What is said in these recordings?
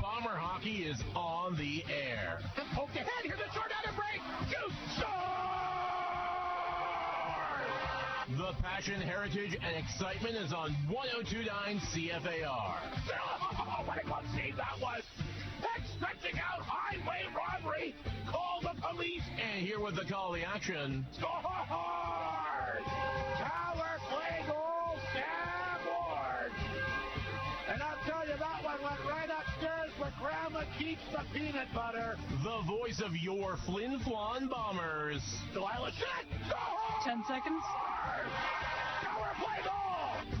Bomber hockey is on the air. Poked ahead, here's a short out of break. Shoot, score! The passion, heritage, and excitement is on 102.9 CFAR. Oh, what a good save that was! That's stretching out highway robbery. Call the police. And here with the call of the action. Scores! Tower play goal, Sam Ward. And I'll tell you, that one went right upstairs where Grandma keeps the peanut butter. The voice of your Flin Flon Bombers. Delilah set. 10 seconds. Tower play goal.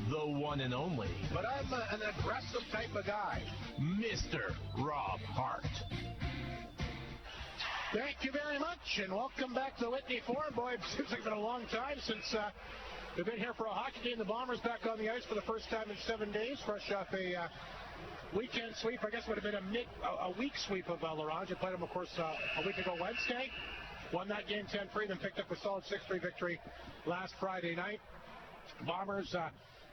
The one and only. But I'm an aggressive type of guy. Mr. Rob Hart. Thank you very much, and welcome back to the Whitney Forum. Boy, it seems like it's been a long time since we've been here for a hockey game. The Bombers back on the ice for the first time in 7 days, fresh off a weekend sweep. I guess it would have been a week sweep of L'Orange. You played them, of course, a week ago Wednesday. Won that game 10-3, then picked up a solid 6-3 victory last Friday night. Bombers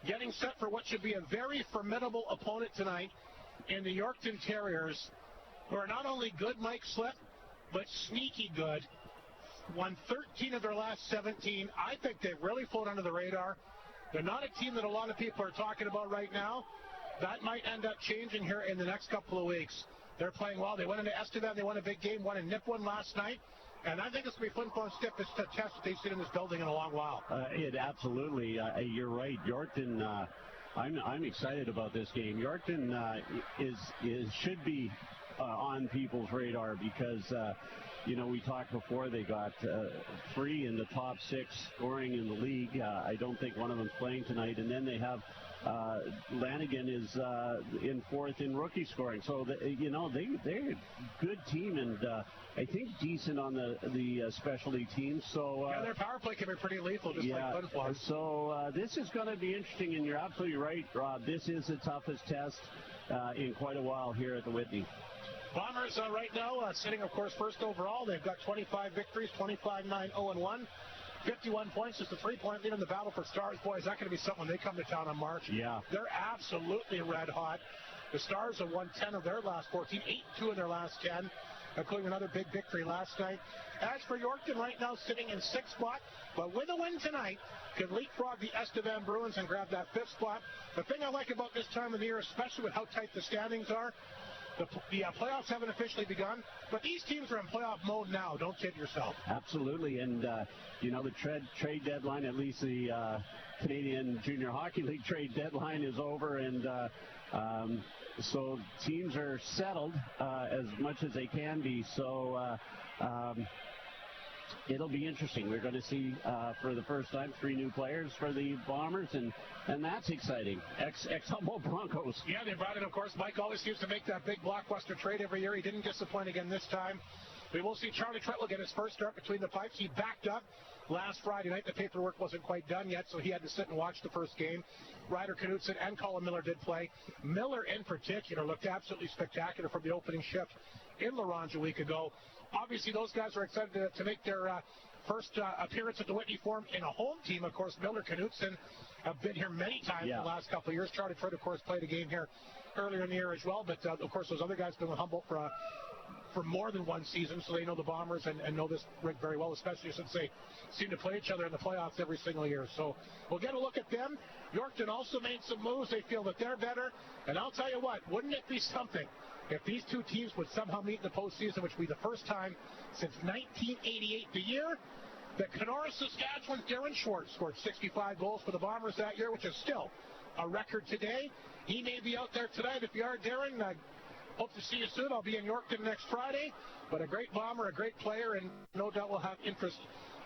getting set for what should be a very formidable opponent tonight in the Yorkton Terriers, who are not only good, Mike Slip, but sneaky good. Won 13 of their last 17. I think they've really flown under the radar. They're not a team that a lot of people are talking about right now. That might end up changing here in the next couple of weeks. They're playing well. They went into Estevan. They won a big game. Won in Nipawin last night. And I think it's going to be Flin Flon's stiffest test that they've seen in this building in a long while. It absolutely. You're right. Yorkton, I'm excited about this game. Yorkton should be on people's radar because, we talked before, they got 3 in the top 6 scoring in the league. I don't think one of them's playing tonight. And then they have Lanigan is in 4th in rookie scoring. So, they're a good team and I think decent on the specialty teams. So their power play can be pretty lethal, just like Flin Flon. So this is going to be interesting, and you're absolutely right, Rob. This is the toughest test in quite a while here at the Whitney. Bombers right now sitting, of course, first overall. They've got 25 victories, 25-9-0-1. 51 points, just a 3-point lead in the battle for Stars. Boy, is that going to be something when they come to town on March? Yeah. They're absolutely red hot. The Stars have won 10 of their last 14, 8-2 in their last 10, including another big victory last night. As for Yorkton, right now sitting in 6th spot, but with a win tonight, could leapfrog the Estevan Bruins and grab that 5th spot. The thing I like about this time of the year, especially with how tight the standings are, the playoffs haven't officially begun, but these teams are in playoff mode now. Don't kid yourself. Absolutely, and the trade deadline, at least the Canadian Junior Hockey League trade deadline is over, and so teams are settled as much as they can be. So it'll be interesting. We're going to see for the first time 3 new players for the Bombers, and that's exciting. Ex-Humboldt Broncos. Yeah, they brought in, of course, Mike always seems to make that big blockbuster trade every year. He didn't disappoint again this time. We will see Charlie Tretley get his first start between the pipes. He backed up last Friday night. The paperwork wasn't quite done yet, so he had to sit and watch the first game. Ryder Knudsen and Colin Miller did play. Miller, in particular, looked absolutely spectacular from the opening shift in L'Orange a week ago. Obviously, those guys are excited to make their first appearance at the Whitney Forum in a home team. Of course, Miller, Knudsen have been here many times in the last couple of years. Charlie Tretley, of course, played a game here earlier in the year as well. But, of course, those other guys have been with Humboldt for more than one season, so they know the Bombers and know this rig very well, especially since they seem to play each other in the playoffs every single year. So we'll get a look at them. Yorkton also made some moves. They feel that they're better. And I'll tell you what, wouldn't it be something if these two teams would somehow meet in the postseason, which would be the first time since 1988, the year that Kenora, Saskatchewan's Darren Schwartz scored 65 goals for the Bombers that year, which is still a record today. He may be out there tonight. If you are, Darren, hope to see you soon. I'll be in Yorkton next Friday. But a great Bomber, a great player, and no doubt we'll have interest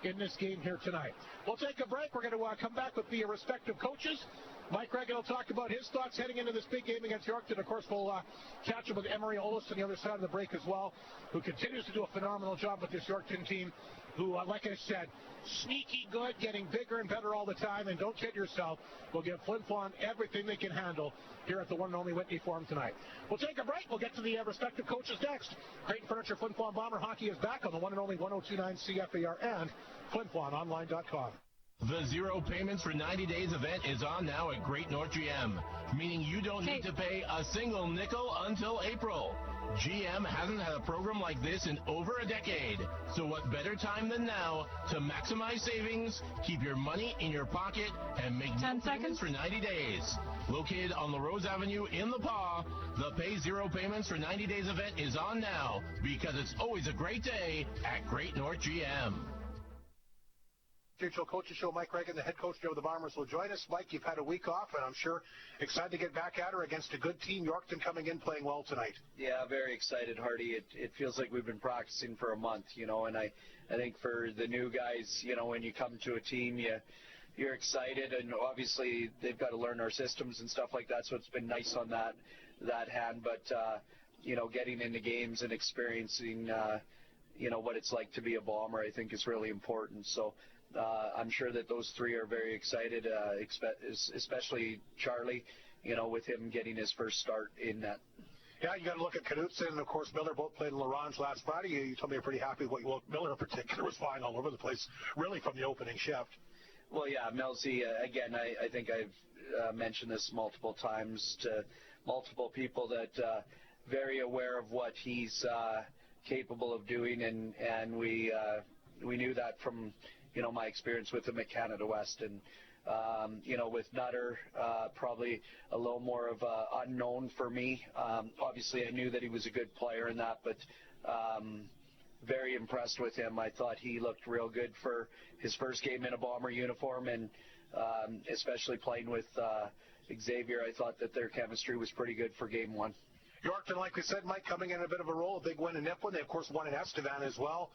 in this game here tonight. We'll take a break. We're going to come back with the respective coaches. Mike Regan will talk about his thoughts heading into this big game against Yorkton. Of course, we'll catch up with Emery Olis on the other side of the break as well, who continues to do a phenomenal job with this Yorkton team, who, like I said, sneaky good, getting bigger and better all the time. And don't kid yourself, we'll give Flin Flon everything they can handle here at the one and only Whitney Forum tonight. We'll take a break. We'll get to the respective coaches next. Creighton Furniture Flin Flon Bomber Hockey is back on the one and only 102.9 CFAR and FlinFlonOnline.com. The zero payments for 90 days event is on now at Great North GM, meaning you don't need to pay a single nickel until April. GM hasn't had a program like this in over a decade, so what better time than now to maximize savings, keep your money in your pocket, and make no payments for 90 days. Located on LaRose Avenue in La Pas, the Pay Zero Payments for 90 days event is on now because it's always a great day at Great North GM. Digital Coaches Show, Mike Reagan, the head coach of the Bombers, will join us. Mike, you've had a week off, and I'm sure excited to get back at her against a good team. Yorkton coming in playing well tonight. Yeah, very excited, Hardy. It feels like we've been practicing for a month, and I think for the new guys, when you come to a team, you're excited, and obviously they've got to learn our systems and stuff like that, so it's been nice on that hand. But, getting into games and experiencing, what it's like to be a Bomber, I think is really important. So I'm sure that those three are very excited, especially Charlie, with him getting his first start in that. Yeah, you got to look at Knutson and, of course, Miller both played in LaRonge last Friday. You told me you're pretty happy with what Miller in particular was flying all over the place, really from the opening shift. Well, yeah, Melzi, again, I think I've mentioned this multiple times to multiple people that very aware of what he's capable of doing, and we knew that from my experience with him at Canada West, and with Nutter, probably a little more of a unknown for me. Obviously, I knew that he was a good player in that, but very impressed with him. I thought he looked real good for his first game in a Bomber uniform, and especially playing with Xavier, I thought that their chemistry was pretty good for game one. Yorkton, like we said, Mike, coming in a bit of a role, a big win in Nipawin. They, of course, won in Estevan as well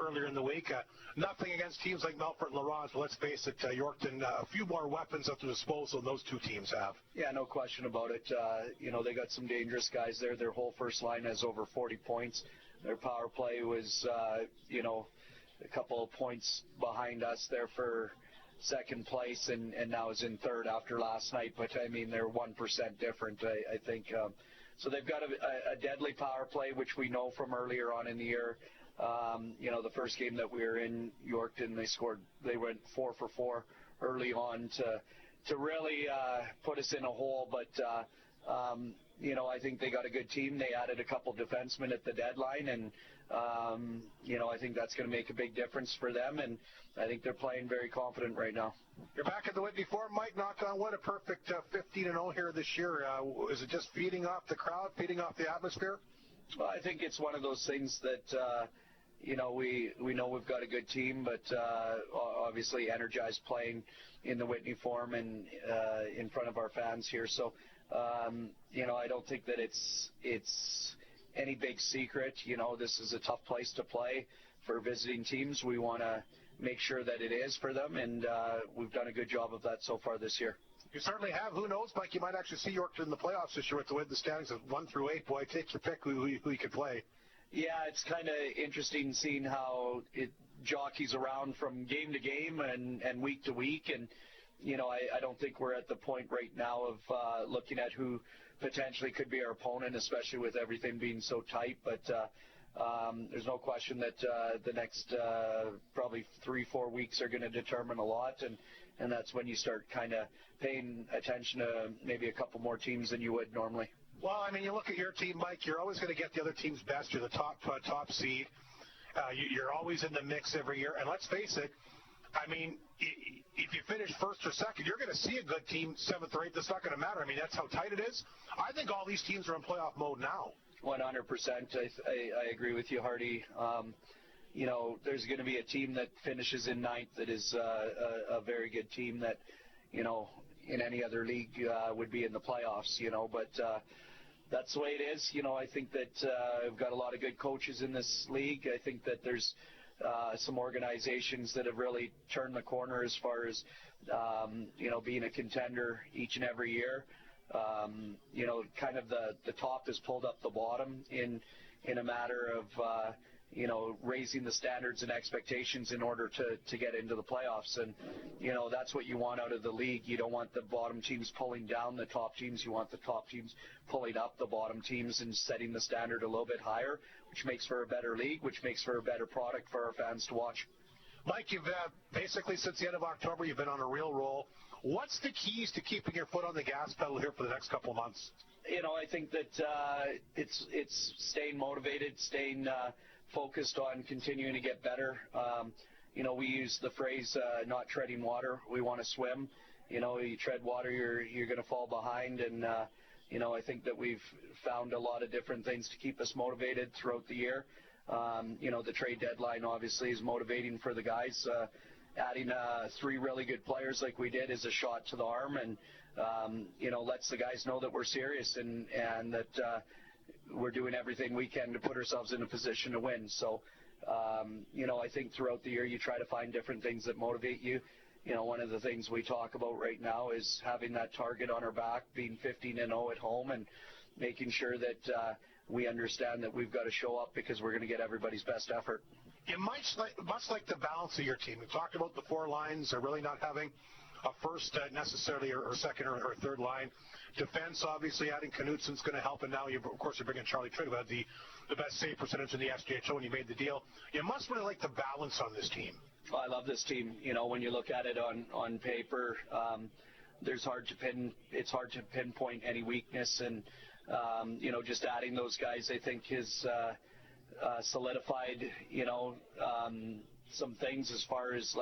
earlier in the week. Nothing against teams like Melfort and LaRonge, but let's face it, Yorkton, a few more weapons at their disposal than those two teams have. Yeah, no question about it. They got some dangerous guys there. Their whole first line has over 40 points. Their power play was, a couple of points behind us there for second place, and now is in third after last night. But, they're 1% different, I think. So they've got a deadly power play, which we know from earlier on in the year. The first game that we were in Yorkton, they went 4 for 4 early on to really put us in a hole. But, I think they got a good team. They added a couple defensemen at the deadline, and, I think that's going to make a big difference for them, and I think they're playing very confident right now. You're back at the Whitney Forum, Mike. Knock on wood, a perfect 15-0 here this year. Is it just feeding off the crowd, feeding off the atmosphere? Well, I think it's one of those things that, we know we've got a good team, but obviously energized playing in the Whitney Forum and in front of our fans here. So, I don't think that it's any big secret. This is a tough place to play for visiting teams. We want to make sure that it is for them, and we've done a good job of that so far this year. You certainly have. Who knows, Mike? You might actually see Yorkton in the playoffs this year with the way the standings of 1 through 8. Boy, take your pick who you could play. Yeah, it's kind of interesting seeing how it jockeys around from game to game and week to week. And, I don't think we're at the point right now of looking at who potentially could be our opponent, especially with everything being so tight. But there's no question that the next probably 3-4 weeks are going to determine a lot. And that's when you start kind of paying attention to maybe a couple more teams than you would normally. Well, you look at your team, Mike, you're always going to get the other team's best. You're the top seed. You're always in the mix every year. And let's face it, if you finish first or second, you're going to see a good team 7th or 8th. That's not going to matter. That's how tight it is. I think all these teams are in playoff mode now. 100%. I agree with you, Hardy. There's going to be a team that finishes in 9th that is a very good team that, in any other league would be in the playoffs, but that's the way it is. I think that we've got a lot of good coaches in this league. I think that there's some organizations that have really turned the corner as far as, being a contender each and every year. Kind of the top has pulled up the bottom in a matter of, raising the standards and expectations in order to get into the playoffs. And, that's what you want out of the league. You don't want the bottom teams pulling down the top teams. You want the top teams pulling up the bottom teams and setting the standard a little bit higher, which makes for a better league, which makes for a better product for our fans to watch. Mike, you've basically since the end of October, you've been on a real roll. What's the keys to keeping your foot on the gas pedal here for the next couple of months? I think that it's staying motivated, staying focused on continuing to get better. We use the phrase not treading water. We want to swim. You tread water, you're going to fall behind. And, I think that we've found a lot of different things to keep us motivated throughout the year. The trade deadline obviously is motivating for the guys. Adding 3 really good players like we did is a shot to the arm and, lets the guys know that we're serious and that we're doing everything we can to put ourselves in a position to win. So, I think throughout the year you try to find different things that motivate you. One of the things we talk about right now is having that target on our back, being 15-0 at home, and making sure that we understand that we've got to show up because we're going to get everybody's best effort. Much like the balance of your team. We talked about the 4 lines are really not having a first necessarily or second or third line. Defense, obviously, adding Knutson's going to help, and now, you're bringing Charlie Trigg, who had the best save percentage in the SJHL when you made the deal. You must really like the balance on this team. I love this team. When you look at it on paper, it's hard to pinpoint any weakness, and just adding those guys, I think, has solidified, some things as far as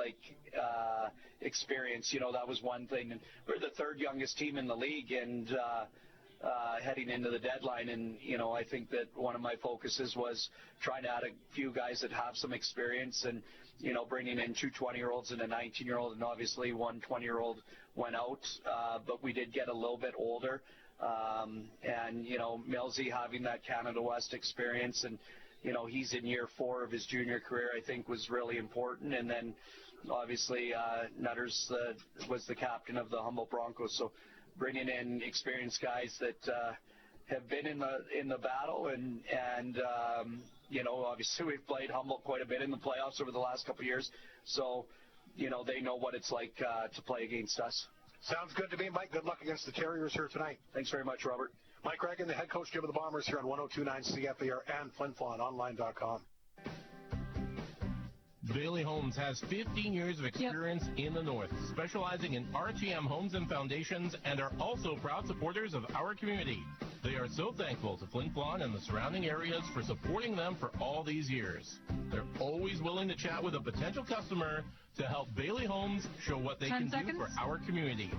experience. That was one thing. And we're the 3rd youngest team in the league, and heading into the deadline, and I think that one of my focuses was trying to add a few guys that have some experience, and bringing in 2 20-year-olds and a 19-year-old, and obviously 1 20-year-old went out, but we did get a little bit older. And Millsy having that Canada West experience, and he's in year 4 of his junior career, I think was really important. And then obviously Nutters was the captain of the Humboldt Broncos, so bringing in experienced guys that have been in the battle, and obviously we've played Humboldt quite a bit in the playoffs over the last couple of years, so they know what it's like to play against us. Sounds good to me, Mike. Good luck against the Terriers here tonight. Thanks very much, Robert. Mike Reagan, the head coach of the Bombers, here on 102.9 CFAR and FlinFlonOnline.com. Bailey Homes has 15 years of experience in the North, specializing in RTM homes and foundations, and are also proud supporters of our community. They are so thankful to Flin Flon and the surrounding areas for supporting them for all these years. They're always willing to chat with a potential customer to help Bailey Homes show what they can do for our community.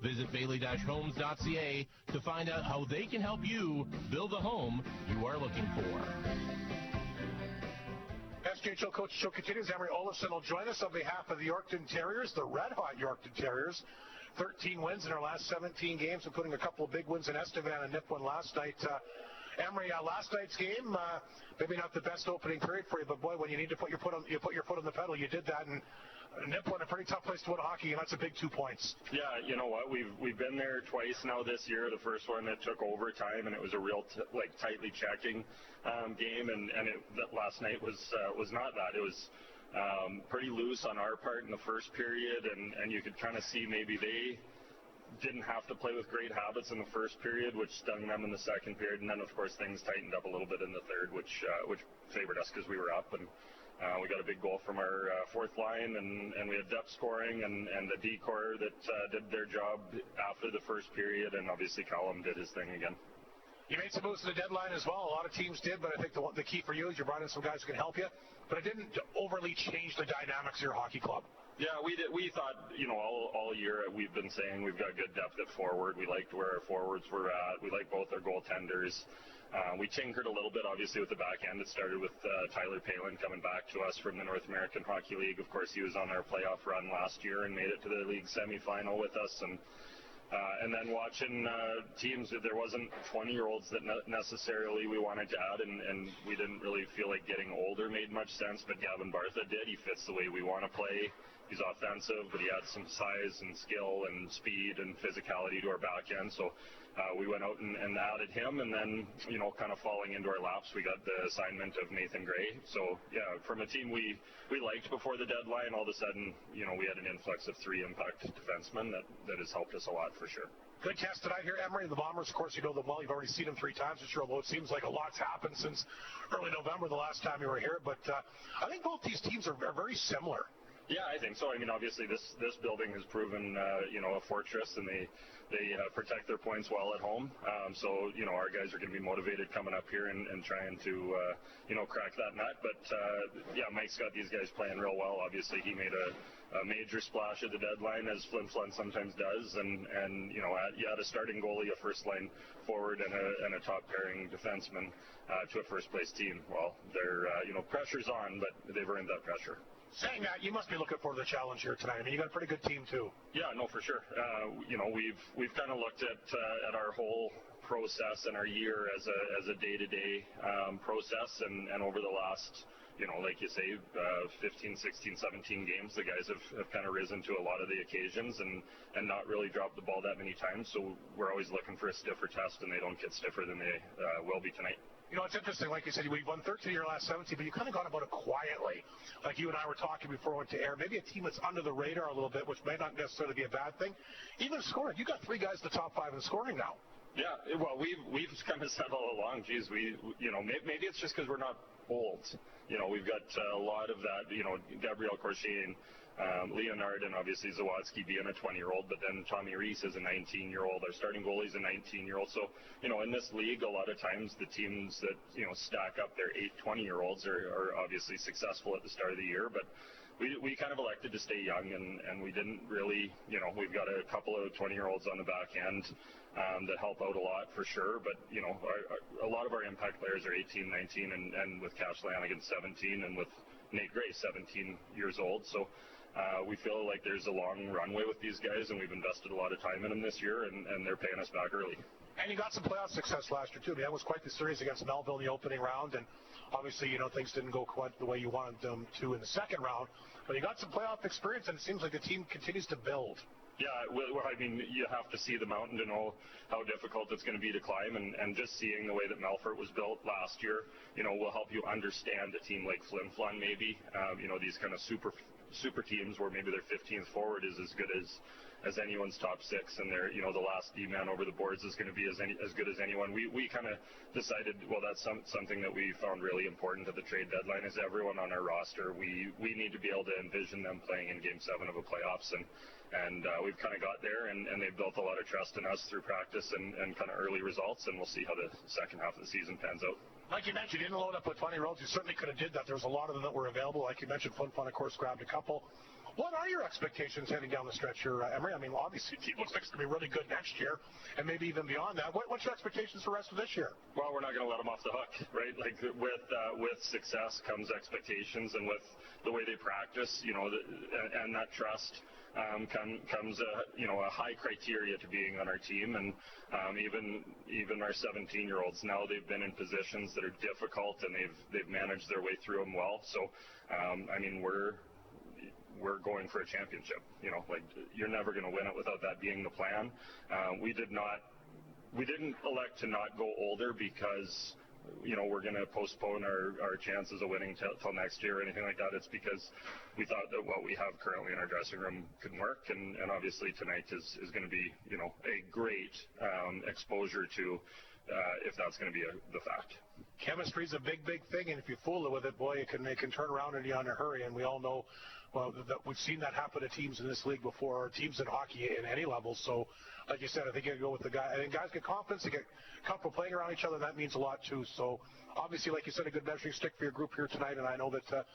Visit bailey-homes.ca to find out how they can help you build the home you are looking for. SJHL Coach Show continues. Emery Olafson will join us on behalf of the Yorkton Terriers, the red-hot Yorkton Terriers. 13 wins in our last 17 games, including a couple of big wins in Estevan and Nipawin last night. Emery, last night's game, maybe not the best opening period for you, but boy, when you need to put your foot on the pedal, you did that. And Nipawin, a pretty tough place to win a hockey game. That's a big 2 points. Yeah, you know what? We've been there twice now this year. The first one that took overtime, and it was a real tightly checking game. And last night was not that. It was pretty loose on our part in the first period, and you could kind of see maybe they didn't have to play with great habits in the first period, which stung them in the second period. And then, of course, things tightened up a little bit in the third, which favored us because we were up. And we got a big goal from our 4th line, and we had depth scoring and the D-corps that did their job after the first period, and obviously Callum did his thing again. You made some moves to the deadline as well. A lot of teams did, but I think the key for you is you brought in some guys who can help you. But it didn't overly change the dynamics of your hockey club. Yeah, we did. We thought, all year we've been saying we've got good depth at forward. We liked where our forwards were at. We liked both our goaltenders. We tinkered a little bit, obviously, with the back end. It started with Tyler Palin coming back to us from the North American Hockey League. Of course, he was on our playoff run last year and made it to the league semifinal with us. And then watching teams, there wasn't 20-year-olds that necessarily we wanted to add, and we didn't really feel like getting older made much sense, but Gavin Bartha did. He fits the way we want to play. He's offensive, but he adds some size and skill and speed and physicality to our back end. So we went out and added him, and then, kind of falling into our laps, we got the assignment of Nathan Gray. So, yeah, from a team we liked before the deadline, all of a sudden, we had an influx of 3 impact defensemen that has helped us a lot for sure. Good test tonight here, Emery. The Bombers, of course, you know them well. You've already seen them 3 times this year, although it seems like a lot's happened since early November, the last time you were here. But I think both these teams are very similar. Yeah, I think so. I mean, obviously, this building has proven, a fortress, and they protect their points well at home. So, our guys are going to be motivated coming up here and trying to, crack that nut. But, Mike's got these guys playing real well. Obviously, he made a major splash at the deadline, as Flin Flon sometimes does. And you add a starting goalie, a first-line forward, and a top-pairing defenseman to a first-place team. Well, they're, pressure's on, but they've earned that pressure. Saying that, you must be looking forward to the challenge here tonight. I mean, you got a pretty good team too. Yeah, no, for sure. We've kind of looked at our whole process and our year as a day-to-day process, and over the last, like you say, 15, 16, 17 games, the guys have kind of risen to a lot of the occasions and not really dropped the ball that many times. So we're always looking for a stiffer test, and they don't get stiffer than they will be tonight. It's interesting, like you said, we've won 13 of your last 17, but you kind of gone about it quietly. Like you and I were talking before we went to air, maybe a team that's under the radar a little bit, which may not necessarily be a bad thing. Even scoring, you got 3 guys in the top 5 in scoring now. Yeah, well, we've kind of said all along, geez, maybe it's just because we're not old. We've got a lot of that, Gabriel Corchier, Leonard, and obviously Zawadzki being a 20-year-old, but then Tommy Reese is a 19-year-old. Our starting goalie's a 19-year-old. So, in this league, a lot of times the teams that, stack up their 20-year-olds are obviously successful at the start of the year, but we kind of elected to stay young, and we didn't really, we've got a couple of 20-year-olds on the back end that help out a lot for sure, but, a lot of our impact players are 18, 19, and with Cash Lanigan 17, and with Nate Gray 17 years old. So we feel like there's a long runway with these guys, and we've invested a lot of time in them this year, and they're paying us back early. And you got some playoff success last year, too. I mean, that was quite the series against Melville in the opening round, and obviously, things didn't go quite the way you wanted them to in the second round. But you got some playoff experience, and it seems like the team continues to build. Yeah, well, I mean, you have to see the mountain to know how difficult it's going to be to climb, and just seeing the way that Melfort was built last year, will help you understand a team like Flin Flon maybe. These kind of super teams where maybe their 15th forward is as good as anyone's top 6, and their the last D-man over the boards is going to be as good as anyone. We kind of decided, well, that's something that we found really important at the trade deadline, is everyone on our roster, we need to be able to envision them playing in Game 7 of a playoffs, and we've kind of got there, and they've built a lot of trust in us through practice and kind of early results, and we'll see how the second half of the season pans out. Like you mentioned, you didn't load up with 20 rolls. You certainly could have did that. There was a lot of them that were available. Like you mentioned, Flin Flon, of course, grabbed a couple. What are your expectations heading down the stretch here, Emery? I mean, obviously, the team looks like it's going to be really good next year, and maybe even beyond that. What's your expectations for the rest of this year? Well, we're not going to let them off the hook, right? Like, with success comes expectations, and with the way they practice, and that trust comes a high criteria to being on our team, and even our 17-year-olds now, they've been in positions that are difficult, and they've managed their way through them well. So, I mean, we're going for a championship. You're never going to win it without that being the plan. We didn't elect to not go older because we're going to postpone our chances of winning till next year or anything like that. It's because we thought that what we have currently in our dressing room could work, and obviously tonight is going to be a great exposure to if that's going to be the fact. Chemistry's a big thing, and if you fool it with it, boy, it can turn around in you in a hurry, and we all know that we've seen that happen to teams in this league before, or teams in hockey in any level. So, like you said, I think you go with the guy. I think guys get confidence, they get comfortable playing around each other, and that means a lot too. So, obviously, like you said, a good measuring stick for your group here tonight, and I know that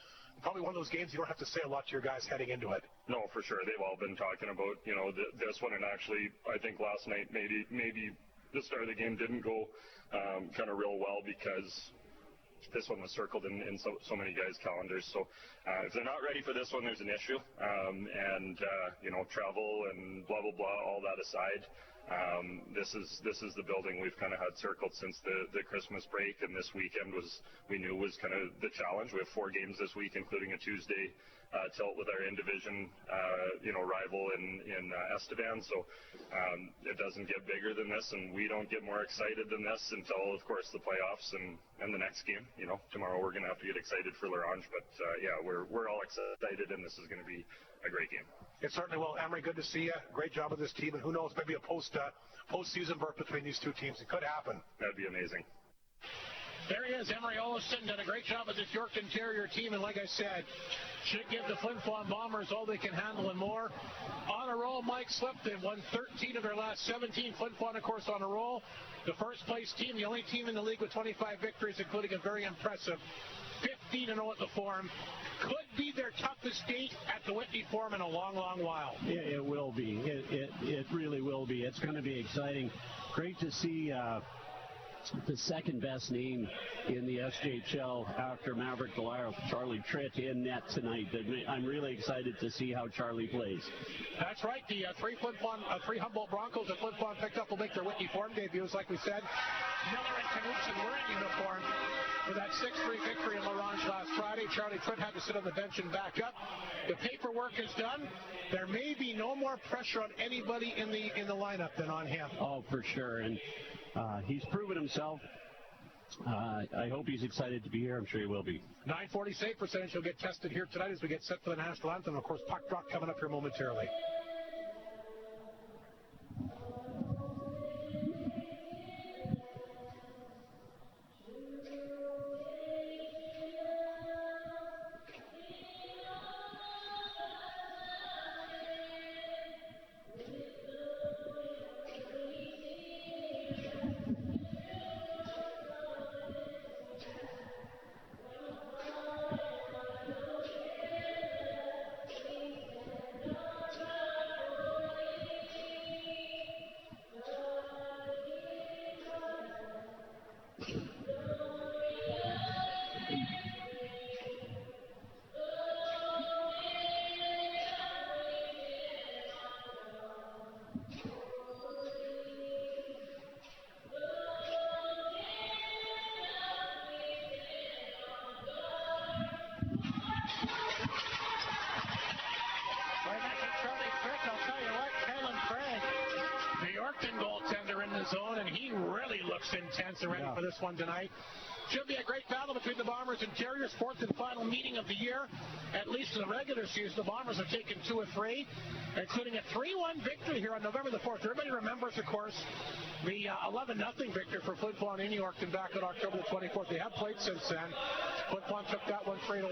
probably one of those games you don't have to say a lot to your guys heading into it. No, for sure. They've all been talking about this one, and actually, I think last night maybe the start of the game didn't go kind of real well because this one was circled in so many guys' calendars. So if they're not ready for this one, there's an issue. Travel and blah, blah, blah, all that aside, this is the building we've kind of had circled since the Christmas break, and this weekend we knew was kind of the challenge. We have 4 games this week, including a Tuesday tilt with our in-division rival in Estevan. So it doesn't get bigger than this, and we don't get more excited than this until, of course, the playoffs and the next game. Tomorrow we're going to have to get excited for L'Orange, but we're all excited, and this is going to be a great game. It certainly will. Emery, good to see you. Great job with this team, and who knows, maybe a postseason berth between these two teams. It could happen. That'd be amazing. There he is, Emery Olsen, done a great job with this Yorkton Terrier team, and like I said, should give the Flin Flon Bombers all they can handle and more. On a roll, Mike Slip. They've won 13 of their last 17. Flin Flon, of course, on a roll. The first place team, the only team in the league with 25 victories, including a very impressive 15-0 at the Forum. Could be their toughest date at the Whitney Forum in a long, long while. It will be. It really will be. It's going to be exciting. Great to see the second best name in the SJHL after Maverick Delisle, Charlie Tritt, in net tonight. I'm really excited to see how Charlie plays. That's right. The three Humboldt Broncos that Flin Flon picked up will make their Whitney Forum debuts, like we said. Miller and Knutson were in uniform for that 6-3 victory in LaRange last Friday. Charlie Tritt had to sit on the bench and back up. The paperwork is done. There may be no more pressure on anybody in the lineup than on him. Oh, for sure. And he's proven himself. I hope he's excited to be here. I'm sure he will be. 940 save percentage. He'll get tested here tonight as we get set for the national anthem. Of course, puck drop coming up here momentarily. Zone, and he really looks intense and ready for this one tonight. Should be a great battle between the Bombers and Terriers, fourth and final meeting of the year. At least in the regular season, the Bombers have taken 2 of 3, including a 3-1 victory here on November the 4th. Everybody remembers, of course, the 11-0 victory for Flin Flon in Yorkton back on October the 24th. They have played since then. Flin Flon took that one 3-1.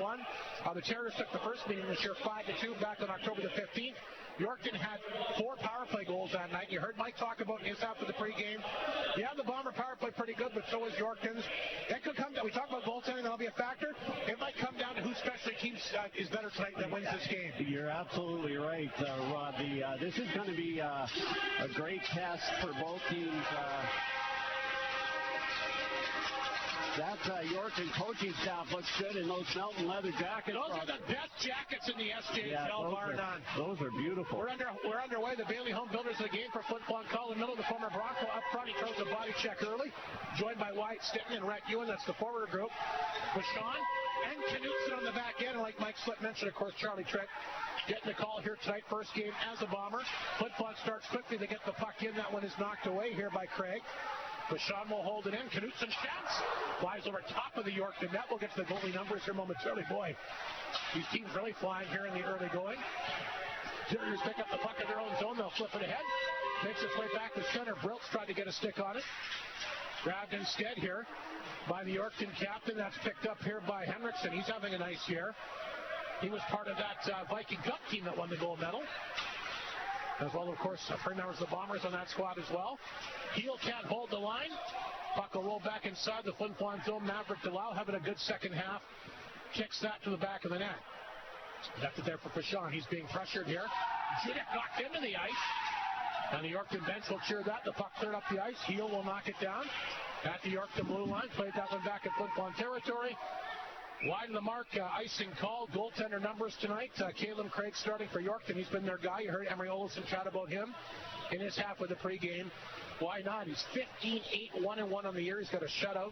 The Terriers took the first meeting this year 5-2 back on October the 15th. Yorkton had 4 power play goals that night. You heard Mike talk about his after the pregame. Yeah, the Bomber power play pretty good, but so is Yorkton's. That could come down. We talk about goaltending, that'll be a factor. It might come down to who special teams is better tonight that wins this game. You're absolutely right, Rod. This is going to be a great test for both teams. That Yorkton coaching staff looks good in those Melton leather jackets. Those are the best jackets in the SJHL, bar none. Those are beautiful. We're underway. The Bailey Home Builders of the game for Flin Flon. Colin Miller, the former Bronco, up front. He throws a body check early, joined by Wyatt Stinton and Rhett Ewan. That's the forward group. Bashan and Knutson on the back end. Like Mike Slip mentioned, of course, Charlie Tritt getting the call here tonight. First game as a Bomber. Flin Flon starts quickly to get the puck in. That one is knocked away here by Craig. Bashan will hold it in. Knutson shoots. Flies over top of the Yorkton net. We'll get to the goalie numbers here momentarily. Boy, these teams really flying here in the early going. Terriers pick up the puck in their own zone. They'll flip it ahead. Makes its way back to center. Brilt's tried to get a stick on it. Grabbed instead here by the Yorkton captain. That's picked up here by Henriksen. He's having a nice year. He was part of that Viking Cup team that won the gold medal. As well, of course, three members of the Bombers on that squad as well. Heel can't hold the line. Puck will roll back inside the Flin Flon zone. Maverick Delisle having a good second half. Kicks that to the back of the net. Left it there for Bashan. He's being pressured here. Judik knocked into the ice. And the Yorkton bench will cheer that. The puck cleared up the ice. Heel will knock it down. At the Yorkton blue line. Played that one back in Flin Flon territory. Wide of the mark, icing call. Goaltender numbers tonight. Caleb Craig starting for Yorkton. He's been their guy. You heard Emery Olsen chat about him in his half of the pregame. Why not? He's 15-8-1-1 on the year. He's got a shutout.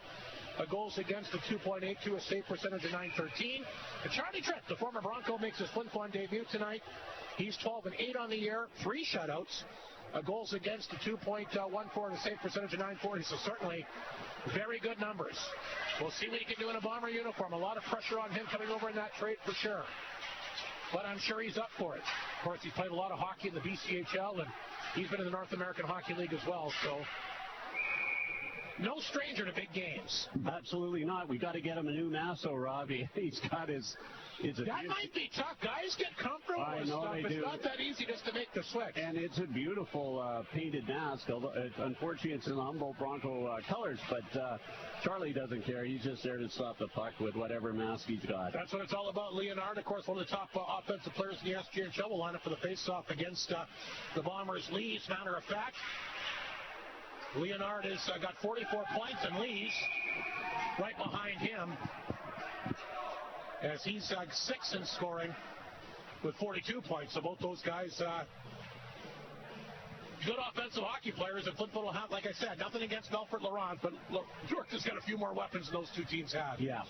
Goals against, a 2.82, a save percentage of 913. And Charlie Tritt, the former Bronco, makes his Flin Flon debut tonight. He's 12-8 on the year, 3 shutouts. Goals against, a 2.14, and a save percentage of 940. So certainly very good numbers. We'll see what he can do in a Bomber uniform. A lot of pressure on him coming over in that trade for sure. But I'm sure he's up for it. Of course, he's played a lot of hockey in the BCHL, and he's been in the North American Hockey League as well. So no stranger to big games. Absolutely not. We got to get him a new mask, though, Robbie. He's got his. That might be tough. Guys get comfortable with stuff. It's not that easy just to make the switch. And it's a beautiful painted mask. Although, unfortunately, it's in the Humboldt Bronco colors. But Charlie doesn't care. He's just there to stop the puck with whatever mask he's got. That's what it's all about. Leonard, of course, one of the top offensive players in the SGHL, will line up for the face-off against the Bombers. Lee's, matter of fact. Leonard has got 44 points, and Lee's right behind him, as he's 6th in scoring with 42 points. So both those guys, good offensive hockey players, and Flin Flon will have, like I said, nothing against Melfort Laurent, but look, Yorkton's got a few more weapons than those two teams have. Yeah.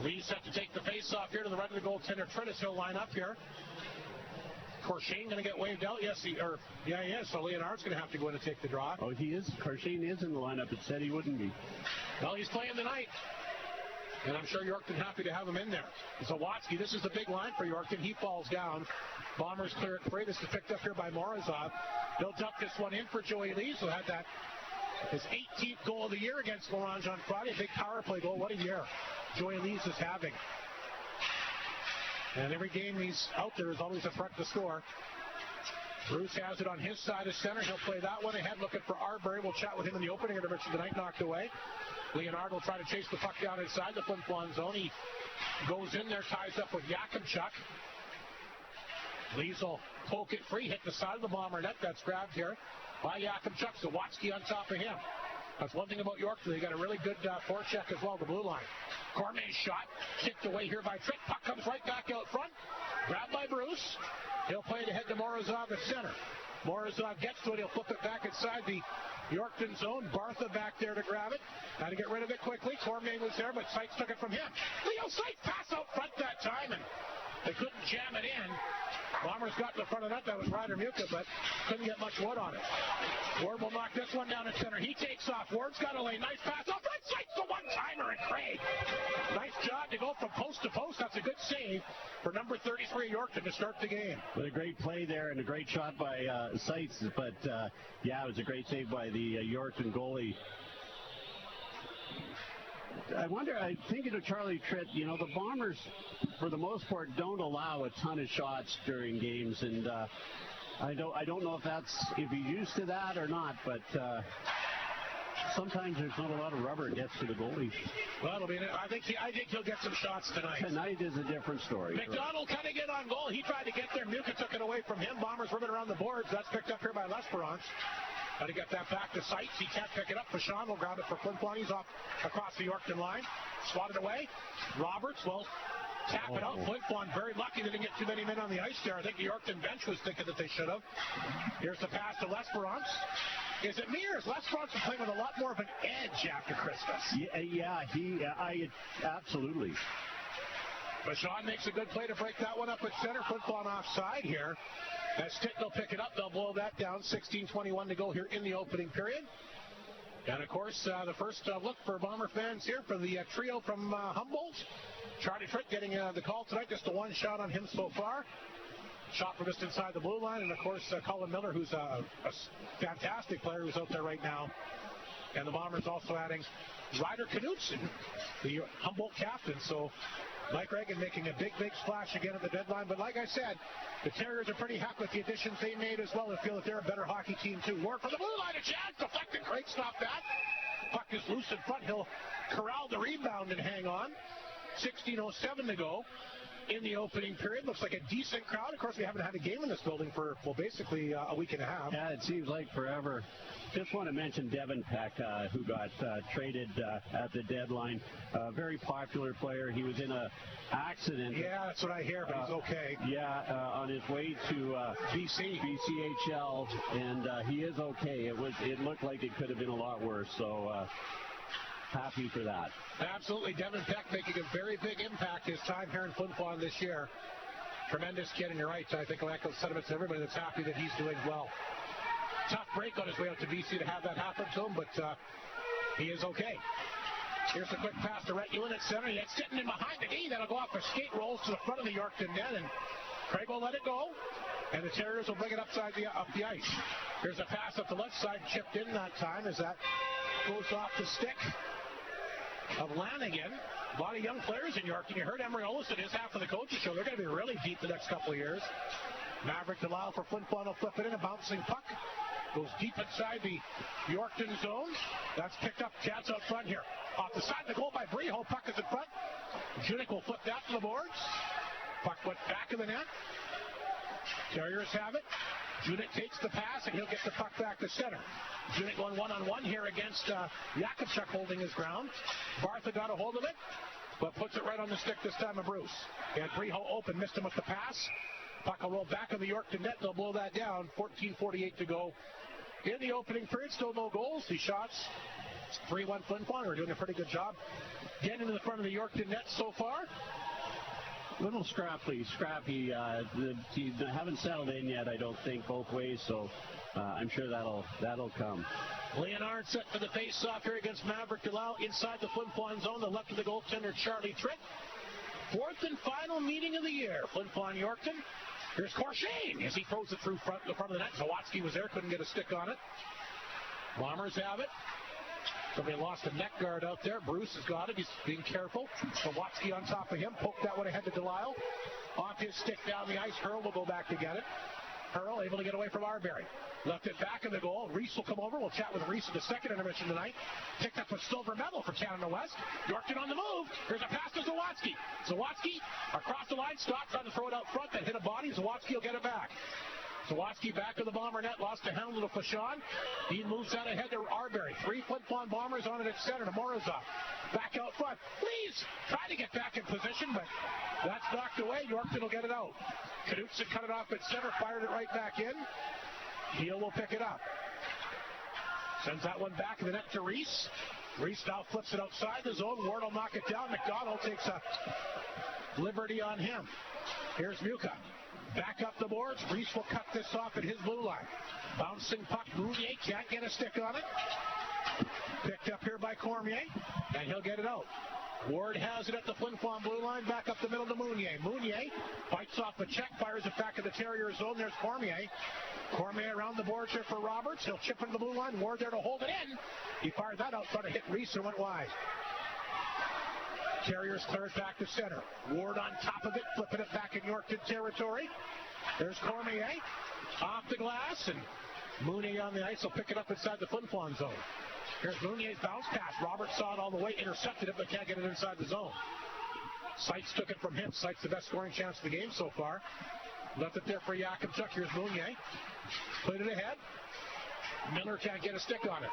Lee's set to take the face-off here to the right of the goaltender. Trinnis, he'll line up here. Corshane going to get waved out. Yes, he is. So Leonard's going to have to go in and take the draw. Oh, he is. Corshane is in the lineup. It said he wouldn't be. Well, he's playing tonight. And I'm sure Yorkton happy to have him in there. Zawatsky, this is the big line for Yorkton. He falls down. Bombers clear it free. This is picked up here by Morozov. They'll dump this one in for Joey Lees, who had that his 18th goal of the year against Laurent on Friday. Big power play goal. What a year Joey Lees is having. And every game he's out there is always a threat to score. Bruce has it on his side of center. He'll play that one ahead, looking for Arbery. We'll chat with him in the opening intermission tonight, knocked away. Leonard will try to chase the puck down inside the Flin Flon zone. He goes in there, ties up with Yakimchuk. Lees will poke it free, hit the side of the Bomber net. That's grabbed here by Yakimchuk. Zawatsky on top of him. That's one thing about Yorkton. They got a really good forecheck as well, the blue line. Cormier's shot kicked away here by Trick. Puck comes right back out front. Grabbed by Bruce. He'll play it ahead to Morozov at center. Morozov gets to it. He'll flip it back inside the Yorkton zone. Bartha back there to grab it. Had to get rid of it quickly. Cormier was there, but Seitz took it from him. Leo Seitz pass out front that time, and they couldn't jam it in. Bombers got in the front of that. That was Ryder Muka, but couldn't get much wood on it. Ward will knock this one down at center. He takes off. Ward's got a lane. Nice pass. Oh, right Seitz, the one-timer, and Craig. Nice job to go from post to post. That's a good save for number 33 Yorkton to start the game. With a great play there and a great shot by Seitz, but yeah, it was a great save by the Yorkton goalie. I wonder, I'm thinking of Charlie Tritt, you know, the Bombers, for the most part, don't allow a ton of shots during games, and I don't know if he's used to that or not, but sometimes there's not a lot of rubber gets to the goalie. Well, I think he'll get some shots tonight. Tonight is a different story. McDonald kind of get on goal. He tried to get there. Muka took it away from him. Bombers ribbon around the boards. That's picked up here by L'Esperance. Got to get that back to Seitz. He can't pick it up. Vachon will grab it for Flin Flon. He's off across the Yorkton line. Swatted away. Roberts will tap it out. Flin Flon very lucky they didn't get too many men on the ice there. I think the Yorkton bench was thinking that they should have. Here's the pass to L'Esperance. Is it me or is L'Esperance playing with a lot more of an edge after Christmas? Absolutely. Vachon makes a good play to break that one up at center. Flin Flon offside here. As Stitt will pick it up, they'll blow that down. 16:21 to go here in the opening period. And, of course, the first look for Bomber fans here for the trio from Humboldt. Charlie Tritt getting the call tonight. Just the one shot on him so far. Shot from just inside the blue line. And, of course, Colin Miller, who's a fantastic player who's out there right now. And the Bombers also adding Ryder Knutson, the Humboldt captain. So Mike Reagan making a big splash again at the deadline. But like I said, the Terriers are pretty happy with the additions they made as well. They feel that they're a better hockey team, too. Ward for the blue line, a chance. Deflected. Craig stopped that. Puck is loose in front. He'll corral the rebound and hang on. 16:07 to go in the opening period. Looks like a decent crowd. Of course, we haven't had a game in this building for, well, basically a week and a half. Yeah, it seems like forever. Just want to mention Devin Peck, who got traded at the deadline. Very popular player. He was in a accident. Yeah, that's what I hear, but he's okay. Yeah, on his way to BCHL, and he is okay. It looked like it could have been a lot worse, so happy for that. Absolutely. Devin Peck making a very big impact his time here in Flin Flon this year. Tremendous kid, and you're right. I think I'll echo sentiments to everybody that's happy that he's doing well. Tough break on his way out to BC to have that happen to him, but he is okay. Here's a quick pass to Rhett Ewan at center. He gets sitting in behind the knee. That'll go off a skate, rolls to the front of the Yorkton net, and Craig will let it go. And the Terriers will bring it up the ice. Here's a pass up the left side, chipped in that time. Is that goes off the stick of Lanigan. A lot of young players in Yorkton. You heard Emery Olson, his half of the coaches show. They're going to be really deep the next couple of years. Maverick Delisle for Flin Flon will flip it in. A bouncing puck goes deep inside the Yorkton zone. That's picked up. Chance out front here. Off the side of the goal by Breho. Puck is in front. Junik will flip that to the boards. Puck went back of the net. Terriers have it. Junik takes the pass, and he'll get the puck back to center. Junik going one-on-one here against Yakubchuk holding his ground. Bartha got a hold of it, but puts it right on the stick this time of Bruce. And Breho open, missed him with the pass. Puck will roll back on the Yorkton net. They'll blow that down. 14:48 to go in the opening period. Still no goals. These shots, 3-1 Flin Flon. We're doing a pretty good job getting to the front of the Yorkton net so far. Little scrappy. They haven't settled in yet, I don't think, both ways, so I'm sure that'll come. Leonard set for the face-off here against Maverick Delisle inside the Flin Flon zone. The left of the goaltender, Charlie Tritt. Fourth and final meeting of the year. Flin Flon Yorkton. Here's Corshane as he throws it through the front of the net. Zawadzki was there, couldn't get a stick on it. Bombers have it. Somebody lost a neck guard out there. Bruce has got it. He's being careful. Zawadzki on top of him. Poked that one ahead to Delisle. Off his stick down the ice. Hurl will go back to get it. Hurl able to get away from Arbery. Left it back in the goal. Reese will come over. We'll chat with Reese in the second intermission tonight. Picked up a silver medal for Canada West. Yorkton on the move. Here's a pass to Zawadzki. Zawadzki across the line. Stopped trying to throw it out front. That hit a body. Zawadzki will get it back. Zawadzki back to the Bomber net, lost the handle to Flashon. He moves out ahead to Arbery. 3 Flin Flon Bombers on it at center to Morozov. Back out front. Please try to get back in position, but that's knocked away. Yorkton will get it out. Knutson cut it off at center, fired it right back in. Heel will pick it up. Sends that one back in the net to Reese. Reese now flips it outside the zone. Ward will knock it down. McDonald takes a liberty on him. Here's Muka. Back up the boards. Reese will cut this off at his blue line. Bouncing puck. Mounier can't get a stick on it. Picked up here by Cormier, and he'll get it out. Ward has it at the Flin Flon blue line. Back up the middle to Mounier. Mounier bites off the check, fires it back in the Terrier zone. There's Cormier. Cormier around the boards here for Roberts. He'll chip into the blue line. Ward there to hold it in. He fired that out front to hit Reese and went wide. Terriers clears back to center. Ward on top of it, flipping it back in Yorkton territory. There's Cormier off the glass, and Mounier on the ice will pick it up inside the Flin Flon zone. Here's Mounier's bounce pass. Roberts saw it all the way, intercepted it, but can't get it inside the zone. Seitz took it from him. Seitz the best scoring chance of the game so far. Left it there for Yakubchuk. Here's Mounier. Put it ahead. Miller can't get a stick on it.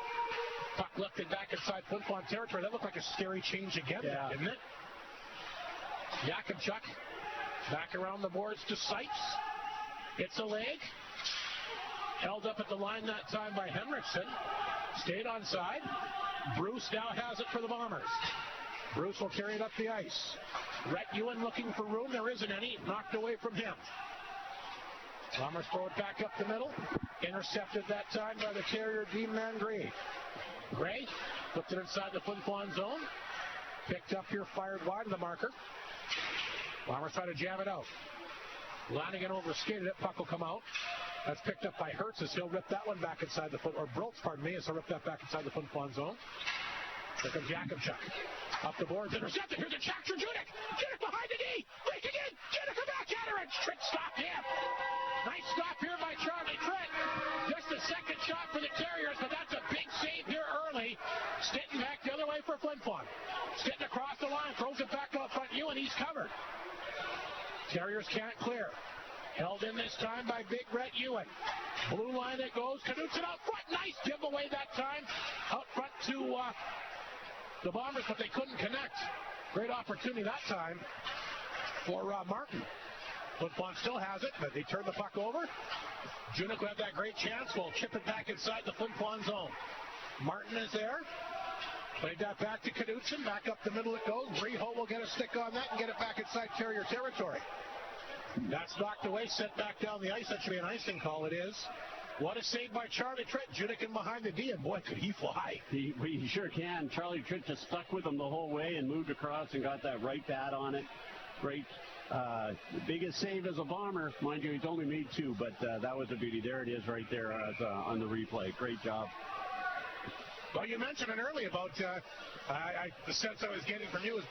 Puck lifted back inside Flin Flon territory. That looked like a scary change again, didn't it? Yakubchuk back around the boards to Seitz. It's a leg. Held up at the line that time by Henriksen. Stayed onside. Bruce now has it for the Bombers. Bruce will carry it up the ice. Rhett Ewan looking for room. There isn't any. Knocked away from him. Bombers throw it back up the middle. Intercepted that time by the Terrier D-man Gray. Gray flipped it inside the Flin Flon zone. Picked up here, fired wide of the marker. Bombers try to jam it out. Lanigan overskated it. Puck will come out. That's picked up by Hertz as he'll rip that one back inside the Broltz, as he'll rip that back inside the Flin Flon zone. Here comes Yakubchuk. Up the boards, intercepted. Here's a check for Junik. Junik behind the D. Breaking in. Junik come back at her, and Tritt stopped him. Nice stop here by Charlie Tritt. Just a second shot for the Terriers, but that's a big save here early. Stitton back the other way for Flin Flon. Stitton across the line, throws it back out front. Ewan, he's covered. Terriers can't clear. Held in this time by Big Rhett Ewan. Blue line it goes. Knutson out front. Nice giveaway that time. Out front to the Bombers, but they couldn't connect. Great opportunity that time for Martin. Flin Flon still has it, but they turn the puck over. Junik will have that great chance. We'll chip it back inside the Flin Flon zone. Martin is there. Played that back to Knutson. Back up the middle it goes. Breho will get a stick on that and get it back inside Terrier territory. That's knocked away, sent back down the ice. That should be an icing call. It is. What a save by Charlie Tritt. Junik in behind the D, and boy, could he fly. He sure can. Charlie Tritt just stuck with him the whole way and moved across and got that right pad on it. Great. Biggest save as a Bomber. Mind you, he's only made 2, but that was a beauty. There it is right there on the replay. Great job. Well, you mentioned it earlier about the sense I was getting from you is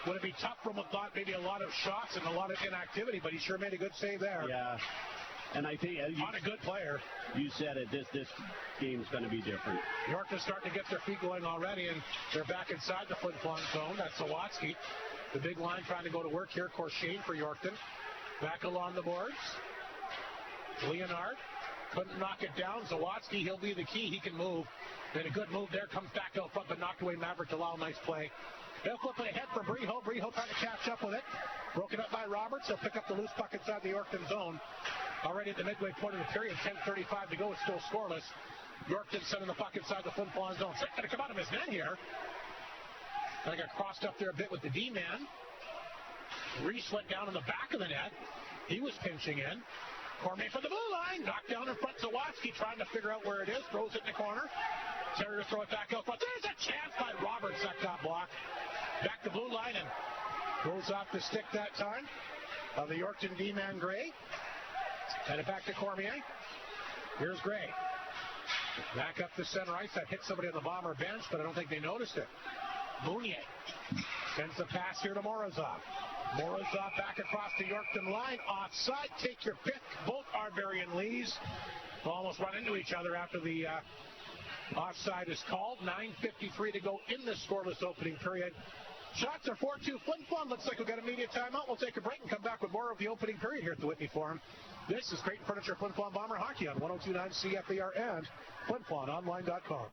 would it be tough from a thought, maybe a lot of shots and a lot of inactivity, but he sure made a good save there. Yeah. And I think on a good player. You said it. This game's going to be different. Yorkton's starting to get their feet going already, and they're back inside the Flin Flon zone. That's Sawatsky. The big line trying to go to work here. Of course, Shane for Yorkton. Back along the boards. Leonard couldn't knock it down. Sawatsky, he'll be the key. He can move. Then a good move there. Comes back out front, but knocked away Maverick Delau. Nice play. They'll flip it ahead for Breho. Breho trying to catch up with it. Broken up by Roberts. He'll pick up the loose puck inside the Yorkton zone. Already at the midway point of the period, 10:35 to go. It's still scoreless. Yorkton sending the puck inside the Flin Flon zone. Trick going to come out of his net here. I got crossed up there a bit with the D-man. Reese went down in the back of the net. He was pinching in. Cormier for the blue line. Knocked down in front. Zawatsky trying to figure out where it is. Throws it in the corner. Terriers throw it back out front. There's a chance by Roberts. That got blocked. Back to blue line and goes off the stick that time of the Yorkton D-man Gray. Send it back to Cormier. Here's Gray. Back up to center ice. That hit somebody on the Bomber bench, but I don't think they noticed it. Mounier sends the pass here to Morozov. Morozov back across the Yorkton line. Offside. Take your pick. Both Arbery and Lees almost run into each other after the offside is called. 9:53 to go in the scoreless opening period. Shots are 4-2. Flin Flon looks like we'll get a media timeout. We'll take a break and come back with more of the opening period here at the Whitney Forum. This is Creighton Furniture Flin Flon Bomber Hockey on 102.9 CFAR and FlinFlonOnline.com.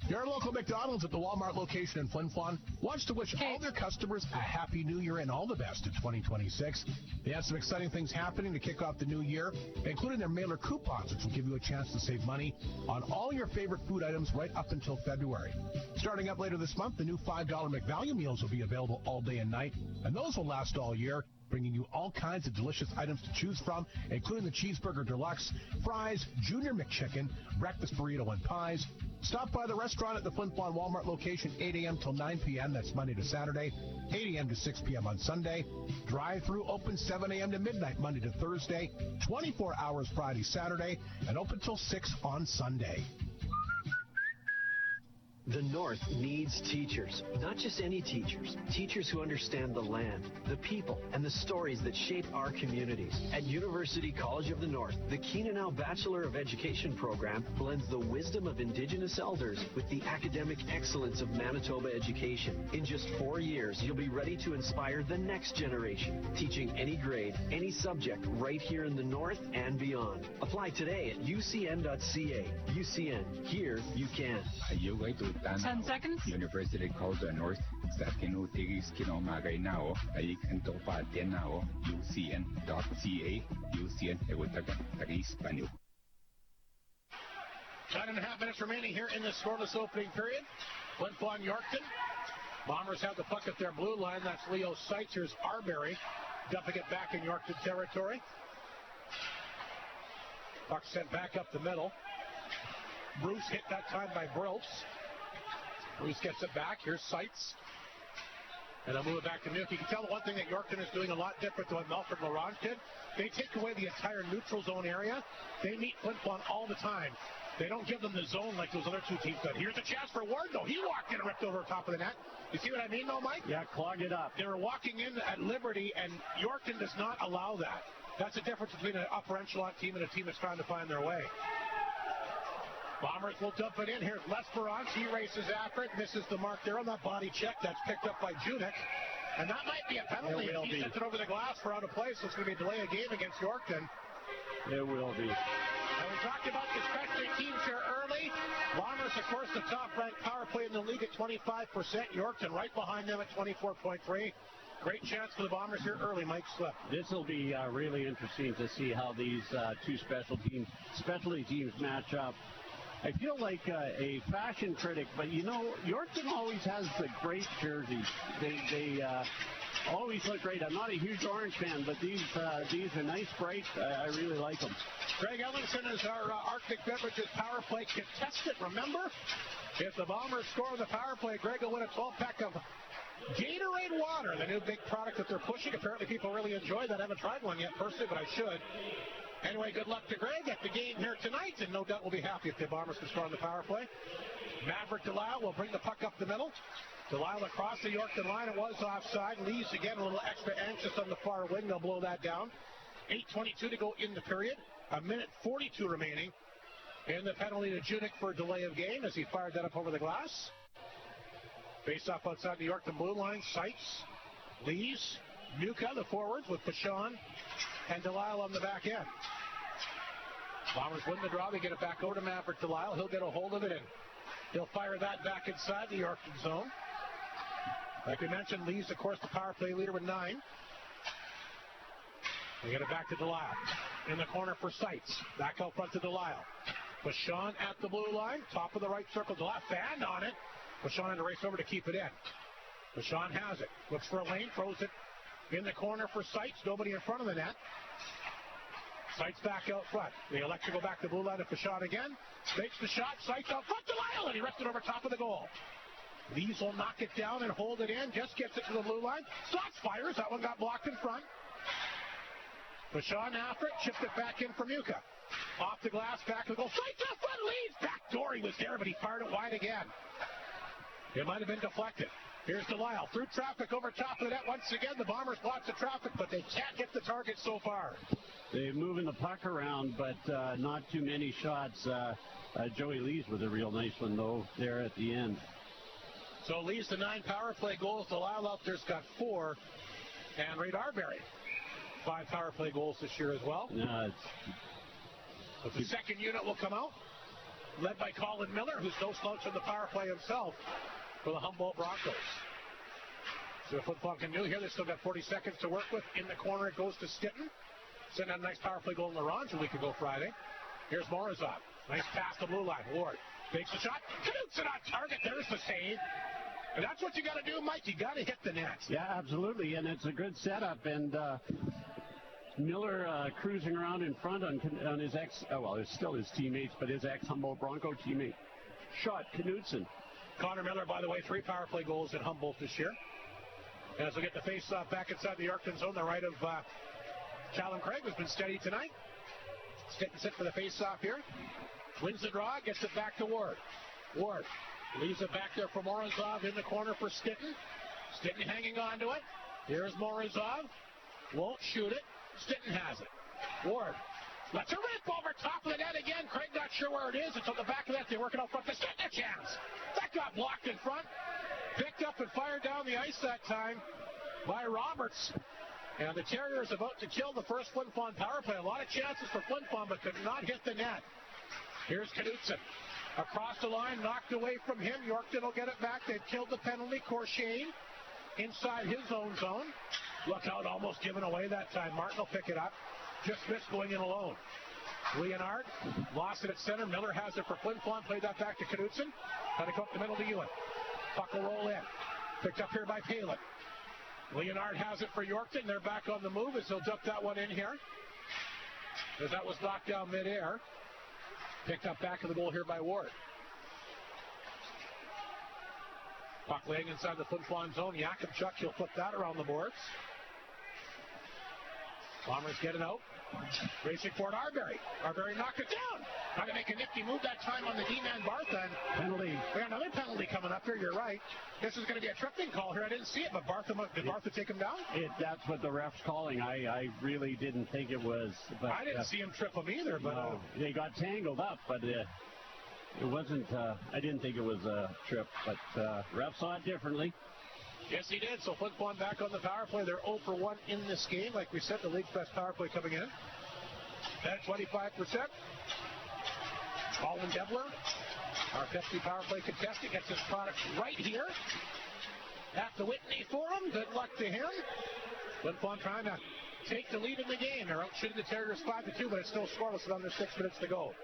Your local McDonald's at the Walmart location in Flin Flon wants to wish all their customers a happy new year and all the best in 2026. They have some exciting things happening to kick off the new year, including their mailer coupons, which will give you a chance to save money on all your favorite food items right up until February. Starting up later this month, the new $5 McValue meals will be available all day and night, and those will last all year, bringing you all kinds of delicious items to choose from, including the Cheeseburger Deluxe, fries, Junior McChicken, breakfast burrito, and pies. Stop by the restaurant at the Flin Flon Walmart location, 8 a.m. till 9 p.m. That's Monday to Saturday, 8 a.m. to 6 p.m. on Sunday. Drive-through open 7 a.m. to midnight Monday to Thursday, 24 hours Friday, Saturday, and open till 6 on Sunday. The North needs teachers, not just any teachers. Teachers who understand the land, the people, and the stories that shape our communities. At University College of the North, the Keenanow Bachelor of Education program blends the wisdom of Indigenous elders with the academic excellence of Manitoba education. In just 4 years, you'll be ready to inspire the next generation, teaching any grade, any subject right here in the North and beyond. Apply today at ucn.ca. UCN, here you can. 10 seconds. University College of the North sa kinutigis kinomagay nao ay kanto pa din nao ucn.ca ucn tagis panyo. 9.5 minutes remaining here in the scoreless opening period. Flin Flon Yorkton. Bombers have the puck at their blue line. That's Leo Seitz. Here's Arbery dumping it back in Yorkton territory. Puck sent back up the middle. Bruce hit that time by Briltz. Bruce gets it back. Here's Seitz. And they'll move it back to Nuke. You can tell the one thing that Yorkton is doing a lot different than what Melford Laurent did. They take away the entire neutral zone area. They meet Flin Flon all the time. They don't give them the zone like those other two teams did. Here's a chance for Ward, though. He walked in and ripped over top of the net. You see what I mean, though, Mike? Yeah, clog it up. They were walking in at Liberty, and Yorkton does not allow that. That's the difference between an upper echelon team and a team that's trying to find their way. Bombers will dump it in. Here's Lesperance. He races after it. Misses the mark there on that body check. That's picked up by Junik. And that might be a penalty. If he sent it over the glass for out of play, so it's going to be a delay of game against Yorkton. It will be. And we talked about the specialty teams here early. Bombers, of course, the top-ranked power play in the league at 25%. Yorkton right behind them at 24.3%. Great chance for the Bombers here early, Mike Slip. This will be really interesting to see how these two specialty teams match up. I feel like a fashion critic, but you know, Yorkton always has the great jerseys. They always look great. I'm not a huge orange fan, but these are nice, bright. I really like them. Greg Ellingson is our Arctic Beverages power play contestant. Remember, if the Bombers score on the power play, Greg will win a 12-pack of Gatorade water, the new big product that they're pushing. Apparently people really enjoy that. I haven't tried one yet personally, but I should. Anyway, good luck to Greg at the game here tonight, and no doubt we'll be happy if the Bombers can score on the power play. Maverick Delisle will bring the puck up the middle. Delisle across the Yorkton line. It was offside. Lees again a little extra anxious on the far wing. They'll blow that down. 8:22 to go in the period. 1:42 remaining. And the penalty to Junik for a delay of game as he fired that up over the glass. Face off outside the Yorkton blue line. Seitz, Lees, Muka, the forwards with Pashon and Delisle on the back end. Bombers win the draw. They get it back over to Maverick Delisle. He'll get a hold of it, and he'll fire that back inside the Yorkton zone. Like we mentioned, Lees, of course, the power play leader with 9. They get it back to Delisle. In the corner for Seitz. Back out front to Delisle. Pashon at the blue line. Top of the right circle. Delisle fanned on it. Pashon had to race over to keep it in. Pashon has it. Looks for a lane. Throws it in the corner for Seitz. Nobody in front of the net. Seitz back out front. They elect to go back to blue line to Pashon again. Makes the shot. Seitz out front to Lyle, and he ripped it over top of the goal. Lees will knock it down and hold it in. Just gets it to the blue line. Stotts fires. That one got blocked in front. Pashon after it. Chipped it back in for Muka. Off the glass. Back to the goal. Seitz out front. Lees. Back door. He was there, but he fired it wide again. It might have been deflected. Here's Delisle. Through traffic over top of the net. Once again, the Bombers block the traffic, but they can't hit the target so far. They're moving the puck around, but not too many shots. Joey Lees with a real nice one, though, there at the end. So Lees the 9 power play goals. Delisle out there's got 4. And Ray Darberry, 5 power play goals this year as well. So the second unit will come out, led by Colin Miller, who's no slouch on the power play himself for the Humboldt Broncos. So Flin Flon can do here. They still got 40 seconds to work with. In the corner, it goes to Stitton. Sent out a nice power play goal in LaRange a week ago Friday. Here's Morozov. Nice pass to blue line. Ward takes the shot. Knutson on target. There's the save. And that's what you got to do, Mike. You got to hit the net. Yeah, absolutely. And it's a good setup. And Miller cruising around in front on his it's still his teammates, but his ex-Humboldt Bronco teammate. Shot Knutson. Connor Miller, by the way, 3 power play goals at Humboldt this year. And as we get the face-off back inside the Yorkton zone, the right of Callum Craig has been steady tonight. Stitton set for the face-off here. Wins the draw, gets it back to Ward. Ward leaves it back there for Morozov in the corner for Stitton. Stitton hanging on to it. Here's Morozov. Won't shoot it. Stitton has it. Ward lets her rip over top of the net again. Craig not sure where it is. It's on the back of that. They work it out front. They Stitton a chance. That got blocked in front. Picked up and fired down the ice that time by Roberts. And the Terriers about to kill the first Flin Flon power play. A lot of chances for Flin Flon, but could not hit the net. Here's Knutson. Across the line, knocked away from him. Yorkton will get it back. They've killed the penalty. Corshane inside his own zone. Look out, almost given away that time. Martin will pick it up. Just missed going in alone. Leonard lost it at center. Miller has it for Flin Flon. Played that back to Knutson. Had to come up the middle to Ewan. Puck will roll in. Picked up here by Palin. Leonard has it for Yorkton. They're back on the move as he'll duck that one in here. As that was knocked down midair. Picked up back of the goal here by Ward. Puck laying inside the Flin Flon zone. Yakubchuk, he'll flip that around the boards. Bombers get it out. Racing for it, Arbery. Arbery knocked it down. Trying to make a nifty move that time on the D-man Bartha. Penalty. We got another penalty coming up here. You're right. This is going to be a tripping call here. I didn't see it, but did Bartha take him down? That's what the ref's calling. I really didn't think it was. But, I didn't see him trip him either. But no, they got tangled up, but it wasn't. I didn't think it was a trip, but ref saw it differently. Yes, he did. So Flin Flon back on the power play. They're 0 for 1 in this game. Like we said, the league's best power play coming in. At 25%. Colin Devler, our Pepsi power play contestant, gets his product right here at the Whitney Forum. Good luck to him. Flin Flon trying to take the lead in the game. They're out shooting the Terriers 5-2, but it's still scoreless with under 6 minutes to go.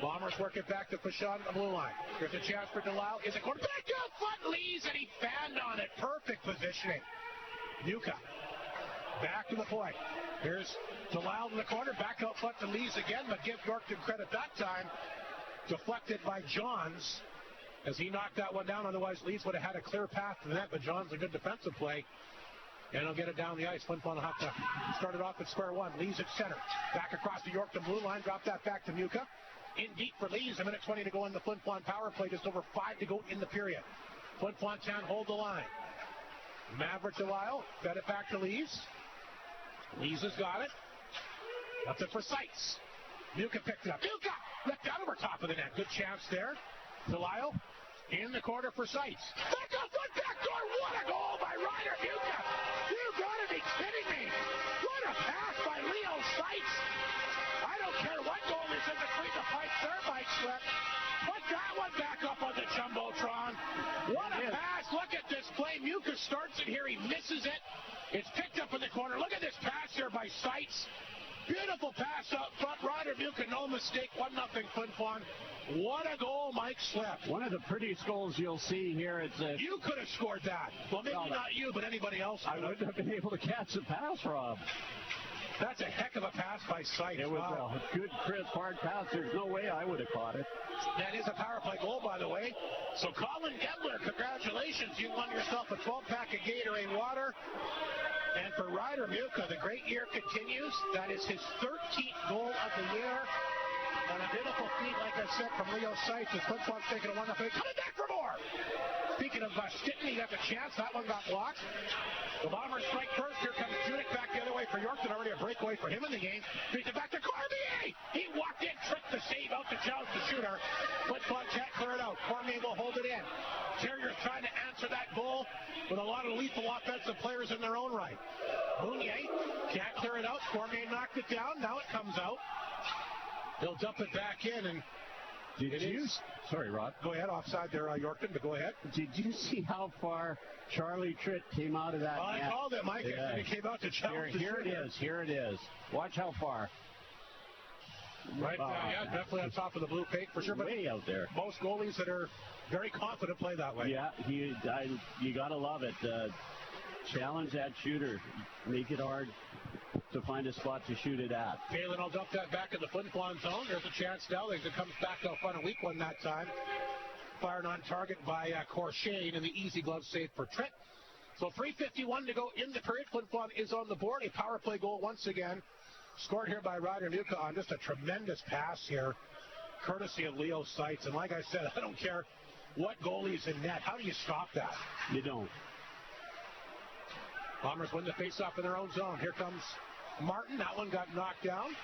Bombers work it back to Pashon on the blue line. There's a chance for Delisle. Is it going back to front? Lees, and he fanned on it. Perfect positioning. Muka. Back to the point. Here's Delisle in the corner. Back out front to Lees again, but give Yorkton credit that time. Deflected by Johns as he knocked that one down. Otherwise, Lees would have had a clear path to the net, but Johns a good defensive play. And he'll get it down the ice. Flin Flon will have to start it off at square one. Lee's at center. Back across the Yorkton blue line. Drop that back to Muka. In deep for Lee's. A minute 20 to go in the Flin Flon power play. Just over 5 to go in the period. Flin Flon can't hold the line. Maverick Delisle. Fed it back to Lee's. Lee's has got it. That's it for Seitz. Muka picked it up. Muka! Ripped out over top of the net. Good chance there. Delisle in the corner for Seitz. Back up, foot back door. What a goal by Ryder Muka! You gotta be kidding me! What a pass by Leo Seitz! I don't care what goal is in between the pipes there, Mike Slip. Put that one back up on the Jumbotron. What a pass! Look at this play. Muka starts it here. He misses it. It's picked up in the corner. Look at this pass here by Seitz. Beautiful pass up front. Ryder Muka, no mistake. 1-0 Flin Flon. What a goal, Mike Slip. One of the prettiest goals you'll see here. You could have scored that. Well, maybe not you, but anybody else. I wouldn't have been able to catch the pass, Rob. That's a heck of a pass by Seitz. It was a good, crisp, hard pass. There's no way I would have caught it. That is a power play goal, by the way. So, Colin Gedler, congratulations. You won yourself a 12-pack of Gatorade water. And for Ryder Muka, the great year continues. That is his 13th goal of the year. And a beautiful feed, like I said, from Leo Seitz. As Flin Flon's taking a 1-0. Coming back for more. Speaking of Stitten, he got the chance. That one got blocked. The Bombers strike first. Here comes Judik back the other way for Yorkton. Already a breakaway for him in the game. Beats it back to Cormier. He walked in, tricked the save out to challenge the shooter. Flin Flon can't clear it out. Cormier will hold it in. Terriers trying to answer that goal with a lot of lethal offensive players in their own right. Mounier can't clear it out. Cormier knocked it down. Now it comes out. He'll dump it back in, and sorry, Rod. Go ahead, offside there, Yorkton, but go ahead. Did you see how far Charlie Tritt came out of that net? I called it, Mike. Yeah. He came out to challenge. Here it is. Watch how far. Right, yeah, definitely on top of the blue paint for sure. But way out there. Most goalies that are very confident play that way. Yeah, you got to love it. Challenge that shooter. Make it hard to find a spot to shoot it at. Galen will dump that back in the Flin Flon zone. There's a chance now. It comes back out front. A weak one that time. Fired on target by Corshane, and the easy glove save for Trent. So 3:51 to go in the period. Flin Flon is on the board. A power play goal once again. Scored here by Ryder Muka on just a tremendous pass here, courtesy of Leo Seitz. And like I said, I don't care what goalie's in net. How do you stop that? You don't. Bombers win the faceoff in their own zone. Here comes Martin. That one got knocked down.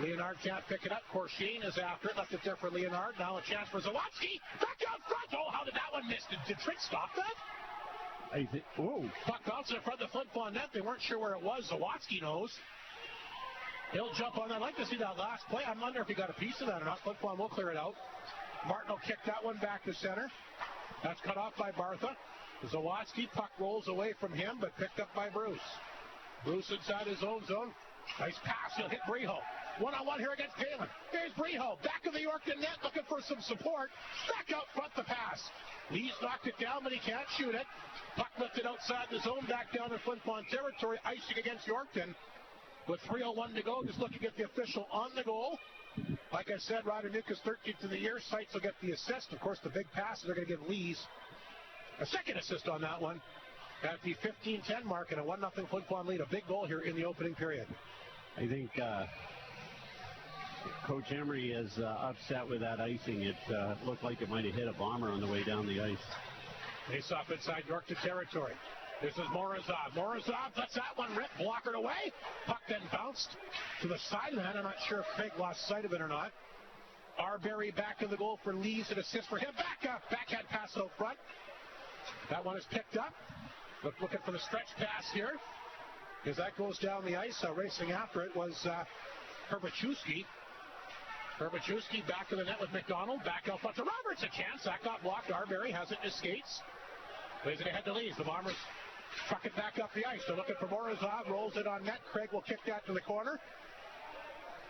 Leonard can't pick it up. Corshane is after it. Left it there for Leonard. Now a chance for Zawadzki. Back out front. Oh, how did that one miss? Did Trick stop that? Puck bouncing in front of the Flin Flon net. They weren't sure where it was. Zawadzki knows. He'll jump on that. I'd like to see that last play. I wonder if he got a piece of that or not. Flin Flon will clear it out. Martin will kick that one back to center. That's cut off by Bartha. Zawadzki, puck rolls away from him, but picked up by Bruce. Bruce inside his own zone. Nice pass. He'll hit Breho. One-on-one here against Galen. Here's Breho. Back of the Yorkton net, looking for some support. Back out front the pass. Lee's knocked it down, but he can't shoot it. Puck lifted outside the zone, back down in Flin Flon territory, icing against Yorkton. With 3:01 to go, just looking at the official on the goal. Like I said, Ryder Muka's 13th of the year. Seitz will get the assist. Of course, the big passes are going to give Lee's a second assist on that one at the 15-10 mark, and a 1-0 Flin Flon lead. A big goal here in the opening period. I think Coach Emery is upset with that icing. It looked like it might have hit a bomber on the way down the ice. Face off inside Yorkton territory. This is Morozov. Morozov lets that one rip, blockered away. Puck then bounced to the sideline. I'm not sure if Craig lost sight of it or not. Arbery back in the goal for Lee's, an assist for him. Backhand pass out front. That one is picked up. Looking for the stretch pass here. As that goes down the ice, racing after it was Herbachewski. Herbachewski back to the net with McDonald. Back out front to Roberts. A chance. That got blocked. Arbery has it in his skates. Plays it ahead to Lee's. The Bombers truck it back up the ice. They're looking for Morozov. Rolls it on net. Craig will kick that to the corner.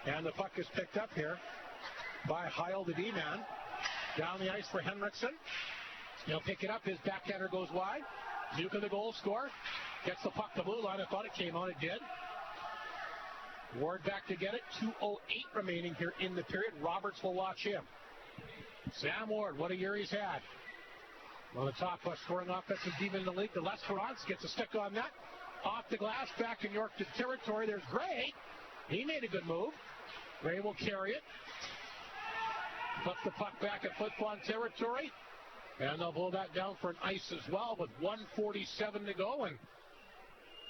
And the puck is picked up here by Heil, the D-man. Down the ice for Henriksen. He'll pick it up. His backhander goes wide. Muka, the goal scorer, gets the puck to blue line. I thought it came on. It did. Ward back to get it. 2:08 remaining here in the period. Roberts will watch him. Sam Ward, what a year he's had. One of the top scoring offensive D-men in the league. The Lesperance gets a stick on that. off the glass, back in Yorkton territory. There's Gray. He made a good move. Gray will carry it. Puts the puck back at Flin Flon territory. And they'll blow that down for an ice as well with 1:47 to go. And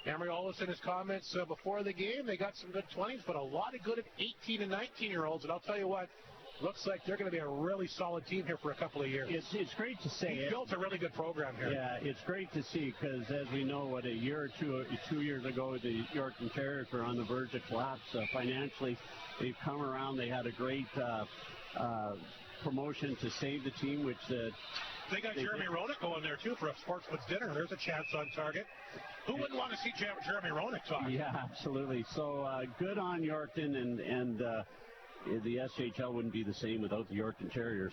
Emery Ollis in his comments before the game, they got some good 20s, but a lot of good at 18 and 19-year-olds. And I'll tell you what, looks like they're going to be a really solid team here for a couple of years. It's great to see. He built a really good program here. Yeah, it's great to see because, as we know, a year or 2 years ago, the Yorkton Terriers were on the verge of collapse financially. They've come around. They had a great promotion to save the team, which they got Jeremy Roenick going there, too, for a sportsman's dinner. There's a chance on target. Who wouldn't want to see Jeremy Roenick talk? Yeah, absolutely. So good on Yorkton, and the SHL wouldn't be the same without the Yorkton Terriers.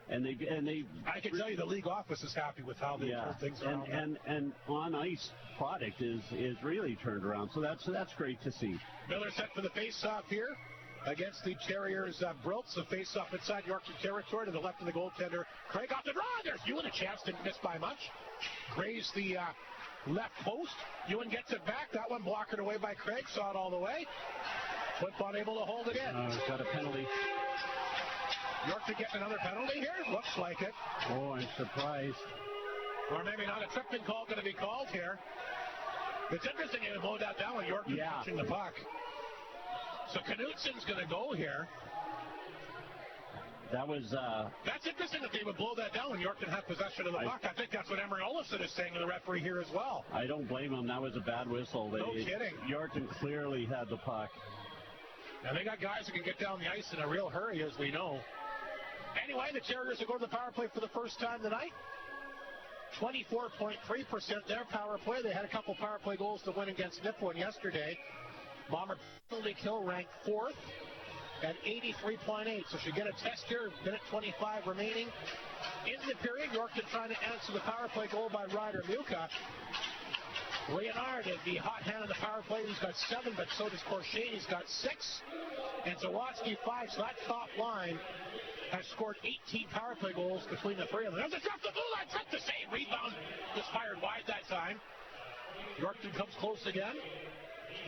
And they. I can tell you the league office is happy with how they turn things around. And on ice product is really turned around. So that's great to see. Miller set for the face-off here against the Terriers. Briltz, the face-off inside Yorkton territory to the left of the goaltender. Craig off the draw. There's Ewan, a chance, didn't miss by much. Gray's the left post. Ewan gets it back. That one blockered away by Craig. Saw it all the way. Flin Flon able to hold it in. Got a penalty. Yorkton getting another penalty here? Looks like it. Oh, I'm surprised. Or maybe not. A tripping call going to be called here. It's interesting they blow that down with Yorkton touching the puck. So Knutson's going to go here. That was... That's interesting that they would blow that down when Yorkton had possession of the puck. I think that's what Emery Olafson is saying to the referee here as well. I don't blame him. That was a bad whistle. No kidding. Yorkton clearly had the puck. And they got guys who can get down the ice in a real hurry, as we know. Anyway, the Terriers will go to the power play for the first time tonight. 24.3% their power play. They had a couple power play goals to win against Nipawin yesterday. Bomber penalty kill ranked 4th at 83.8. So should get a test here. Minute 25 remaining in the period. Yorkton trying to answer the power play goal by Ryder Muka. Leonard is the hot hand of the power play. He's got 7, but so does Corshane. He's got 6. And Zawatsky 5. So that top line has scored 18 power play goals between the three of them. There's a shot to the blue line. Took the save. Rebound just fired wide that time. Yorkton comes close again.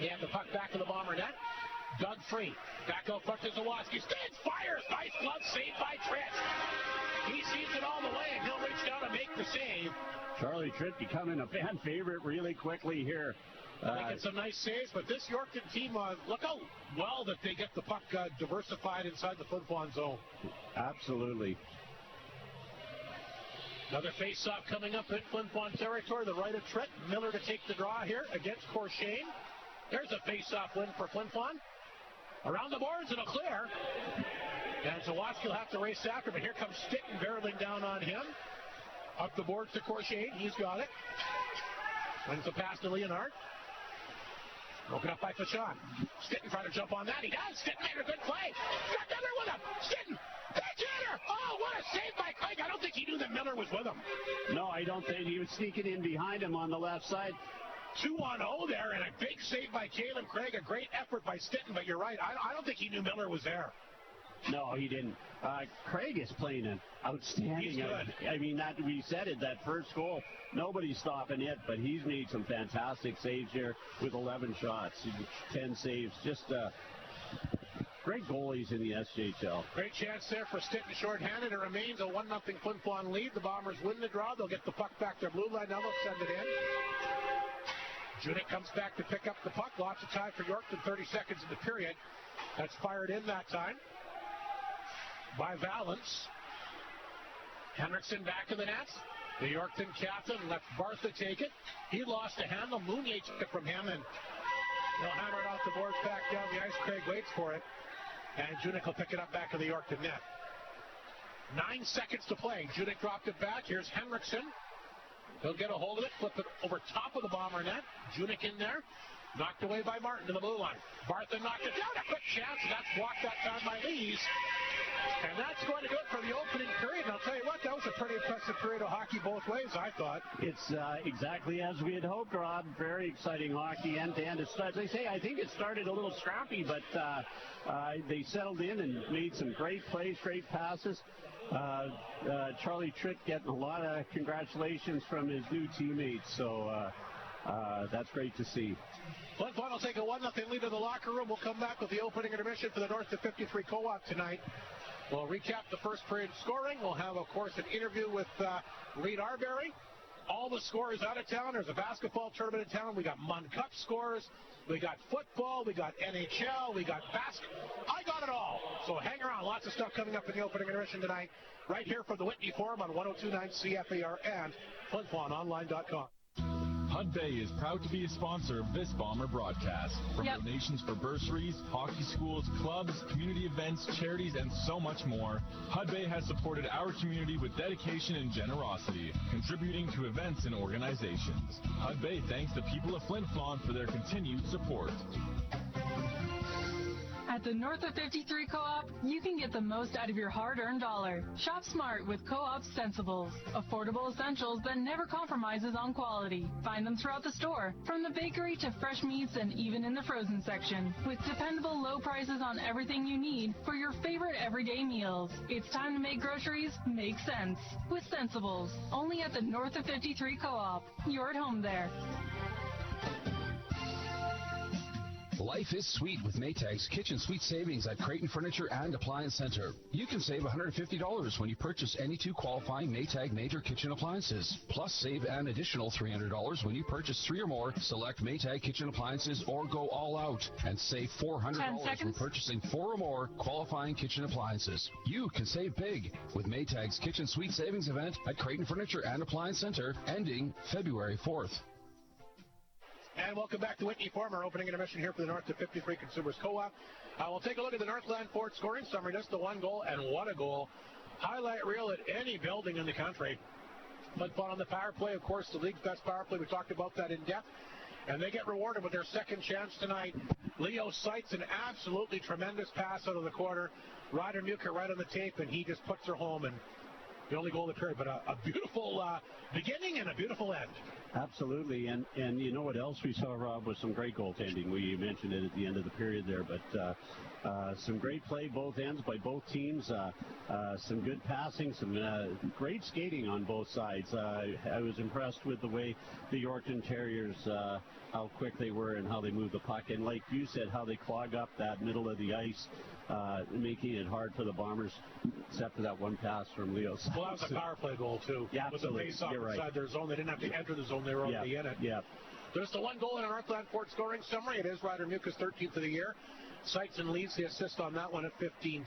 He had the puck back to the Bomber net. Doug Free. Back out front to Zawatsky. Stands, fires. Nice glove save by Tritt. He sees it all the way, and he'll reach down and make the save. Charlie Tritt becoming a fan favorite really quickly here. Making some nice saves, but this Yorkton team, look how well that they get the puck diversified inside the Flin Flon zone. Absolutely. Another face-off coming up in Flin Flon territory. The right of Tritt. Miller to take the draw here against Corshane. There's a face-off win for Flin Flon. Around the boards, it'll clear. And Zawatsky will have to race after, but here comes Stitten barreling down on him. Up the boards to Corshane. He's got it. Wins the pass to Leonard. Broken up by Fashon. Stitten trying to jump on that. He does. Stitten made a good play. Got Miller with him. Stitten. Pitch hitter. Oh, what a save by Craig. I don't think he knew that Miller was with him. No, I don't think he was sneaking in behind him on the left side. 2-on-0 there, and a big save by Caleb Craig. A great effort by Stitten, but you're right. I don't think he knew Miller was there. No, he didn't. Craig is playing an outstanding. He's good. I mean, we said it, that first goal, nobody's stopping it, but he's made some fantastic saves here with 11 shots, 10 saves. Just great goalies in the SJHL. Great chance there for Stitten shorthanded. It remains a 1-0 Flin Flon lead. The Bombers win the draw. They'll get the puck back their blue line. Now they'll send it in. Junick comes back to pick up the puck. Lots of time for Yorkton. 30 seconds in the period. That's fired in that time by Valance. Henriksen back in the net. The Yorkton captain left Bartha take it. He lost a handle. Mounier took it from him, and they'll hammer it off the boards back down the ice. Craig waits for it. And Junick will pick it up back to the Yorkton net. 9 seconds to play. Junick dropped it back. Here's Henriksen. He'll get a hold of it, flip it over top of the Bomber net. Junick in there. Knocked away by Martin to the blue line. Bartha knocked it down. A quick chance. That's blocked that time by Lees. And that's going to do it for the opening period. And I'll tell you what, that was a pretty impressive period of hockey both ways, I thought. It's exactly as we had hoped, Rob. Very exciting hockey end-to-end. As I say, I think it started a little scrappy, but they settled in and made some great plays, great passes. Charlie Tritt getting a lot of congratulations from his new teammates. So that's great to see. Flin Flon will take a 1-0 lead in the locker room. We'll come back with the opening intermission for the North to 53 Co-op tonight. We'll recap the first period scoring. We'll have, of course, an interview with Reed Arbery. All the scores out of town. There's a basketball tournament in town. We got Mun Cup scores. We got football. We got NHL. We got basketball. I got it all. So hang around. Lots of stuff coming up in the opening intermission tonight. Right here from the Whitney Forum on 102.9 CFAR and FlinFlonOnline.com. Hudbay is proud to be a sponsor of this Bomber broadcast. From donations for bursaries, hockey schools, clubs, community events, charities, and so much more, Hudbay has supported our community with dedication and generosity, contributing to events and organizations. Hudbay thanks the people of Flin Flon for their continued support. At the North of 53 Co-op, you can get the most out of your hard-earned dollar. Shop smart with Co-op's Sensibles. Affordable essentials that never compromises on quality. Find them throughout the store, from the bakery to fresh meats and even in the frozen section. With dependable low prices on everything you need for your favorite everyday meals. It's time to make groceries make sense with Sensibles. Only at the North of 53 Co-op. You're at home there. Life is sweet with Maytag's Kitchen Suite Savings at Creighton Furniture and Appliance Center. You can save $150 when you purchase any 2 qualifying Maytag major kitchen appliances. Plus, save an additional $300 when you purchase 3 or more select Maytag kitchen appliances or go all out. And save $400 when purchasing 4 or more qualifying kitchen appliances. You can save big with Maytag's Kitchen Suite Savings event at Creighton Furniture and Appliance Center ending February 4th. And welcome back to Whitney Forum, our opening intermission here for the North to 53 Consumers Co-op. We'll take a look at the Northland Ford scoring summary. Just the 1 goal, and what a goal. Highlight reel at any building in the country. Flin Flon on the power play, of course, the league's best power play. We talked about that in depth. And they get rewarded with their second chance tonight. Leo sights an absolutely tremendous pass out of the corner. Ryder Muka right on the tape, and he just puts her home. And the only goal of the period, but a beautiful beginning and a beautiful end. Absolutely, and you know what else we saw, Rob, was some great goaltending. We mentioned it at the end of the period there, but some great play both ends by both teams, some good passing, some great skating on both sides. I was impressed with the way the Yorkton Terriers, how quick they were and how they moved the puck, and like you said, how they clog up that middle of the ice, making it hard for the Bombers, except for that one pass from Leo. Well, that was a power play goal, too. Yeah, with the face-off inside their zone. They didn't have to enter the zone. They were already in it. Yeah. There's the 1 goal in an Northland Ford scoring summary. It is Ryder Muka's 13th of the year. Sights leads the assist on that one at 15-10.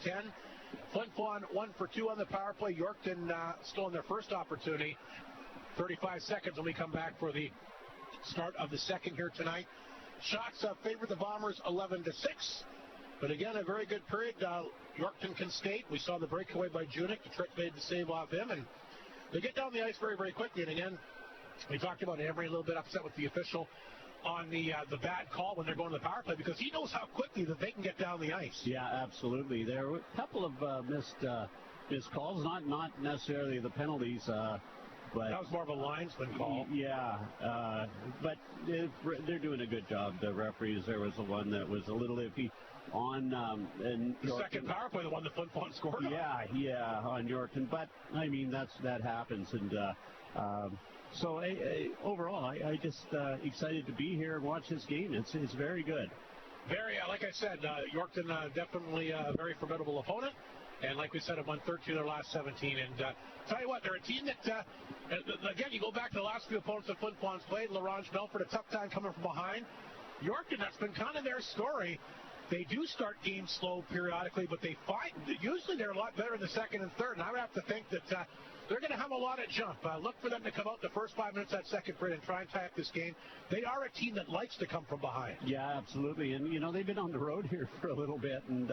Flin Flon 1 for 2 on the power play. Yorkton still in their first opportunity. 35 seconds when we come back for the start of the second here tonight. Shots favor the Bombers 11-6. But again, a very good period. Yorkton can skate. We saw the breakaway by Junick. The trick made the save off him. And they get down the ice very, very quickly. And again, we talked about Emery a little bit upset with the official on the bad call when they're going to the power play because he knows how quickly that they can get down the ice. Yeah, absolutely. There were a couple of missed calls, not necessarily the penalties. But that was more of a linesman call. Yeah, but they're doing a good job. The referees, there was the one that was a little iffy on the second power play, the one that Flin Flon scored on. Yeah, on Yorkton. But I mean, that happens, and so overall, I just excited to be here and watch this game. It's very good. Very, like I said, Yorkton definitely a very formidable opponent. And like we said, have won 13 of their last 17. And tell you what, they're a team that, again, you go back to the last few opponents that Flin Flon's played. LaRange Belford, a tough time coming from behind. Yorkton, that's been kind of their story. They do start games slow periodically, but they find usually they're a lot better in the second and third. And I would have to think that they're going to have a lot of jump. Look for them to come out the first 5 minutes of that second period and try and tie up this game. They are a team that likes to come from behind. Yeah, absolutely. And, you know, they've been on the road here for a little bit. And,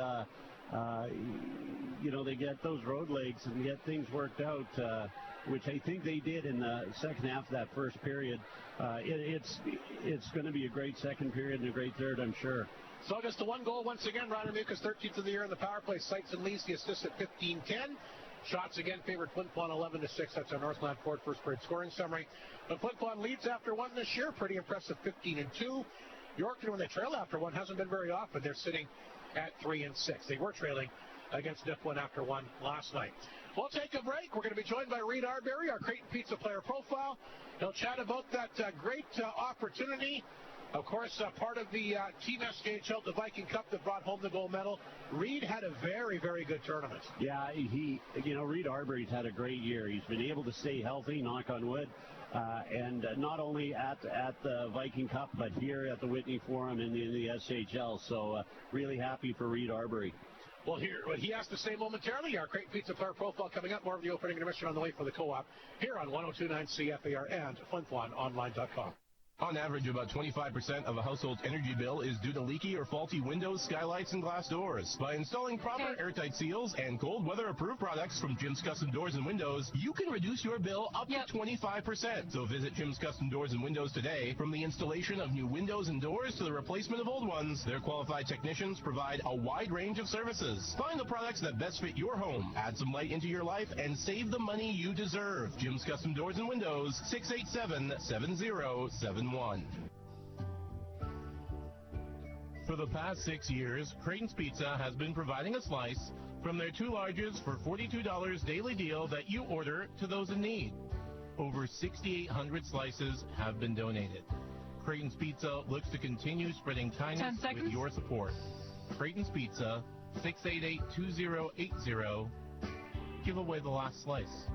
you know, they get those road legs and get things worked out, which I think they did in the second half of that first period. It's going to be a great second period and a great third, I'm sure. So just the 1 goal once again. Ryder Muka's 13th of the year in the power play. Sights and leads the assist at 15-10. Shots again favored Flin Flon 11-6. That's our Northland Ford first period scoring summary. But Flin Flon leads after 1 this year. Pretty impressive, 15-2. Yorkton, when they trail after 1, hasn't been very often. They're sitting at 3-6. They were trailing against Niflin after 1 last night. We'll take a break. We're going to be joined by Reed Arbery, our Creighton Pizza player profile. He'll chat about that great opportunity. Of course, part of the Team SJHL, the Viking Cup that brought home the gold medal. Reed had a very, very good tournament. Yeah, Reed Arbery's had a great year. He's been able to stay healthy, knock on wood, and not only at the Viking Cup, but here at the Whitney Forum in the SJHL. So really happy for Reed Arbery. Well, here, what he has to say momentarily, our Creighton Pizza player profile coming up. More of the opening intermission on the way for the Co-op here on 102.9 CFAR and FlinFlonOnline.com. On average, about 25% of a household's energy bill is due to leaky or faulty windows, skylights, and glass doors. By installing proper airtight seals and cold weather-approved products from Jim's Custom Doors and Windows, you can reduce your bill up to 25%. So visit Jim's Custom Doors and Windows today. From the installation of new windows and doors to the replacement of old ones, their qualified technicians provide a wide range of services. Find the products that best fit your home, add some light into your life, and save the money you deserve. Jim's Custom Doors and Windows, 687-7071. For the past 6 years, Creighton's Pizza has been providing a slice from their 2 larges for $42 daily deal that you order to those in need. Over 6,800 slices have been donated. Creighton's Pizza looks to continue spreading kindness with your support. Creighton's Pizza, 688-2080. Give away the last slice.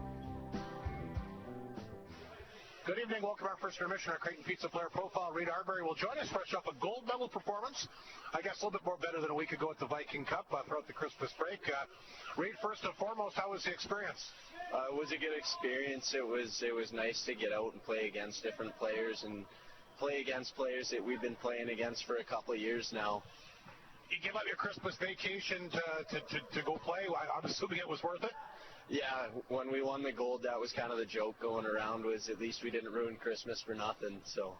Good evening. Welcome to our first intermission. Our Creighton Pizza player profile, Reed Arbery, will join us fresh off a gold medal performance. I guess a little bit more better than a week ago at the Viking Cup throughout the Christmas break. Reed, first and foremost, how was the experience? It was a good experience. It was nice to get out and play against different players and play against players that we've been playing against for a couple of years now. You give up your Christmas vacation to go play. I'm assuming it was worth it? Yeah, when we won the gold, that was kind of the joke going around, was at least we didn't ruin Christmas for nothing. So,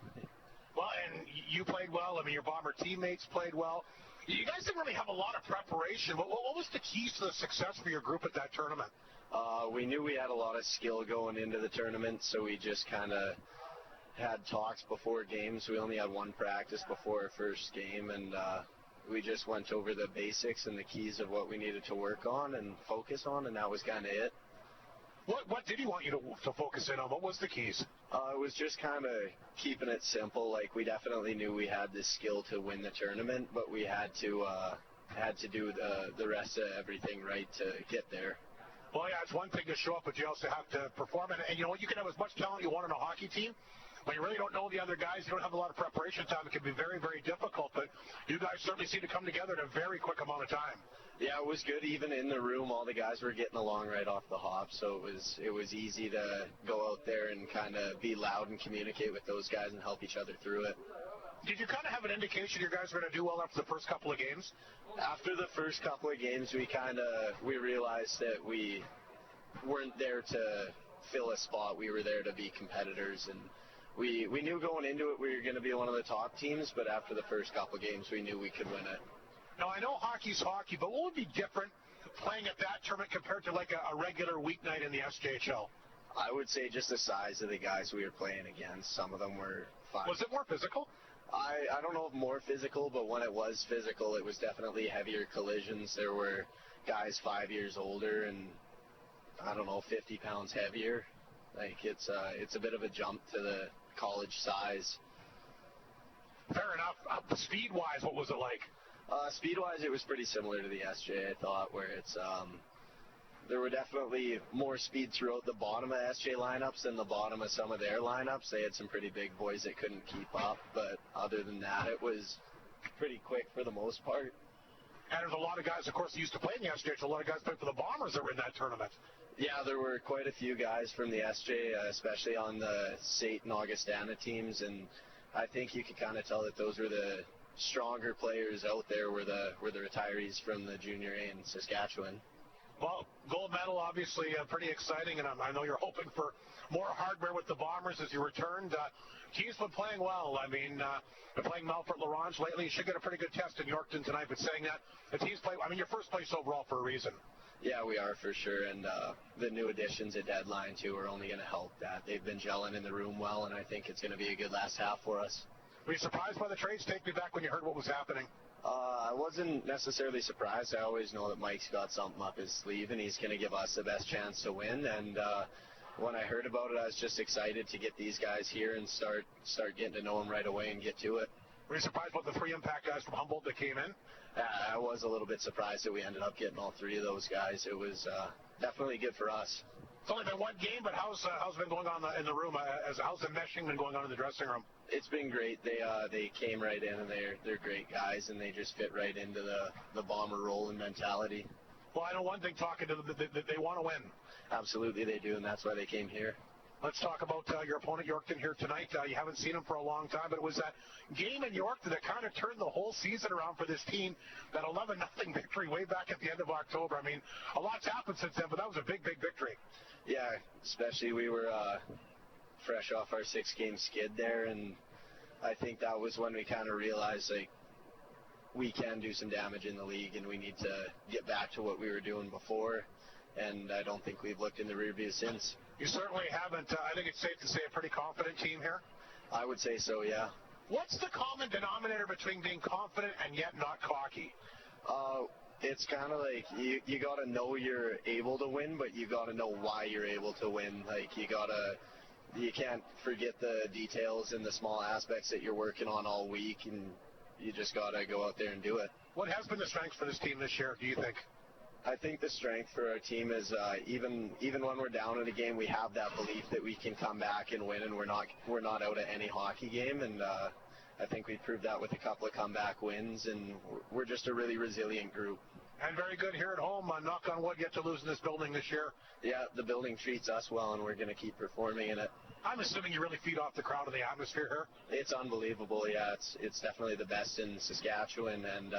well, and you played well. I mean, your Bomber teammates played well. You guys didn't really have a lot of preparation. What was the keys to the success for your group at that tournament? We knew we had a lot of skill going into the tournament, so we just kind of had talks before games. We only had one practice before our first game, and we just went over the basics and the keys of what we needed to work on and focus on, and that was kind of it. What did he want you to focus in on? What was the keys? It was just kind of keeping it simple. Like, we definitely knew we had the skill to win the tournament, but we had to do the rest of everything right to get there. Well, yeah, it's one thing to show up, but you also have to perform. And you know, you can have as much talent you want in a hockey team, but you really don't know the other guys. You don't have a lot of preparation time. It can be very, very difficult. But you guys certainly seem to come together in a very quick amount of time. Yeah, it was good. Even in the room, all the guys were getting along right off the hop. So it was easy to go out there and kind of be loud and communicate with those guys and help each other through it. Did you kind of have an indication you guys were going to do well after the first couple of games? After the first couple of games, we realized that we weren't there to fill a spot. We were there to be competitors, and we knew going into it we were going to be one of the top teams, but after the first couple of games, we knew we could win it. Now, I know hockey's hockey, but what would be different playing at that tournament compared to like a regular weeknight in the SJHL? I would say just the size of the guys we were playing against. Some of them were fine. Was it more physical? I don't know if more physical, but when it was physical, it was definitely heavier collisions. There were guys 5 years older and, I don't know, 50 pounds heavier. Like, it's a bit of a jump to the college size. Fair enough. Speed-wise, what was it like? Speed-wise, it was pretty similar to the SJ, I thought, where it's there were definitely more speed throughout the bottom of SJ lineups than the bottom of some of their lineups. They had some pretty big boys that couldn't keep up, but other than that, it was pretty quick for the most part. And there's a lot of guys, of course, that used to play in the SJ. A lot of guys played for the Bombers that were in that tournament. Yeah, there were quite a few guys from the SJ, especially on the St. and Augustana teams, and I think you could kind of tell that those were the stronger players out there were the retirees from the Junior A in Saskatchewan. Well, gold medal, obviously pretty exciting, and I know you're hoping for more hardware with the Bombers as you returned. Team's been playing well. I mean, they're playing Melfort Laurent lately. You should get a pretty good test in Yorkton tonight, but saying that, the team's playing, I mean, you're first place overall for a reason. Yeah, we are for sure, and the new additions at deadline, too, are only going to help that. They've been gelling in the room well, and I think it's going to be a good last half for us. Were you surprised by the trades? Take me back when you heard what was happening. I wasn't necessarily surprised. I always know that Mike's got something up his sleeve, and he's going to give us the best chance to win. And when I heard about it, I was just excited to get these guys here and start getting to know them right away and get to it. Were you surprised about the 3 impact guys from Humboldt that came in? I was a little bit surprised that we ended up getting all 3 of those guys. It was definitely good for us. It's only been 1 game, but how's it been going on in the room? How's the meshing been going on in the dressing room? It's been great. They came right in, and they're great guys, and they just fit right into the Bomber role and mentality. Well, I know one thing talking to them, that they want to win. Absolutely they do, and that's why they came here. Let's talk about your opponent, Yorkton, here tonight. You haven't seen him for a long time, but it was that game in Yorkton that kind of turned the whole season around for this team, that 11-0 victory way back at the end of October. I mean, a lot's happened since then, but that was a big, big victory. Yeah, especially we were fresh off our 6-game skid there, and I think that was when we kind of realized, like, we can do some damage in the league, and we need to get back to what we were doing before, and I don't think we've looked in the rearview since. You certainly haven't. I think it's safe to say a pretty confident team here. I would say so, yeah. What's the common denominator between being confident and yet not cocky? It's kind of like you got to know you're able to win, but you got to know why you're able to win. Like, you can't forget the details and the small aspects that you're working on all week, and you just got to go out there and do it. What has been the strength for this team this year, do you think? I think the strength for our team is even when we're down in a game, we have that belief that we can come back and win, and we're not out at any hockey game. And I think we proved that with a couple of comeback wins, and we're just a really resilient group. And very good here at home. Knock on wood, yet to lose in this building this year. Yeah, the building treats us well, and we're going to keep performing in it. I'm assuming you really feed off the crowd and the atmosphere here. It's unbelievable. Yeah, it's definitely the best in Saskatchewan, and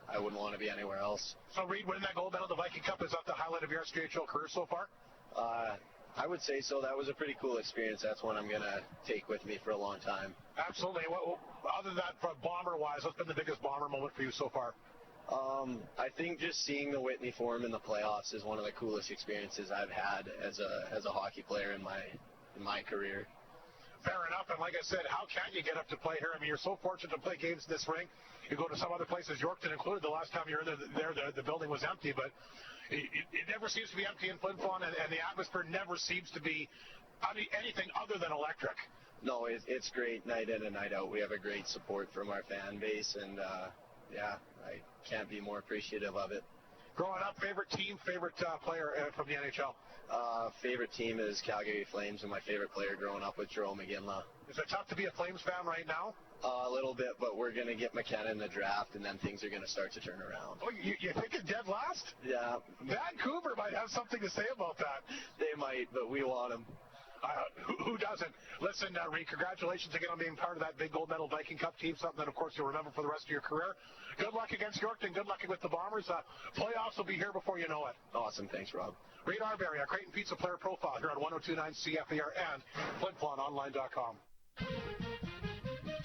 I wouldn't want to be anywhere else. So, Reed, winning that gold medal, the Viking Cup, is that the highlight of your SJHL career so far? I would say so. That was a pretty cool experience. That's one I'm going to take with me for a long time. Absolutely. Other than that, Bomber-wise, what's been the biggest Bomber moment for you so far? I think just seeing the Whitney Forum in the playoffs is one of the coolest experiences I've had as a hockey player in my career. Fair enough, and like I said, how can you get up to play here? I mean, you're so fortunate to play games in this rink. You go to some other places, Yorkton included. The last time you were there, the building was empty, but it never seems to be empty in Flin Flon, and the atmosphere never seems to be anything other than electric. No, it's great night in and night out. We have a great support from our fan base, and yeah, I can't be more appreciative of it. Growing up, favorite team, favorite player from the NHL? Favorite team is Calgary Flames, and my favorite player growing up was Jarome McGinley. Is it tough to be a Flames fan right now? A little bit, but we're going to get McKenna in the draft, and then things are going to start to turn around. Oh, you think it's dead last? Yeah. Vancouver might have something to say about that. They might, but we want them. Who doesn't? Listen, Reed, congratulations again on being part of that big gold medal Viking Cup team, something that, of course, you'll remember for the rest of your career. Good luck against Yorkton. Good luck with the Bombers. Playoffs will be here before you know it. Awesome. Thanks, Rob. Reed Arbery, our Creighton Pizza player profile here on 102.9 CFER and FlinFlonOnline.com.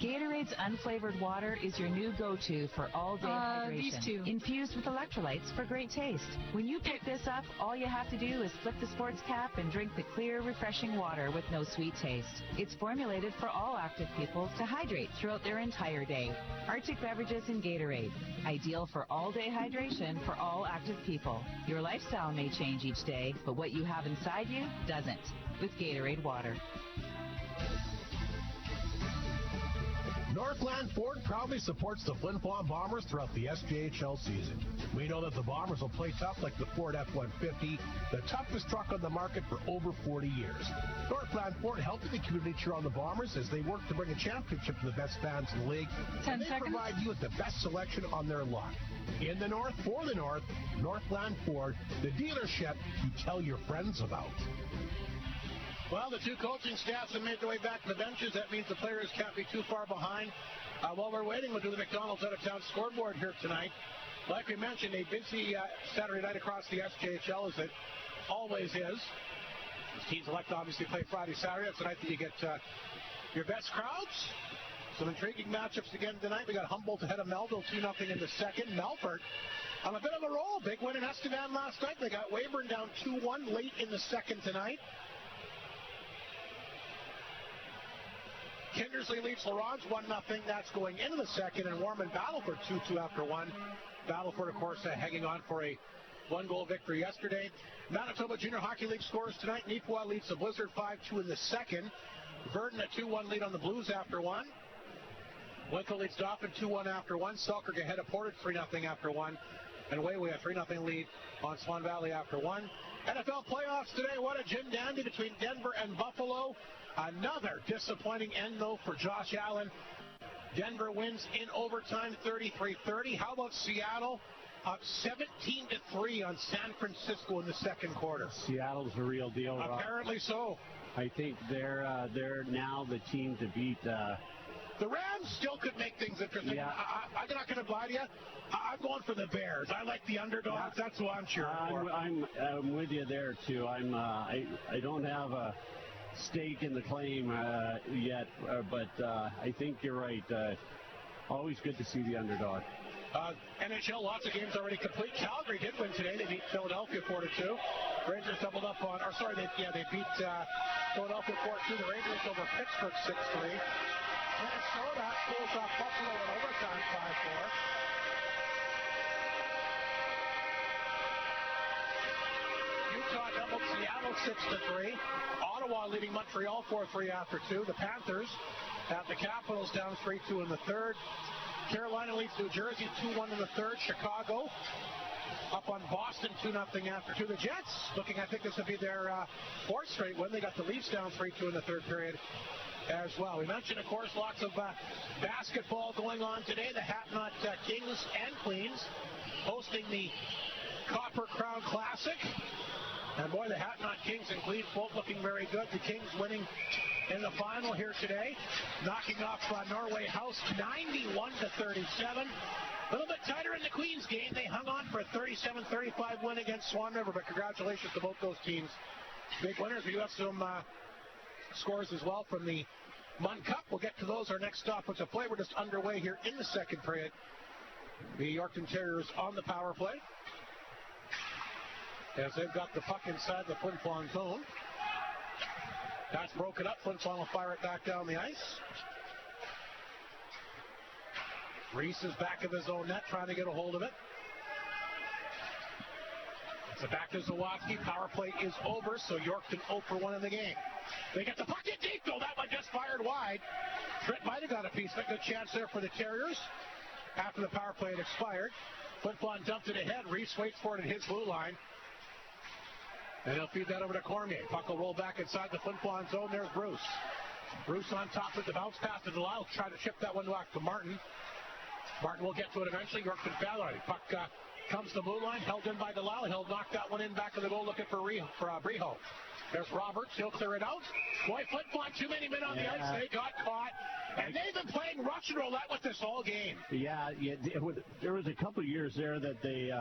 Gatorade's unflavored water is your new go-to for all-day hydration. These two. Infused with electrolytes for great taste. When you pick this up, all you have to do is flip the sports cap and drink the clear, refreshing water with no sweet taste. It's formulated for all active people to hydrate throughout their entire day. Arctic beverages in Gatorade. Ideal for all-day hydration for all active people. Your lifestyle may change each day, but what you have inside you doesn't. With Gatorade water. Northland Ford proudly supports the Flin Flon Bombers throughout the SJHL season. We know that the Bombers will play tough like the Ford F-150, the toughest truck on the market for over 40 years. Northland Ford helping the community cheer on the Bombers as they work to bring a championship to the best fans in the league. 10 and they seconds. provide you with the best selection on their lot. In the North, for the North, Northland Ford, the dealership you tell your friends about. Well, the two coaching staffs have made their way back to the benches. That means the players can't be too far behind. While we're waiting, we'll do the McDonald's out-of-town scoreboard here tonight. Like we mentioned, a busy Saturday night across the SJHL, as it always is. These teams elect to obviously play Friday, Saturday. That's the night that you get your best crowds. Some intriguing matchups again tonight. We got Humboldt ahead of Melville, 2-0 in the second. Melfort on a bit of a roll. Big win in Estevan last night. They got Weyburn down 2-1 late in the second tonight. Kindersley leads Laurent 1-0. That's going into the second, and Warman Battleford 2-2 after one. Battleford, of course, hanging on for a one-goal victory yesterday. Manitoba Junior Hockey League scores tonight. Neepawa leads the Blizzard 5-2 in the second. Verdun a 2-1 lead on the Blues after one. Winkle leads Dauphin 2-1 after one. Selkirk ahead of Portage 3-0 after one. And away we have 3-0 lead on Swan Valley after one. NFL playoffs today. What a Jim Dandy between Denver and Buffalo. Another disappointing end, though, for Josh Allen. Denver wins in overtime 33-30. How about Seattle? Up 17-3 on San Francisco in the second quarter. Seattle's a real deal, Rob. Apparently so. I think they're now the team to beat. The Rams still could make things interesting. Yeah. I'm not going to lie to you. I'm going for the Bears. I like the underdogs. That's who I'm cheering for. I'm with you there too. I don't have a stake in the claim yet, but I think you're right. Always good to see the underdog. NHL, lots of games already complete. Calgary did win today. They beat Philadelphia 4-2. Rangers doubled up on, they beat Philadelphia 4-2. The Rangers over Pittsburgh 6-3. Minnesota pulls off Buffalo in overtime 5-4. Utah doubled Seattle 6-3. Ottawa leading Montreal 4-3 after two. The Panthers have the Capitals down 3-2 in the third. Carolina leads New Jersey 2-1 in the third. Chicago up on Boston 2-0 after two. The Jets looking, I think this will be their fourth straight win. They got the Leafs down 3-2 in the third period as well. We mentioned, of course, lots of basketball going on today. The Hatnot Kings and Queens hosting the Copper Crown Classic. And boy, the Hatnot Kings and Queens both looking very good. The Kings winning in the final here today, knocking off Norway House 91-37. A little bit tighter in the Queens game. They hung on for a 37-35 win against Swan River, but congratulations to both those teams. Big winners. We do have some scores as well from the Munn Cup. We'll get to those. Our next stop was a play. We're just underway here in the second period. The Yorkton Terriers on the power play, as they've got the puck inside the Flin Flon zone. That's broken up. Flin Flon will fire it back down the ice. Reese is back of his own net, trying to get a hold of it. It's back to Zawatsky. Power play is over, so Yorkton 0 for 1 in the game. They get the puck in deep, though. That one just fired wide. Trent might have got a piece. A good chance there for the Terriers after the power play had expired. Flin Flon dumped it ahead. Reese waits for it at his blue line. And he'll feed that over to Cormier. Puck will roll back inside the Flin Flon zone. There's Bruce. Bruce on top with the bounce pass to Delisle. Try to chip that one back to Martin. Martin will get to it eventually. Yorkton foul on it. Puck comes to the blue line. Held in by Delisle. He'll knock that one in back of the goal looking for Breho. There's Roberts. He'll clear it out. Boy, Flin Flon, too many men on the ice. They got caught. And they've been playing Russian roulette with this all game. Yeah, there was a couple of years there that they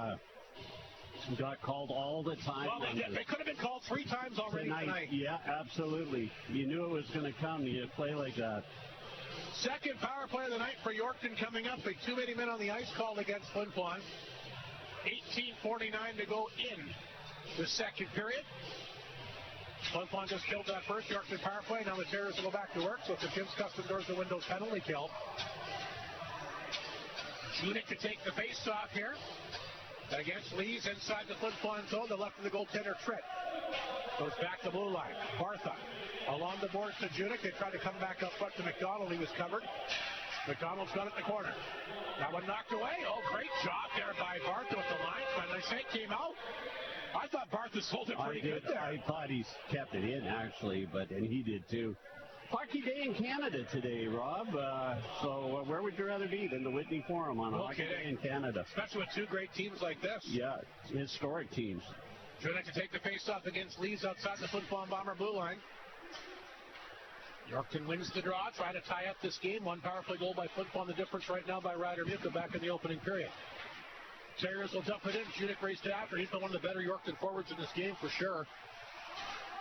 got called all the time. Well, they could have been called 3 times already tonight. Yeah, absolutely. You knew it was going to come. You play like that. Second power play of the night for Yorkton coming up. A too many men on the ice called against Flin Flon. 18:49 to go in the second period. Flin Flon just killed that first Yorkton power play. Now the Terriers will go back to work. So it's a Jim's Custom Doors and Windows penalty kill. Junik to take the face-off here against Lees inside the Flin Flon zone. The left of the goaltender, Tritt. Goes back to blue line. Bartha along the boards to Junik. They try to come back up front to McDonald. He was covered. McDonald's got it in the corner. That one knocked away. Oh, great job there by Bartha with the linesman. They say it came out. I thought Bartha sold it pretty good there. I thought he kept it in, actually, and he did too. Hockey Day in Canada today, Rob. So where would you rather be than the Whitney Forum on Hockey Day in Canada? Especially with two great teams like this. Yeah, historic teams. Junik to take the face-off against Lees outside the Flin Flon Bomber blue line. Yorkton wins the draw, trying to tie up this game. One power play goal by Flin Flon. The difference right now by Ryder Muka back in the opening period. Terriers will dump it in. Junik raced after. He's been one of the better Yorkton forwards in this game for sure.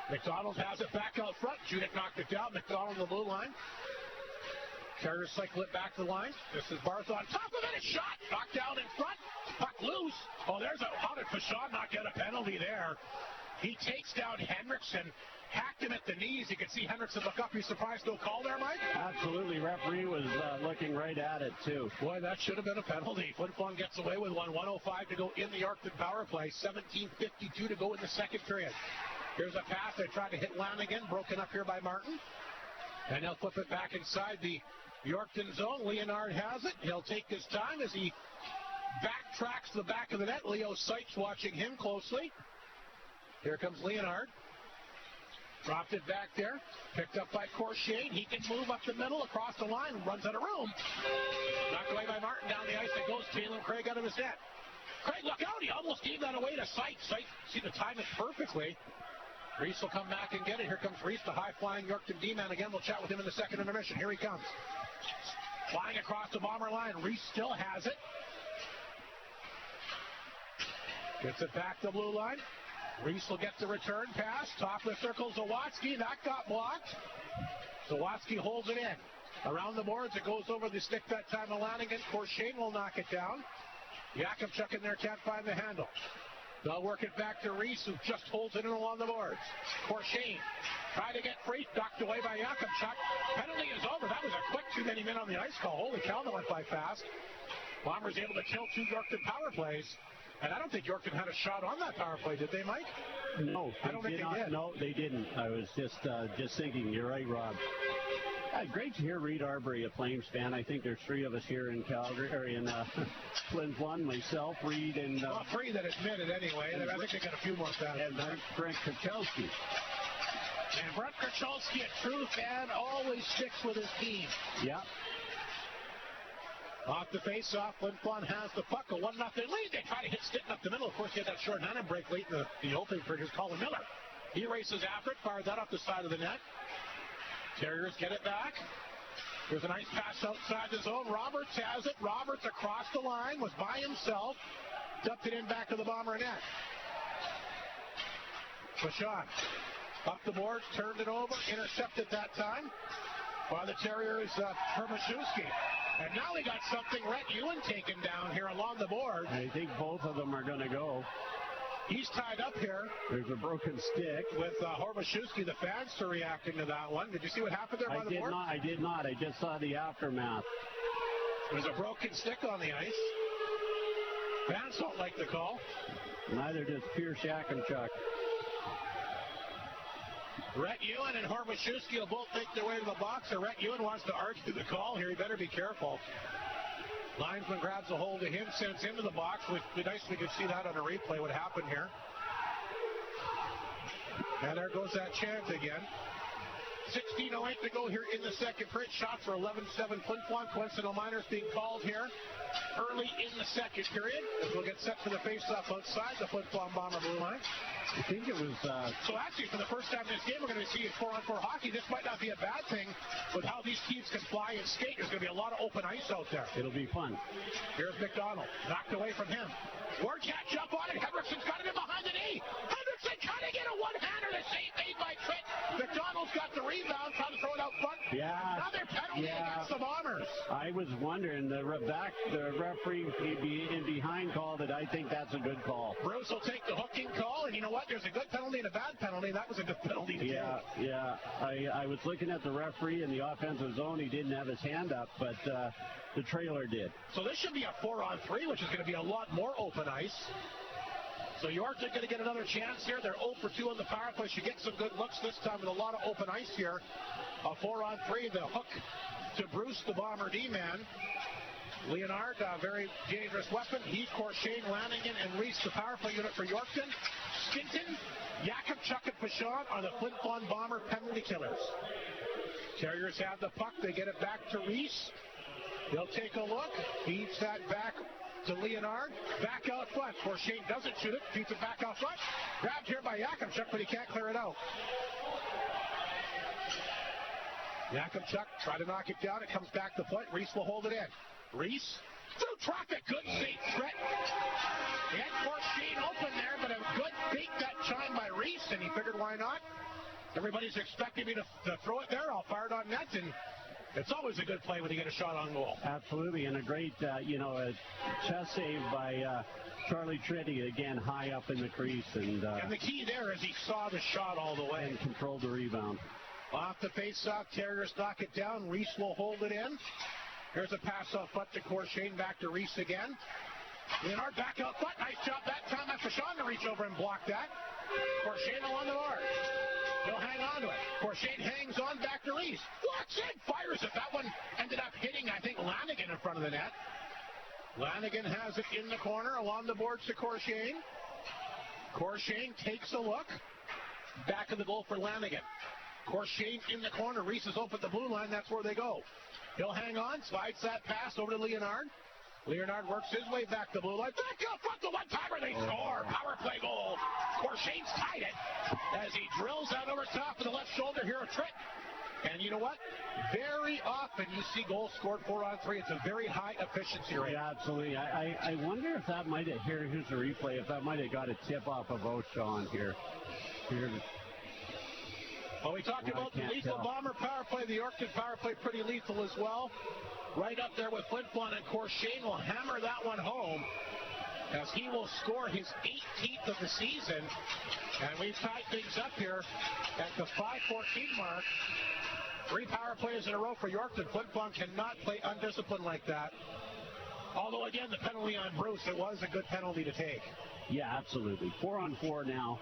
McDonald has it back out front. Junik knocked it down. McDonald on the blue line. Terriers cycle it back to the line. This is Barth on top of it. A shot knocked down in front. Puck loose. Oh, how did Fashawn not get a penalty there? He takes down Henriksen. hacked him at the knees. You can see Hendrickson look up. He's surprised no call there, Mike? Absolutely. Referee was looking right at it, too. Boy, that should have been a penalty. Flin Flon gets away with one. 1:05 to go in the Yorkton power play. 17:52 to go in the second period. Here's a pass. They tried to hit Lanigan. Broken up here by Martin. And they'll flip it back inside the Yorkton zone. Leonard has it. He'll take his time as he backtracks the back of the net. Leo Sykes watching him closely. Here comes Leonard. Dropped it back there. Picked up by Corshane. He can move up the middle, across the line, runs out of room. Knocked away by Martin. Down the ice it goes. Taylor Craig out of his net. Craig, look out. He almost gave that away to Sykes. Sykes, see the time it perfectly. Reese will come back and get it. Here comes Reese, the high-flying Yorkton D-man again. We'll chat with him in the second intermission. Here he comes. Flying across the bomber line. Reese still has it. Gets it back to blue line. Reese will get the return pass. Top of the circle, Zawatsky. That got blocked. Zawatsky holds it in. Around the boards, it goes over the stick that time to Lanigan. Corshane will knock it down. Yakimchuk in there can't find the handle. They'll work it back to Reese, who just holds it in along the boards. Corshane tried to get free, knocked away by Yakimchuk. Penalty is over. That was a quick 2 minute on the ice call. Holy cow, that went by fast. Bombers able to kill 2 Yorkton power plays. And I don't think Yorkton had a shot on that power play, did they, Mike? No, I don't think they did. No, they didn't. I was just thinking. You're right, Rob. Great to hear Reed Arbery, a Flames fan. I think there's 3 of us here in Calgary, or in Flin Flon, myself, Reed, and... well, 3 that admitted anyway. I think they got a few more fans. And Brent Kachelski. And Brent Kachelski, a true fan, always sticks with his team. Yeah. Off the face-off, Flin Flon has the puck, a 1-0 lead. They try to hit Stitten up the middle. Of course, he had that short-handed break late in the opening for his Colin Miller. He races after it, fires that off the side of the net. Terriers get it back. There's a nice pass outside the zone. Roberts has it. Roberts across the line, was by himself. Dumped it in back to the Bomber net. Vachon up the boards, turned it over, intercepted that time by the Terriers, Hermaszewski. And now we got something, Rhett Ewan taken down here along the board. I think both of them are going to go. He's tied up here. There's a broken stick. With Hormaszewski, the fans are reacting to that one. Did you see what happened there by the board? I did not. I just saw the aftermath. There's a broken stick on the ice. Fans don't like the call. Neither does Pierce Yakimchuk. Rhett Ewan and Hormaszewski will both make their way to the box. So Rhett Ewan wants to argue the call here. He better be careful. Linesman grabs a hold of him, sends him to the box. It would be nice if we could see that on a replay, what happened here. And there goes that chance again. 16:08 to go here in the second period. Shots for 11-7 Flin Flon. Coincidental minors being called here early in the second period. As we'll get set for the face-off outside the Flin Flon Bomber blue line. I think it was... So actually, for the first time in this game, we're going to see 4-on-4 hockey. This might not be a bad thing with how these teams can fly and skate. There's going to be a lot of open ice out there. It'll be fun. Here's McDonald. Knocked away from him. Ward can't jump on it. Hendrickson's got it in behind the knee. Hendrickson trying to get a one-hander. The save made by Trent. McDonald's got the rebound, trying to throw it out front. Yeah. Another penalty against the Bombers. I was wondering, the referee in behind called it. I think that's a good call. Bruce will take the hooking call, and you know what? There's a good penalty and a bad penalty. That was a good penalty to Yeah. I was looking at the referee in the offensive zone. He didn't have his hand up, but the trailer did. So this should be a 4-on-3, which is going to be a lot more open ice. So Yorkton going to get another chance here. They're 0 for 2 on the power play. Should get some good looks this time with a lot of open ice here. A 4-on-3. The hook to Bruce, the Bomber D-man. Leonard, a very dangerous weapon. Heath, Corshane, Lanigan, and Reese, the power play unit for Yorkton. Stinton, Yakimchuk, and Vachon are the Flin Flon Bomber penalty killers. Terriers have the puck. They get it back to Reese. They'll take a look. Feeds that back to Leonard. Back out front. Corshane doesn't shoot it. Feeds it back out front. Grabbed here by Yakimchuk, but he can't clear it out. Yakimchuk try to knock it down. It comes back to point. Reese will hold it in. Reese through traffic. Good save, Trent. He had Corshane open there, but a good beat that time by Reese, and he figured why not. Everybody's expecting me to throw it there. I'll fire it on net, and It's always a good play when you get a shot on goal. Absolutely, and a great, a chest save by Charlie Tritty, again, high up in the crease. And the key there is he saw the shot all the way. And controlled the rebound. Off the face-off, Terriers knock it down. Reese will hold it in. Here's a pass off foot to Corshane, back to Reese again. Leonard back out foot. Nice job that time after Sean to reach over and block that. Corshane along the board. He'll hang on to it. Corshane hangs on back to Reese. Walks in, fires it. That one ended up hitting, I think, Lanigan in front of the net. Lanigan has it in the corner along the boards to Corshane. Corshane takes a look. Back of the goal for Lanigan. Corshane in the corner. Reese is open at the blue line. That's where they go. He'll hang on. Slides that pass over to Leonard. Leonard works his way back to blue line. Back up front, the one-timer. They score. Power play goal. Corshane's tied it as he drills out over top of the left shoulder here, a trick. And you know what? Very often you see goals scored 4-on-3. It's a very high efficiency rate. Yeah, absolutely. I wonder if that might have, here's the replay, if that might have got a tip off about Sean here. Well, we talked about the lethal Bomber power play, the Yorkton power play, pretty lethal as well. Right up there with Flin Flon, and Corshane will hammer that one home as he will score his 18th of the season. And we've tied things up here at the 5:14 mark. 3 power plays in a row for Yorkton. Flin Flon cannot play undisciplined like that. Although, again, the penalty on Bruce, it was a good penalty to take. Yeah, absolutely. 4-on-4 now.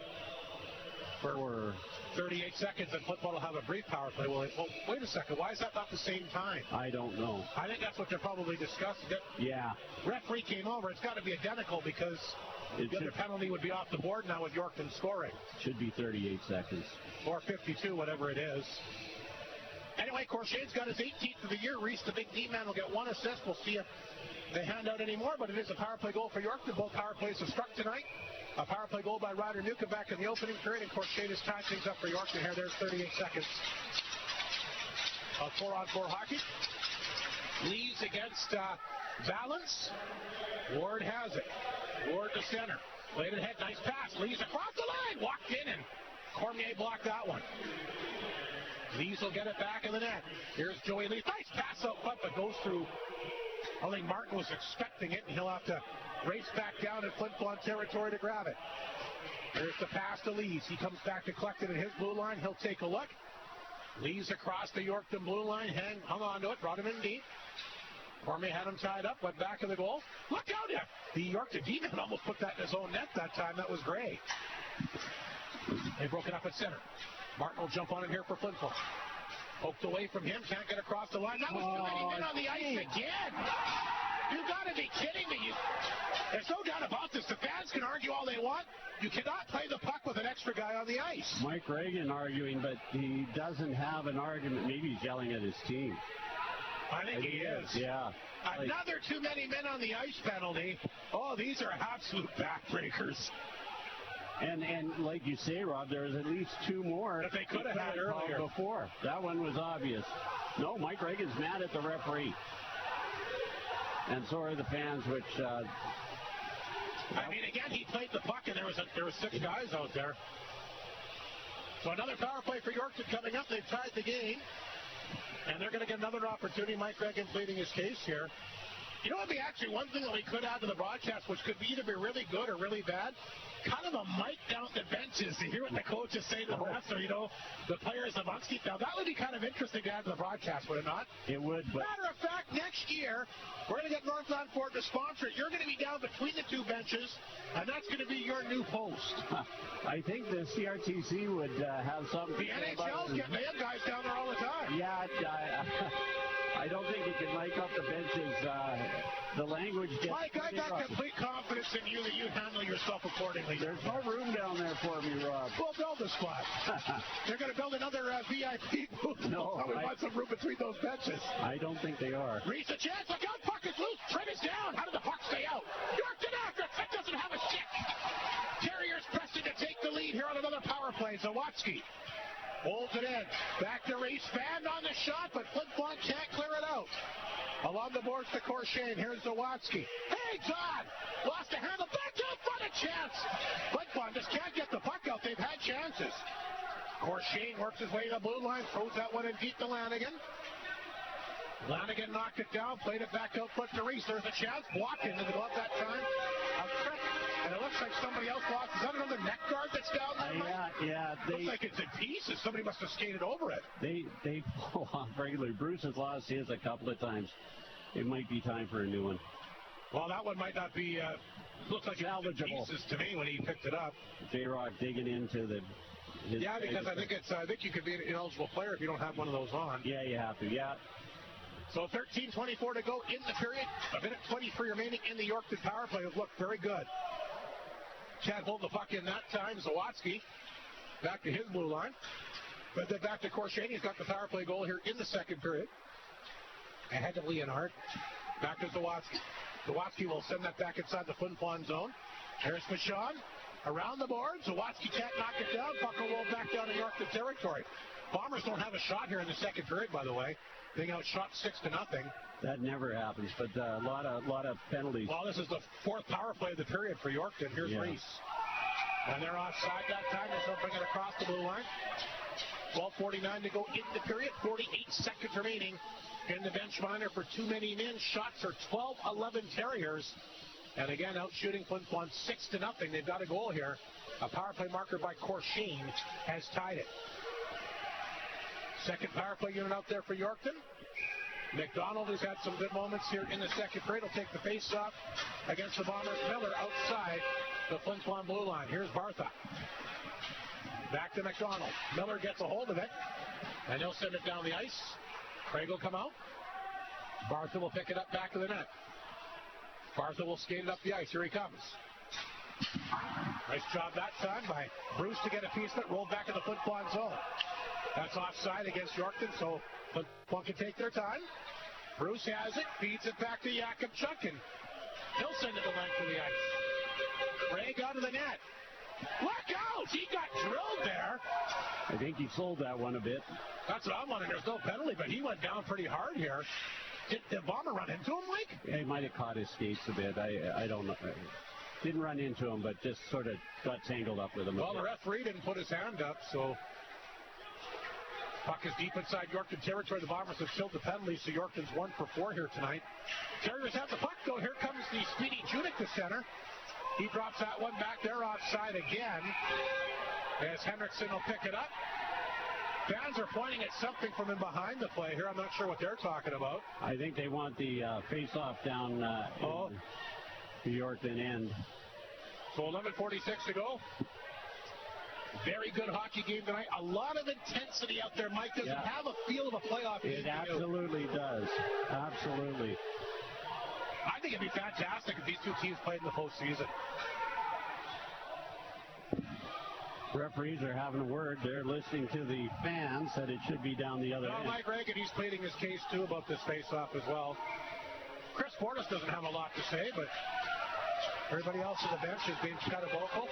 For 38 seconds, and Flin Flon will have a brief power play. Well, wait a second. Why is that not the same time? I don't know. I think that's what they're probably discussing. Yeah. Referee came over. It's got to be identical because the other penalty would be off the board now with Yorkton scoring. Should be 38 seconds. Or 52, whatever it is. Anyway, Corshane's got his 18th of the year. Reese, the big D-man, will get 1 assist. We'll see if they hand out any more, but it is a power play goal for Yorkton. Both power plays have struck tonight. A power play goal by Ryder Nuka back in the opening period, and Corshane has tied things up for Yorkton here. There's 38 seconds of 4-on-4 hockey. Leaves against Balance. Ward has it. Ward to center. Laid ahead, nice pass. Leaves across the line. Walked in, and Cormier blocked that one. Lees will get it back in the net. Here's Joey Lees. Nice pass out front, but goes through. I think Martin was expecting it, and he'll have to race back down in Flin Flon territory to grab it. There's the pass to Lees. He comes back to collect it at his blue line. He'll take a look. Lees across the Yorkton blue line, hung on to it, brought him in deep. Cormier had him tied up, went back of the goal. Look out there! The Yorkton D-man almost put that in his own net that time. That was great. They broke it up at center. Martin will jump on it here for Flin Flon. Poked away from him, can't get across the line. That was too many men on the ice again. You gotta be kidding me. There's no doubt about this. The fans can argue all they want. You cannot play the puck with an extra guy on the ice. Mike Reagan arguing, but he doesn't have an argument. Maybe he's yelling at his team. I think he is. Yeah. Another too many men on the ice penalty. Oh, these are absolute backbreakers. And like you say, Rob, there's at least 2 more that they could have had earlier. Before. That one was obvious. No, Mike Reagan's mad at the referee. And so are the fans, which... I mean, again, he played the puck, and there was 6 guys out there. So another power play for Yorkton coming up. They've tied the game, and they're going to get another opportunity. Mike Reagan's leading his case here. You know what would be actually one thing that we could add to the broadcast, which could either be really good or really bad? Kind of a mic down the benches to hear what the coaches say to the refs, or, the players amongst each other. That would be kind of interesting to add to the broadcast, would it not? It would. But... Matter of fact, next year, we're going to get Northland Ford to sponsor it. You're going to be down between the 2 benches, and that's going to be your new post. I think the CRTC would have something. The NHL's getting their guys down there all the time. Yeah, I don't think you can mic up the benches. The language gets... Mike, I got complete confidence in you that you handle yourself accordingly. There's no room down there for me, Rob. We'll build a spot. They're going to build another VIP booth. No. We want some room between those benches. I don't think they are. Reese a chance. Look out. Puck is loose. Trent is down. How did the puck stay out? Yorkton after it. Trent doesn't have a stick. Terriers pressing to take the lead here on another power play. Zawatsky holds it in. Back to Reese. Fanned on the shot, but Flin Flon can't clear it out. Along the boards to Corshane. Here's Zawatsky. Hey, John! Lost a handle. Back up for a chance. Flin Flon just can't get the puck out. They've had chances. Corshane works his way to the blue line. Throws that one in deep to Lanigan. Lanigan knocked it down, played it back out foot to Reese. There's a chance. Blocked into the glove that time. A trick. And it looks like somebody else lost. Is that another neck guard that's down there? Yeah. Looks like it's in pieces. Somebody must have skated over it. They fall off regularly. Bruce has lost his a couple of times. It might be time for a new one. Well, that one might not be. Looks like it's in pieces to me when he picked it up. J-Rock digging into the. Yeah, because I think you could be an ineligible player if you don't have one of those on. Yeah, you have to. Yeah. So 13:24 to go in the period. A minute 23 remaining in the Yorkton power play. It looked very good. Can't hold the puck in that time. Zawatsky back to his blue line. But then back to Korshane. He's got the power play goal here in the second period. Ahead of Leonard. Back to Zawatsky. Zawatsky will send that back inside the Flin Flon zone. Here's Michon. Around the board. Zawatsky can't knock it down. Puck will roll back down to Yorkton territory. Bombers don't have a shot here in the second period, by the way. Being outshot 6-0. That never happens, but a lot of penalties. Well, this is the fourth power play of the period for Yorkton. Here's Reese. And they're offside that time. They're bring it across the blue line. 12:49 to go in the period. 48 seconds remaining in the bench minor for too many men. Shots are 12-11 Terriers. And again, out shooting Flin Flon 6-0. They've got a goal here. A power play marker by Korshane has tied it. Second power play unit out there for Yorkton. McDonald has had some good moments here in the second period. He'll take the face-off against the Bombers. Miller outside the Flin Flon blue line. Here's Bartha. Back to McDonald. Miller gets a hold of it, and he'll send it down the ice. Craig will come out. Bartha will pick it up back to the net. Bartha will skate it up the ice. Here he comes. Nice job that time by Bruce to get a piece of it. Rolled back in the Flin Flon zone. That's offside against Yorkton, so Flin Flon can take their time. Bruce has it, feeds it back to Yakubchuk, and he'll send it the length of the ice. Craig out of the net. Look out! He got drilled there. I think he sold that one a bit. That's what I'm wondering. There's no penalty, but he went down pretty hard here. Did the Bomber run into him, Mike? He might have caught his skates a bit. I don't know. Didn't run into him, but just sort of got tangled up with him. Well, the referee didn't put his hand up, so puck is deep inside Yorkton territory. The Bombers have killed the penalty, so Yorkton's 1 for 4 here tonight. Terriers have the puck, though. Here comes the speedy Judik to center. He drops that one back there offside again as Henriksen will pick it up. Fans are pointing at something from in behind the play here. I'm not sure what they're talking about. I think they want the face-off down the Yorkton end. So 11:46 to go. Very good hockey game tonight. A lot of intensity out there, Mike. Does it have a feel of a playoff game? It absolutely does. Absolutely. I think it'd be fantastic if these two teams played in the postseason. Referees are having a word. They're listening to the fans that it should be down the other end. Mike Reagan, he's pleading his case, too, about this face-off as well. Chris Portis doesn't have a lot to say, but everybody else on the bench is being kind of vocal.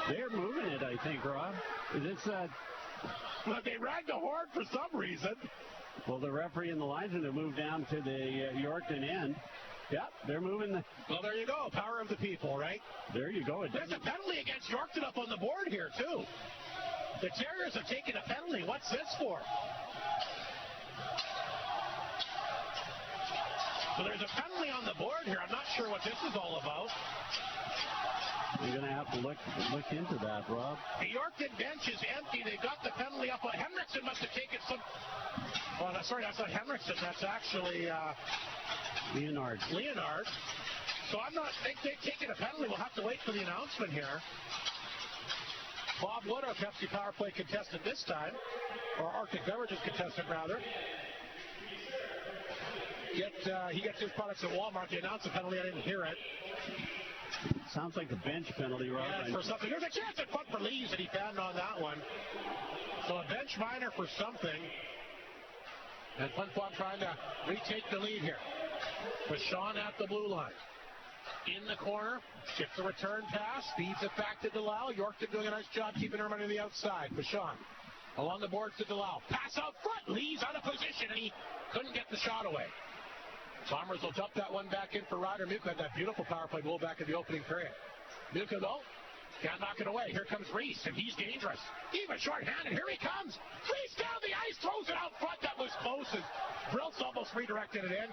They're moving it, I think, Rob. But they ran the horn for some reason. Well, the referee and the linesman have moved down to the Yorkton end. Yep, they're moving. Well, there you go. Power of the people, right? There you go. There's a penalty against Yorkton up on the board here, too. The Terriers have taken a penalty. What's this for? So there's a penalty on the board here. I'm not sure what this is all about. You're going to have to look into that, Rob. The Yorkton bench is empty. They got the penalty up. Henriksen must have taken some... Well, sorry, that's not Henriksen. That's actually... Leonard. So I'm not... They've taken a penalty. We'll have to wait for the announcement here. Bob Wood, our Pepsi Power Play contestant this time. Or Arctic Beverages contestant, rather. He gets his products at Walmart. They announced the penalty. I didn't hear it. Sounds like a bench penalty, Rob. Yeah, for something. There's a chance at punt for Lees, and he found on that one. So a bench minor for something. And Flin Flon trying to retake the lead here. Michon at the blue line. In the corner. Gets the return pass. Feeds it back to Delisle. Yorkton doing a nice job keeping everybody on the outside. Michon along the boards to Delisle. Pass out front. Lees out of position, and he couldn't get the shot away. Bombers will dump that one back in for Ryder Muka. That beautiful power play goal back in the opening period. Muka, though, Can't knock it away. Here comes Reese, and he's dangerous. Even short-handed. Here he comes. Reese down the ice, throws it out front. That was close. As Briltz almost redirected it in.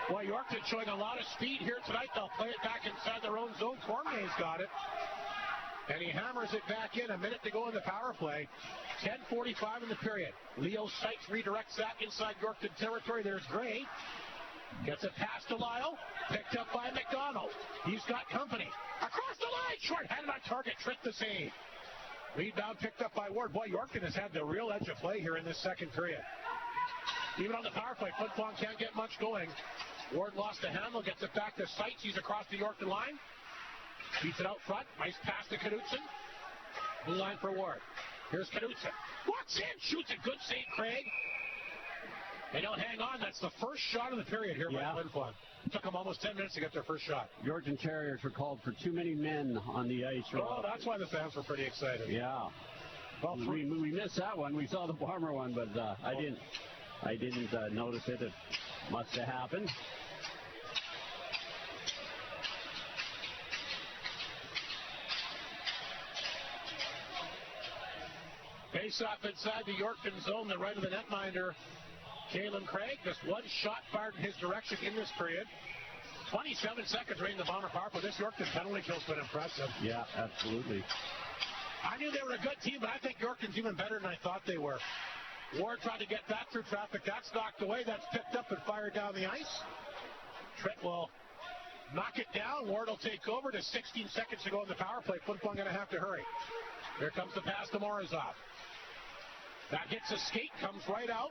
Boy, Yorkton showing a lot of speed here tonight. They'll play it back inside their own zone. Cormier's got it. And he hammers it back in. A minute to go in the power play. 10:45 in the period. Leo Sykes redirects that inside Yorkton territory. There's Gray. Gets it past to Lyle. Picked up by McDonald. He's got company. Across the line. Short-handed on target. Tricked the save. Rebound picked up by Ward. Boy, Yorkton has had the real edge of play here in this second period. Even on the power play, Flin Flon can't get much going. Ward lost the handle. Gets it back to Sykes. He's across the Yorkton line. Beats it out front. Nice pass to Knutson. Blue line for Ward. Here's Knutson. Walks in. Shoots a good save, Craig. They don't hang on. That's the first shot of the period here by Flin Flon. It took them almost 10 minutes to get their first shot. Yorkton Terriers were called for too many men on the ice. Oh, that's why the fans were pretty excited. Yeah. Well, we missed that one. We saw the Bomber one, but I didn't notice it. It must have happened. Face off inside the Yorkton zone, the right of the netminder, Kalen Craig. Just one shot fired in his direction in this period. 27 seconds remaining the Bomber power play. This Yorkton penalty kill's been impressive. Yeah, absolutely. I knew they were a good team, but I think Yorkton's even better than I thought they were. Ward tried to get that through traffic. That's knocked away. That's picked up and fired down the ice. Trent will knock it down. Ward will take over. To 16 seconds to go in the power play. Flin Flon going to have to hurry. Here comes the pass to Morozov. That hits a skate, comes right out.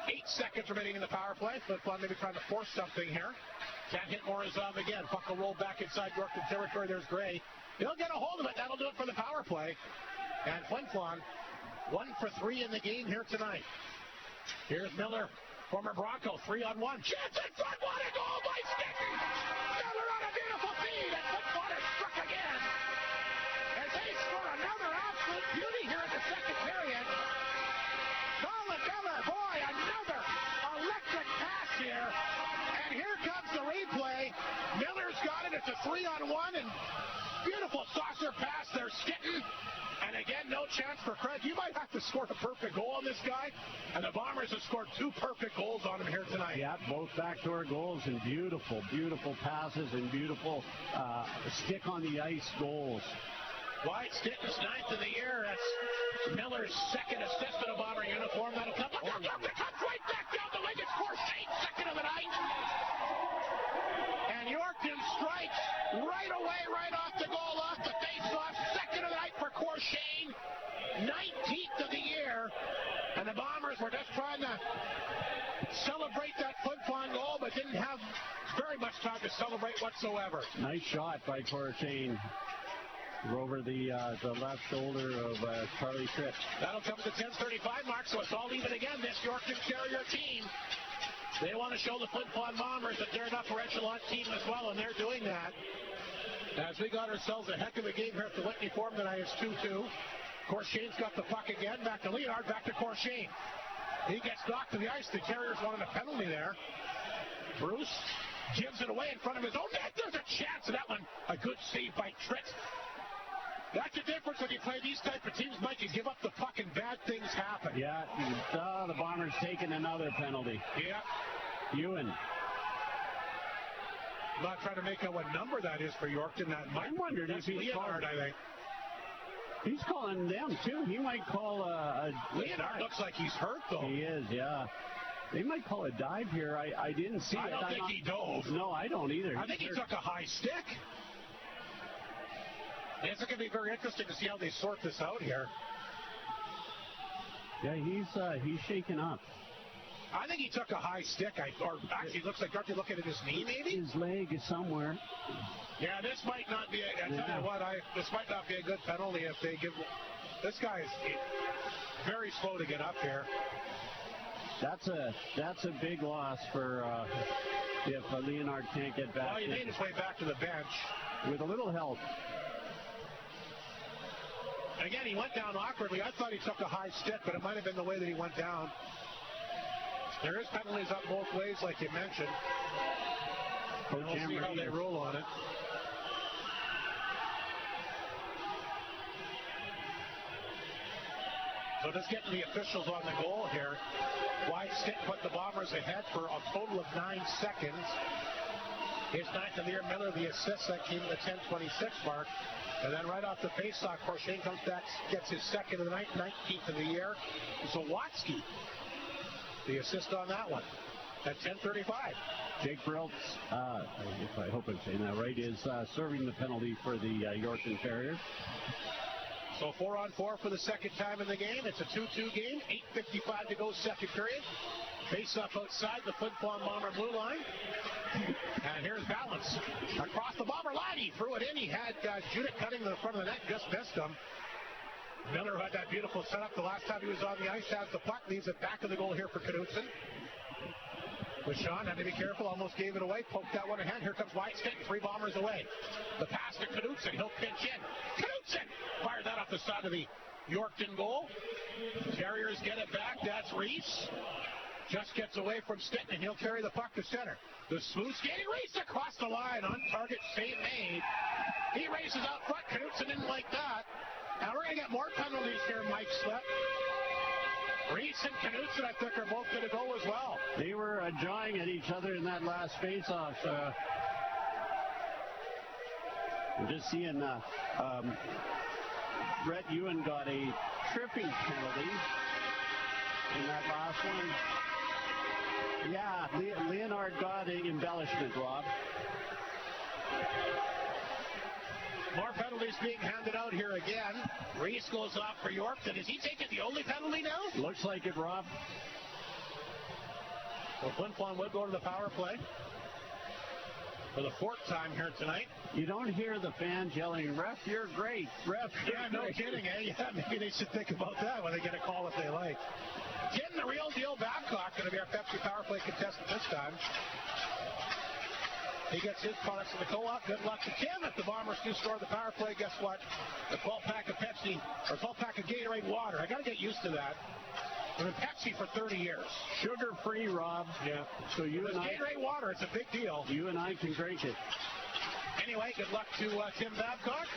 8 seconds remaining in the power play. Flin Flon maybe trying to force something here. Can't hit Morozov again. Puck will roll back inside Yorkton territory. There's Gray. He'll get a hold of it. That'll do it for the power play. And Flin Flon, 1 for 3 in the game here tonight. Here's Miller, former Bronco, 3-on-1. Chance in front, what a goal by Sticky! Miller on a beautiful feed, and Flin Flon is struck again. As they score another absolute beauty here in the second period. Colin Miller, boy, another electric pass here. And here comes the replay. Miller's got it. It's a 3-on-1, and beautiful saucer pass there, Skitton. And again, no chance for Craig. You might have to score a perfect goal on this guy. And the Bombers have scored 2 perfect goals on him here tonight. Yeah, both backdoor goals and beautiful, beautiful passes and beautiful stick on the ice goals. Wyatt Stitton's 9th of the year. That's Miller's 2nd assist in a Bomber uniform. That'll come. It comes right back down the wing. It's Corshane, 2nd of the night. And Yorkton strikes right away, right off the goal, off the face-off. 2nd of the night for Corshane. 19th of the year. And the Bombers were just trying to celebrate that Flin Flon goal, but didn't have very much time to celebrate whatsoever. Nice shot by Corshane. Over the left shoulder of Charlie Tripp. That'll come to the 10:35 mark, so it's all even again. This Yorkton Terrier team, they want to show the Flin Flon Bombers that they're an upper echelon team as well, and they're doing that. As we got ourselves a heck of a game here at the Whitney Forum tonight, it's 2-2. Corshane's got the puck again, back to Leonard, back to Corshane. He gets knocked to the ice. The Terriers wanted a penalty there. Bruce gives it away in front of his own net. There's a chance of that one. A good save by Tritt. That's the difference when you play these type of teams, Mike. You give up the puck and bad things happen. Yeah, the Bombers taking another penalty. Yeah. Ewan. I'm not trying to make out what number that is for Yorkton. That might, I'm wondering if he's Leonard, I think. He's calling them, too. He might call a Leonard looks like he's hurt, though. He is, yeah. They might call a dive here. I didn't see it. I don't think he dove. No, I don't either. I think he took a high stick. It's going to be very interesting to see how they sort this out here. Yeah, he's shaking up. I think he took a high stick. Or actually, it looks like, aren't you looking at his knee, maybe? His leg is somewhere. Yeah, this might not be. I tell you what, this might not be a good penalty if they give. This guy is very slow to get up here. That's a big loss for if Leonard can't get back. Well, he made his way back to the bench with a little help. Again, he went down awkwardly. I thought he took a high stick, but it might have been the way that he went down. There is penalties up both ways, like you mentioned. We'll see how they rule on it. So just getting the officials on the goal here. Wide stick put the Bombers ahead for a total of 9 seconds. His 9th of the year. Miller, the assist, that came at the 10:26 mark. And then right off the faceoff, Corshane comes back, gets his 2nd of the night, 19th of the year. Zawatsky, the assist on that one at 10:35. Jake Briltz, I hope I'm saying that right, is serving the penalty for the Yorkton Terriers. So 4-on-4 for the second time in the game. It's a 2-2 game. 8:55 to go, second period. Face-off outside the Flin Flon Bomber blue line. And here's Balance across the Bomber line. He threw it in. He had Judith cutting to the front of the net, just missed him. Miller had that beautiful setup the last time he was on the ice. Has the puck, leaves it back of the goal here for Knudsen. Sean had to be careful, almost gave it away, poked that one ahead. Here comes White Stick, 3 Bombers away. The pass to Knudsen, he'll pinch in. Knudsen fired that off the side of the Yorkton goal. Terriers get it back, that's Reese. Just gets away from Stinton, and he'll carry the puck to center. The smooth skating Reese across the line, on target, save made. He races out front, Knudsen didn't like that. Now we're going to get more penalties here, Mike Slip. Reese and Knudsen, I think, are both going to go as well. They were jawing at each other in that last face-off. I'm just seeing Brett Ewan got a tripping penalty in that last one. Yeah, Leonard got an embellishment, Rob. More penalties being handed out here again. Reese goes off for Yorkton. Is he taking the only penalty now? Looks like it, Rob. Well, Flin Flon would go to the power play for the 4th time here tonight. You don't hear the fans yelling, "Ref, you're great. Ref, you're no great." kidding, eh? Yeah, maybe they should think about that when they get a call if they like. Tim, the real deal Babcock, going to be our Pepsi power play contestant this time. He gets his products in the co-op. Good luck to Tim. If the Bombers do score the power play, guess what? A 12-pack of Pepsi, or 12-pack of Gatorade water. I got to get used to that. I've been Pepsi for 30 years. Sugar-free, Rob. Yeah. So you and I... Gatorade water, it's a big deal. You and I can drink it. Anyway, good luck to Tim Babcock.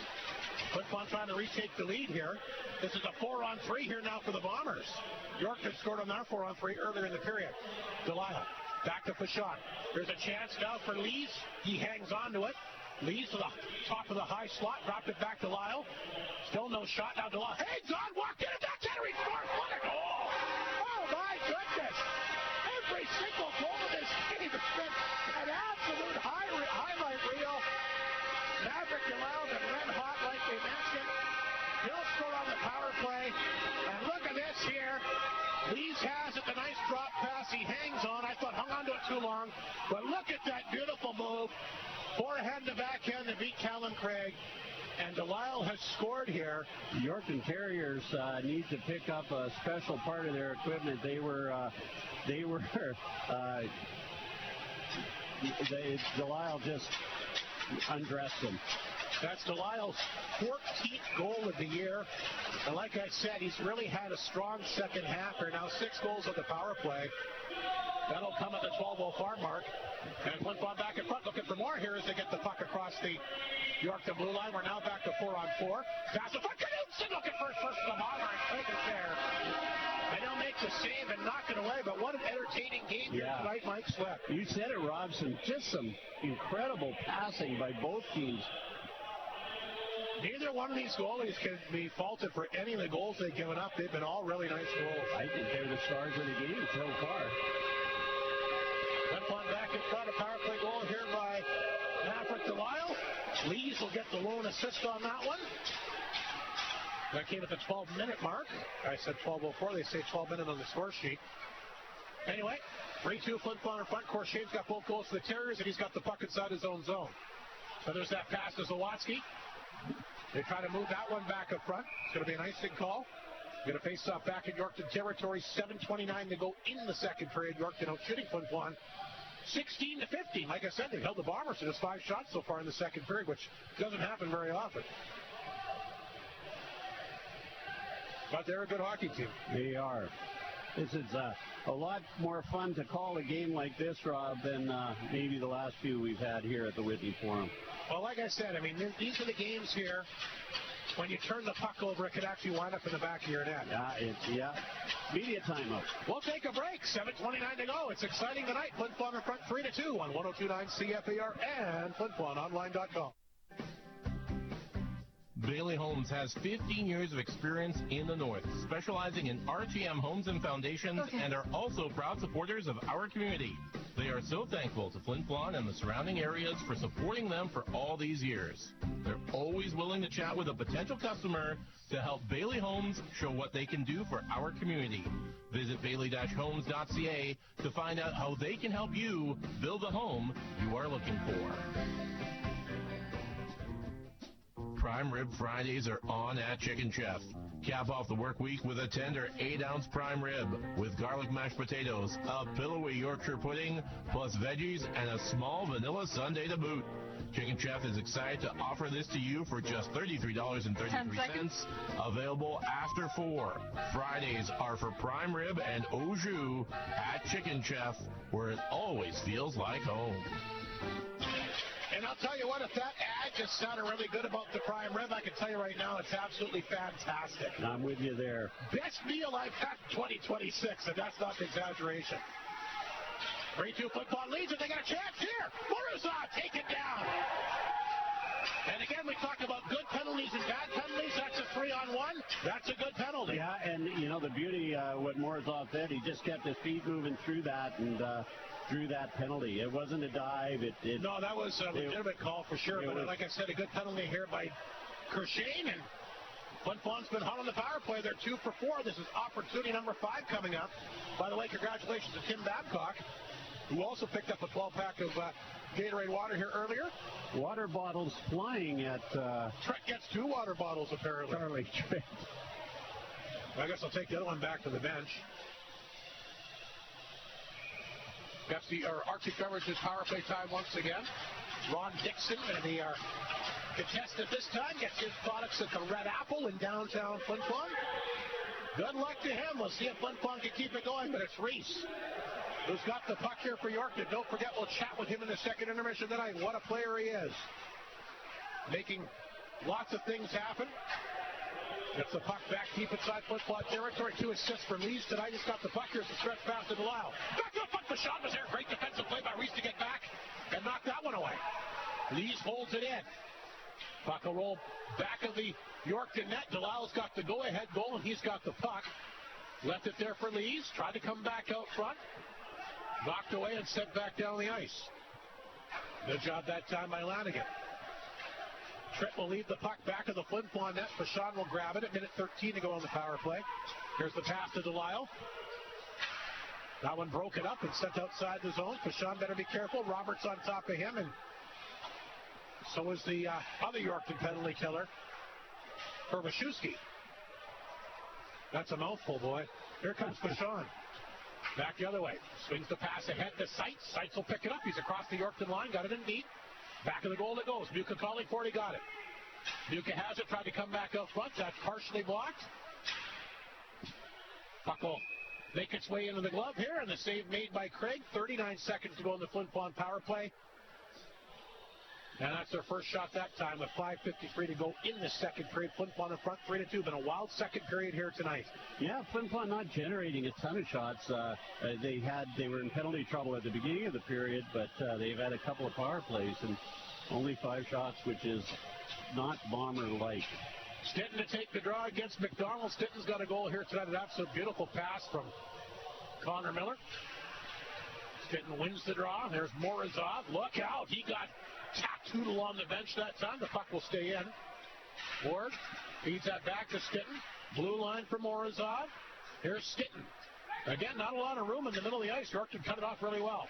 Flin Flon trying to retake the lead here. This is a 4-on-3 here now for the Bombers. Yorkton scored on their 4-on-3 earlier in the period. Delilah. Back to Fashon. There's a chance now for Lees. He hangs on to it. Lees to the top of the high slot. Dropped it back to Lyle. Still no shot. Now Delilah hangs on. Walked in and back. Henry scores. What a goal! Oh, my goodness. Every single goal of this game has been an absolute highlight reel. Maverick allowed and red hot like we mentioned. He'll score on the power play. And look at this here. Lees has it, the nice drop pass. He hangs on. I thought hung on to it too long. But look at that beautiful move. Forehand to backhand to beat Callum Craig. And Delisle has scored here. Yorkton Terriers need to pick up a special part of their equipment. Delisle just undressed them. That's Delisle's 14th goal of the year. And like I said, he's really had a strong second half here. Now 6 goals on the power play. That'll come at the 12:05 mark. And Flin Flon back in front looking for more here as they get the puck across the Yorkton blue line. We're now back to 4-on-4. Pass it for Knudsen looking for his first of the Bomber and take it there. And he'll make the save and knock it away. But what an entertaining game here tonight, Mike Slip. You said it, Robson. Just some incredible passing by both teams. Neither one of these goalies can be faulted for any of the goals they've given up. They've been all really nice goals. I think they're the stars of the game so far. Flin Flon back in front. A power play goal here by Maverick Delisle. Lees will get the lone assist on that one. That came at the 12-minute mark. I said 12:04. They say 12 minutes on the score sheet. Anyway, 3-2 Flin Flon in front. Corshane's got both goals for the Terriers, and he's got the puck inside his own zone. So there's that pass to Zawatsky. They try to move that one back up front. It's going to be an icing call. Going to face off back in Yorkton territory. 7:29 to go in the second period. Yorkton out shooting Flin Flon 16-15. Like I said, they've held the Bombers to just 5 shots so far in the second period, which doesn't happen very often. But they're a good hockey team. They are. This is a lot more fun to call a game like this, Rob, than maybe the last few we've had here at the Whitney Forum. Well, like I said, I mean, these are the games here when you turn the puck over, it could actually wind up in the back of your net. Media timeout. We'll take a break. 7:29 to go. It's exciting tonight. Flin Flon in front 3-2 on 102.9 CFAR and FlinFlonOnline.com. Bailey Homes has 15 years of experience in the North, specializing in RTM homes and foundations, and are also proud supporters of our community. They are so thankful to Flin Flon and the surrounding areas for supporting them for all these years. They're always willing to chat with a potential customer to help Bailey Homes show what they can do for our community. Visit bailey-homes.ca to find out how they can help you build the home you are looking for. Prime Rib Fridays are on at Chicken Chef. Cap off the work week with a tender 8-ounce prime rib with garlic mashed potatoes, a pillowy Yorkshire pudding, plus veggies and a small vanilla sundae to boot. Chicken Chef is excited to offer this to you for just $33.33. Available after 4. Fridays are for prime rib and au jus at Chicken Chef, where it always feels like home. And I'll tell you what, if that ad just sounded really good about the prime rib, I can tell you right now it's absolutely fantastic. I'm with you there. Best meal I've had in 2026, and that's not an exaggeration. 3-2 Flin Flon leads, and they got a chance here. Morozov taken down. And again, we talked about good penalties and bad penalties. That's a 3-on-1. That's a good penalty. Yeah, and, you know, the beauty, what Morozov did, he just kept his feet moving through that and drew that penalty. It wasn't a dive. No, that was a legitimate call for sure. But like I said, a good penalty here by Kershane. And Flin Flon's been hot on the power play. They're 2 for 4. This is opportunity number 5 coming up. By the way, congratulations to Tim Babcock, who also picked up a 12-pack of Gatorade water here earlier. Water bottles flying at... Trent gets 2 water bottles, apparently. Trent. I guess I'll take the other one back to the bench. Archie Beverages power play time once again. Ron Dixon, and the contestant this time, gets his products at the Red Apple in downtown Flin Flon. Good luck to him. We'll see if Flin Flon can keep it going, but it's Reese who's got the puck here for Yorkton. Don't forget, we'll chat with him in the second intermission tonight. What a player he is. Making lots of things happen. Gets the puck back deep inside Flin Flon territory. 2 assists from Lees tonight. He's got the puck here. It's a stretch pass to Delisle. Back to the puck. Michon was there. Great defensive play by Reese to get back and knock that one away. Lees holds it in. Puck will roll back of the Yorkton net. Delisle's got the go-ahead goal, and he's got the puck. Left it there for Lees. Tried to come back out front. Knocked away and sent back down the ice. Good job that time by Lanigan. Trent will leave the puck back of the Flin Flon net. Michon will grab it at minute 13 to go on the power play. Here's the pass to Delisle. That one broken up and sent outside the zone. Michon better be careful. Roberts on top of him, and so is the other Yorkton penalty killer, Herbashewski. That's a mouthful, boy. Here comes Michon. Back the other way. Swings the pass ahead to Seitz. Seitz will pick it up. He's across the Yorkton line. Got it in deep. Back of the goal it goes. Muka calling for it. He got it. Muka has it. Tried to come back out front. That's partially blocked. Puck will make its way into the glove here, and the save made by Craig. 39 seconds to go in the Flin Flon power play. And that's their first shot that time with 5:53 to go in the second period. Flin Flon in front 3-2. Been a wild second period here tonight. Yeah, Flin Flon not generating a ton of shots. They were in penalty trouble at the beginning of the period, but they've had a couple of power plays and only 5 shots, which is not Bomber-like. Stinton to take the draw against McDonald. Stinton's got a goal here tonight. An absolute beautiful pass from Connor Miller. Stinton wins the draw. There's Morozov. Look out. He got tattooed along the bench that time. The puck will stay in. Ward feeds that back to Stinton. Blue line for Morozov. Here's Stinton. Again, not a lot of room in the middle of the ice. Yorkton cut it off really well.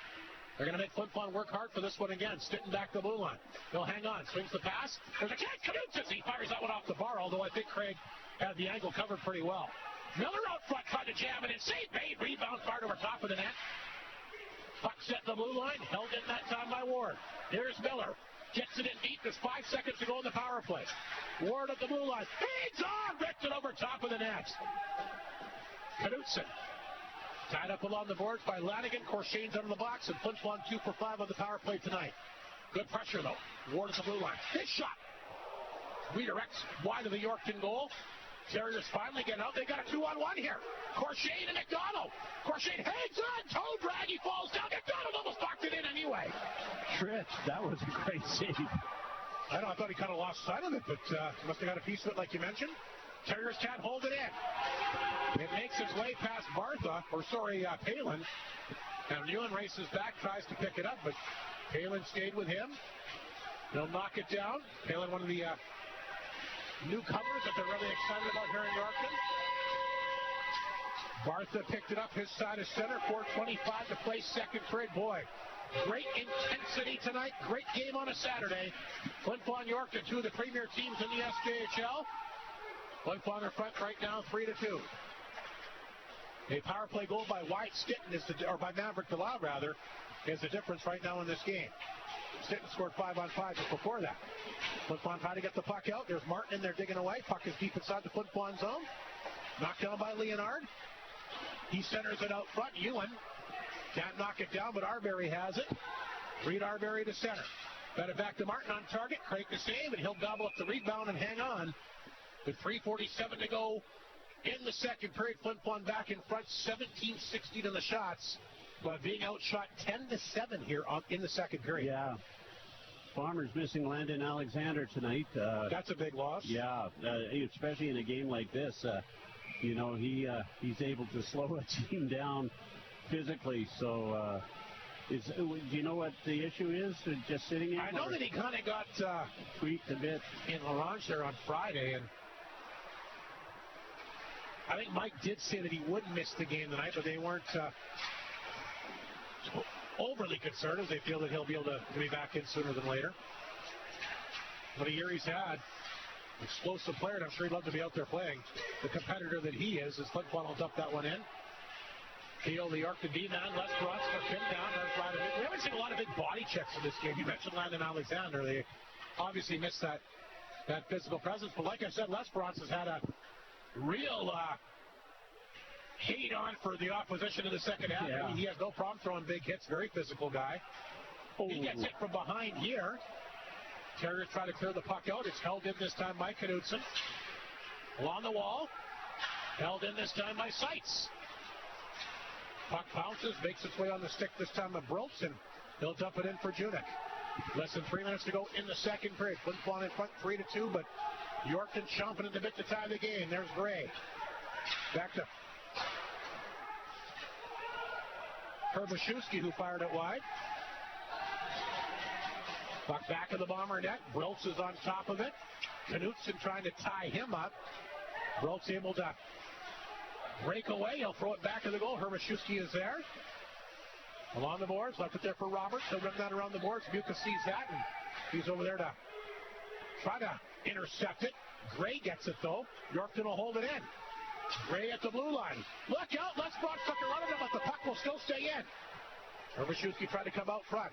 They're going to make Flin Flon work hard for this one again. Stinton back to the blue line. He'll hang on. Swings the pass. There's a chance. Knudsen. He fires that one off the bar, although I think Craig had the angle covered pretty well. Miller out front tried to jam it in. Save made. Rebound far over top of the net. Puck set in the blue line. Held in that time by Ward. Here's Miller. Gets it in deep. There's 5 seconds to go in the power play. Ward at the blue line. Feeds on. Ripped it over top of the net. Knudsen. Tied up along the boards by Lanigan. Corshane's under the box, and Flin Flon 2 for 5 on the power play tonight. Good pressure, though. Ward at the blue line. His shot. redirects wide of the Yorkton goal. Terriers finally get out. They got a 2-on-1 here. Crochet to McDonald. Crochet hangs on. Toe drag. He falls down. McDonald almost knocked it in anyway. Trish, that was a great save. I thought he kind of lost sight of it, but must have got a piece of it like you mentioned. Terriers can't hold it in. It makes its way past Palin. Now Newland races back, tries to pick it up, but Palin stayed with him. They'll knock it down. Palin, one of the newcomers that they're really excited about here in Yorkton. Bartha picked it up his side of center. 4:25 to play second period. Boy, great intensity tonight. Great game on a Saturday. Flin Flon Yorkton, two of the premier teams in the SJHL. Flin Flon in front right now, 3-2. A power play goal by Wyatt Stitton, or by Maverick Delisle rather, is the difference right now in this game. Stitton scored 5-on-5 just before that. Flin Flon trying to get the puck out. There's Martin in there digging away. Puck is deep inside the Flin Flon zone. Knocked down by Leonard. He centers it out front. Ewan can't knock it down, but Arbery has it. Reed Arbery to center. Got it back to Martin on target. Craig to save, and he'll gobble up the rebound and hang on. With 3:47 to go in the second period, Flin Flon back in front, 17-16 in the shots, but being outshot 10-7 here in the second period. Yeah. Bombers missing Landon Alexander tonight. That's a big loss. Yeah, especially in a game like this. He's able to slow a team down physically. So, do you know what the issue is? Just sitting in? I know that he kind of got tweaked a bit in Laurence there on Friday, and I think Mike did say that he wouldn't miss the game tonight, but they weren't overly concerned as they feel that he'll be able to be back in sooner than later. What a year he's had. Explosive player, and I'm sure he'd love to be out there playing. The competitor that he is, Flin Flon will dump that one in. Keel, the Yorkton D-man, Les Bronx for pinned down. We haven't seen a lot of big body checks in this game. You mentioned Landon Alexander. They obviously missed that physical presence. But like I said, Les Bronx has had a real hate on for the opposition in the second half. Yeah. I mean, he has no problem throwing big hits. Very physical guy. He gets hit from behind here. Terriers try to clear the puck out. It's held in this time by Knudsen. Along the wall. Held in this time by Seitz. Puck bounces, makes its way on the stick this time of Broltz, and he'll dump it in for Junik. Less than 3 minutes to go in the second period. Flin Flon in front 3-2, but Yorkton chomping at the bit to tie the game. There's Gray. Back to Herbashewski, who fired it wide. Puck back of the Bomber net. Broltz is on top of it. Knudsen trying to tie him up. Broltz able to break away. He'll throw it back of the goal. Herbashewski is there. Along the boards. Left it there for Roberts. He'll run that around the boards. Muka sees that, and he's over there to try to intercept it. Gray gets it, though. Yorkton will hold it in. Gray at the blue line. Look out. Les Bronx took a run at him, but the puck will still stay in. Herbashewski tried to come out front.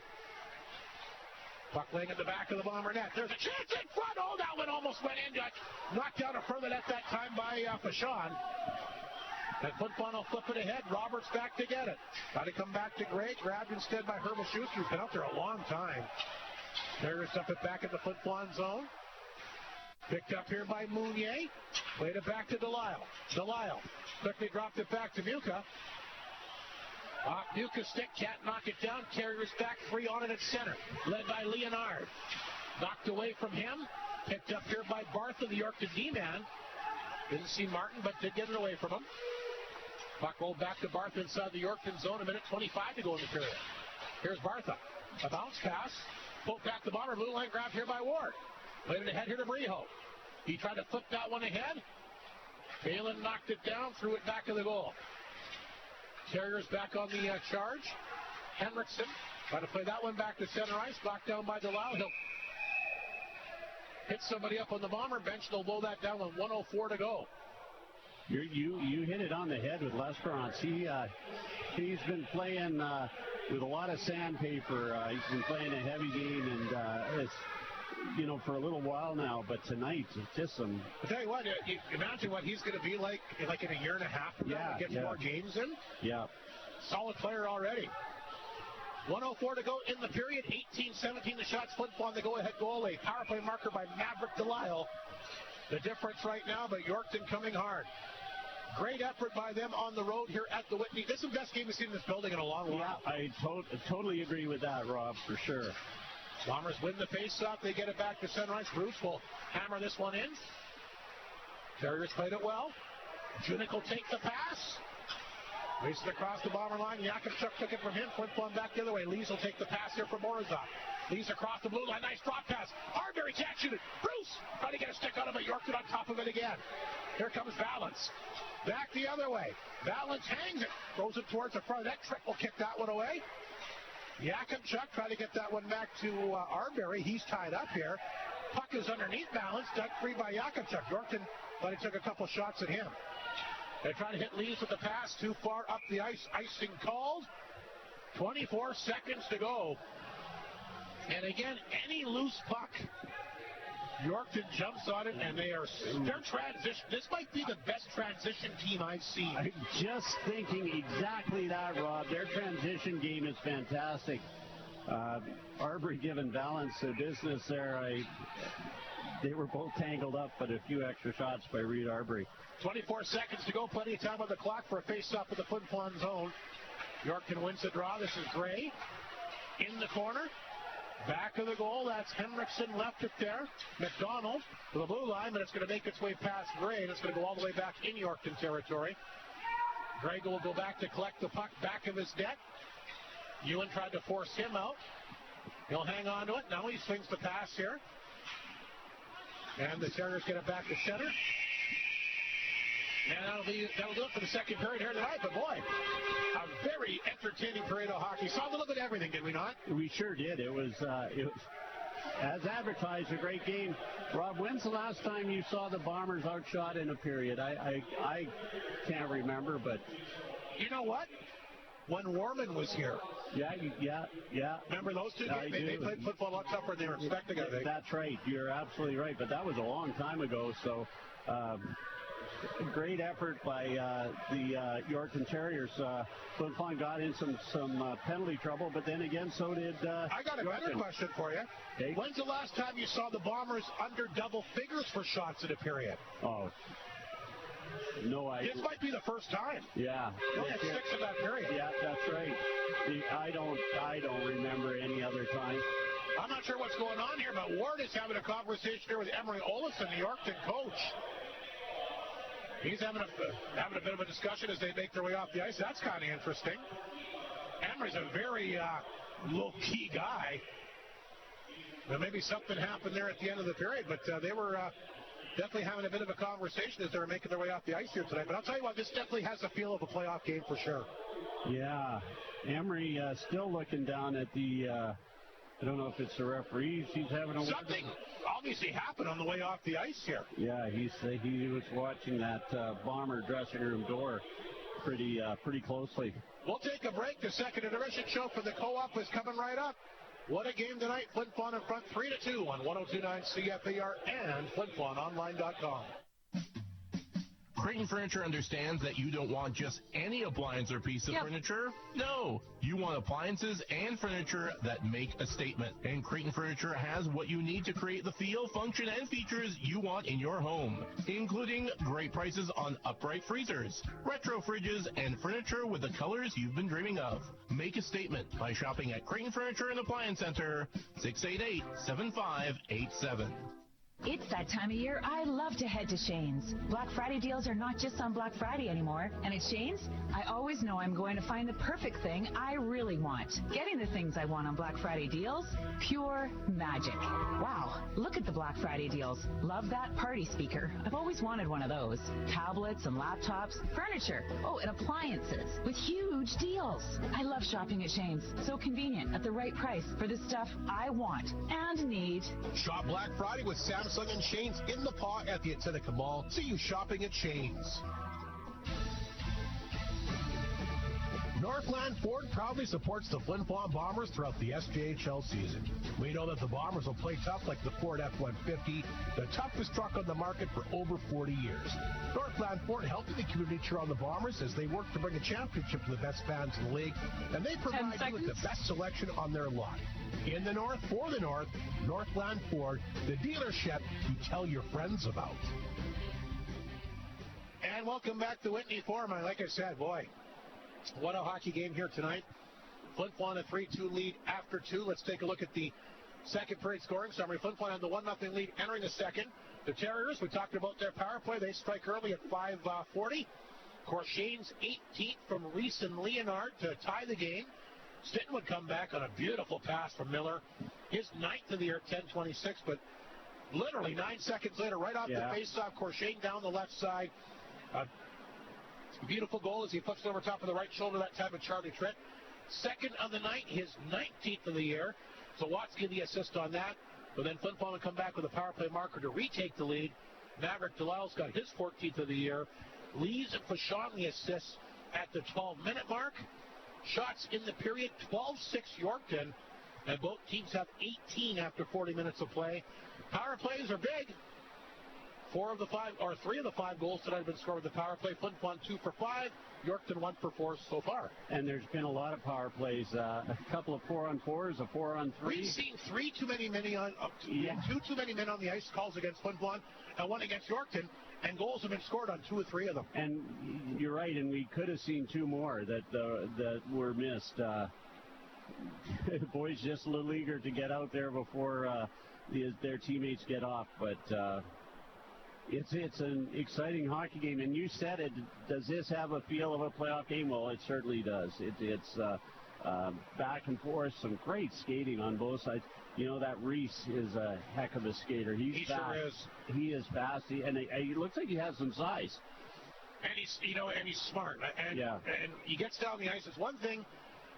Puck laying at the back of the Bomber net. There's a chance in front. Oh, that one almost went in. Got knocked down a further net that time by Fashawn. And Flin Flon will flip it ahead. Roberts back to get it. Got to come back to Gray. Grabbed instead by Herbashewski, who's been out there a long time. Terriers up it back in the Flin Flon zone. Picked up here by Mounier. Played it back to Delisle. Delisle quickly dropped it back to Muka. Off Muka's stick, can't knock it down. Terriers back, 3 on it at center. Led by Leonard. Knocked away from him. Picked up here by Bartha, the Yorkton D-man. Didn't see Martin, but did get it away from him. Puck rolled back to Bartha inside the Yorkton zone. 1:25 to go in the period. Here's Bartha. A bounce pass. Pulled back the Bomber. Blue line grab here by Ward. Played it ahead here to Breho. He tried to flip that one ahead. Phelan knocked it down, threw it back of the goal. Terriers back on the charge. Henriksen trying to play that one back to center ice. Blocked down by Delisle. He'll hit somebody up on the Bomber bench. They'll blow that down with 1:04 to go. You hit it on the head with Les Bronx. He's been playing with a lot of sandpaper. He's been playing a heavy game, and it's for a little while now. But tonight, it's just some. I'll tell you what. Imagine what he's going to be like in a year and a half from now. Gets more games in. Yeah. Solid player already. 1:04 to go in the period. 18-17 the shots. Flin Flon the go-ahead goal. A power play marker by Maverick Delisle. the difference right now, but Yorkton coming hard. Great effort by them on the road here at the Whitney. This is the best game we've seen in this building in a long while. Yeah, I totally agree with that, Rob, for sure. Bombers win the face-off. They get it back to Sunrise. Bruce will hammer this one in. Terriers played it well. Junik will take the pass. Races across the Bomber line. Yakimchuk took it from him. Flin Flon back the other way. Lees will take the pass here for Morozov. Lees across the blue line. Nice drop pass. Arbery can't shoot it. Bruce trying to get a stick out of it. Yorkton on top of it again. Here comes Valance. Back the other way. Valance hangs it. Throws it towards the front. That trick will kick that one away. Yakimchuk trying to get that one back to Arbery. He's tied up here. Puck is underneath Valance. Dug free by Yakimchuk. Yorkton thought he took a couple shots at him. They try to hit Lees with the pass. Too far up the ice. Icing called. 24 seconds to go. And again, any loose puck, Yorkton jumps on it, and their transition. This might be the best transition team I've seen. I'm just thinking exactly that, Rob. Their transition game is fantastic. Arbery giving Valance the business there. They were both tangled up, but a few extra shots by Reed Arbery. 24 seconds to go. Plenty of time on the clock for a face-off with the Flin Flon zone. Yorkton wins the draw. This is Gray in the corner. Back of the goal, that's Henriksen left it there. McDonald to the blue line, but it's going to make its way past Gray, and it's going to go all the way back in Yorkton territory. Gray will go back to collect the puck back of his net. Ewan tried to force him out. He'll hang on to it. Now he swings the pass here. And the Terriers get it back to center. And that'll do it for the second period here tonight. But boy, a very entertaining period of hockey. Saw a little bit of everything, did we not? We sure did. It was as advertised, a great game. Rob, when's the last time you saw the Bombers outshot in a period? I can't remember, but you know what? When Warman was here. Yeah. Remember those two games? They played football a lot tougher than they were expecting, I think. That's right. You're absolutely right. But that was a long time ago, so great effort by the Yorkton Terriers. Flin Flon got in some penalty trouble, but then again, so did I got a better question for you. Okay. When's the last time you saw the Bombers under double figures for shots in a period? Oh. No, this might be the first time. Yeah. They had 6 in that period. Yeah, that's right. I don't remember any other time. I'm not sure what's going on here, but Ward is having a conversation here with Emery Olafson, the Yorkton coach. He's having a bit of a discussion as they make their way off the ice. That's kind of interesting. Emery's a very low-key guy. Well, maybe something happened there at the end of the period, but they were definitely having a bit of a conversation as they were making their way off the ice here tonight. But I'll tell you what, this definitely has the feel of a playoff game for sure. Yeah. Emery still looking down at the, I don't know if it's the referees. He's having a something obviously happened on the way off the ice here. Yeah, he was watching that Bomber dressing room door pretty closely. We'll take a break. The second intermission show for the Co-op is coming right up. What a game tonight. Flin Flon in front 3-2 on 102.9 CFAR and FlinFlonOnline.com. Creighton Furniture understands that you don't want just any appliance or piece of furniture. No, you want appliances and furniture that make a statement. And Creighton Furniture has what you need to create the feel, function, and features you want in your home, including great prices on upright freezers, retro fridges, and furniture with the colors you've been dreaming of. Make a statement by shopping at Creighton Furniture and Appliance Center, 688-7587. It's that time of year I love to head to Shane's. Black Friday deals are not just on Black Friday anymore. And at Shane's, I always know I'm going to find the perfect thing I really want. Getting the things I want on Black Friday deals, pure magic. Wow, look at the Black Friday deals. Love that party speaker. I've always wanted one of those. Tablets and laptops, furniture, and appliances with huge deals. I love shopping at Shane's. So convenient at the right price for the stuff I want and need. Shop Black Friday with Samsung and Shane's in the paw at the Attica Mall. See you shopping at Shane's. Northland Ford proudly supports the Flin Flon Bombers throughout the SJHL season. We know that the Bombers will play tough like the Ford F-150, the toughest truck on the market for over 40 years. Northland Ford helping the community cheer on the Bombers as they work to bring a championship to the best fans in the league, and they provide you with the best selection on their lot. In the North, for the North, Northland Ford, the dealership you tell your friends about. And welcome back to Whitney Forum. Like I said, boy, what a hockey game here tonight. Flin Flon a 3-2 lead after 2. Let's take a look at the second period scoring summary. Flin Flon had the 1-0 lead entering the second. The Terriers, we talked about their power play. They strike early at 5:40. Corshane's 18th from Reese and Leonard to tie the game. Stinton would come back on a beautiful pass from Miller. His 9th of the year, 10:26, but literally 9 seconds later, right off the faceoff, Corshane down the left side. Beautiful goal as he puts it over top of the right shoulder that time of Charlie Tritt. Second of the night, his 19th of the year. So Watsky the assist on that. But then Flin Flon will come back with a power play marker to retake the lead. Maverick Delisle's got his 14th of the year. Lees and Fashon the assists at the 12-minute mark. Shots in the period, 12-6 Yorkton. And both teams have 18 after 40 minutes of play. Power plays are big. 3 of the 5 goals tonight have been scored with the power play. Flin Flon 2 for 5. Yorkton 1 for 4 so far. And there's been a lot of power plays. A couple of 4-on-4s, a 4-on-3. We've seen two too many men on the ice calls against Flin Flon and 1 against Yorkton, and goals have been scored on 2 or 3 of them. And you're right, and we could have seen 2 more that were missed. The boys just a little eager to get out there before their teammates get off, but it's an exciting hockey game. And you said it. Does this have a feel of a playoff game? Well, it certainly does. It's back and forth, some great skating on both sides. You know, that Reese is a heck of a skater. He fast. Sure is. He is fast, and he looks like he has some size. And he's smart. And he gets down the ice. It's one thing,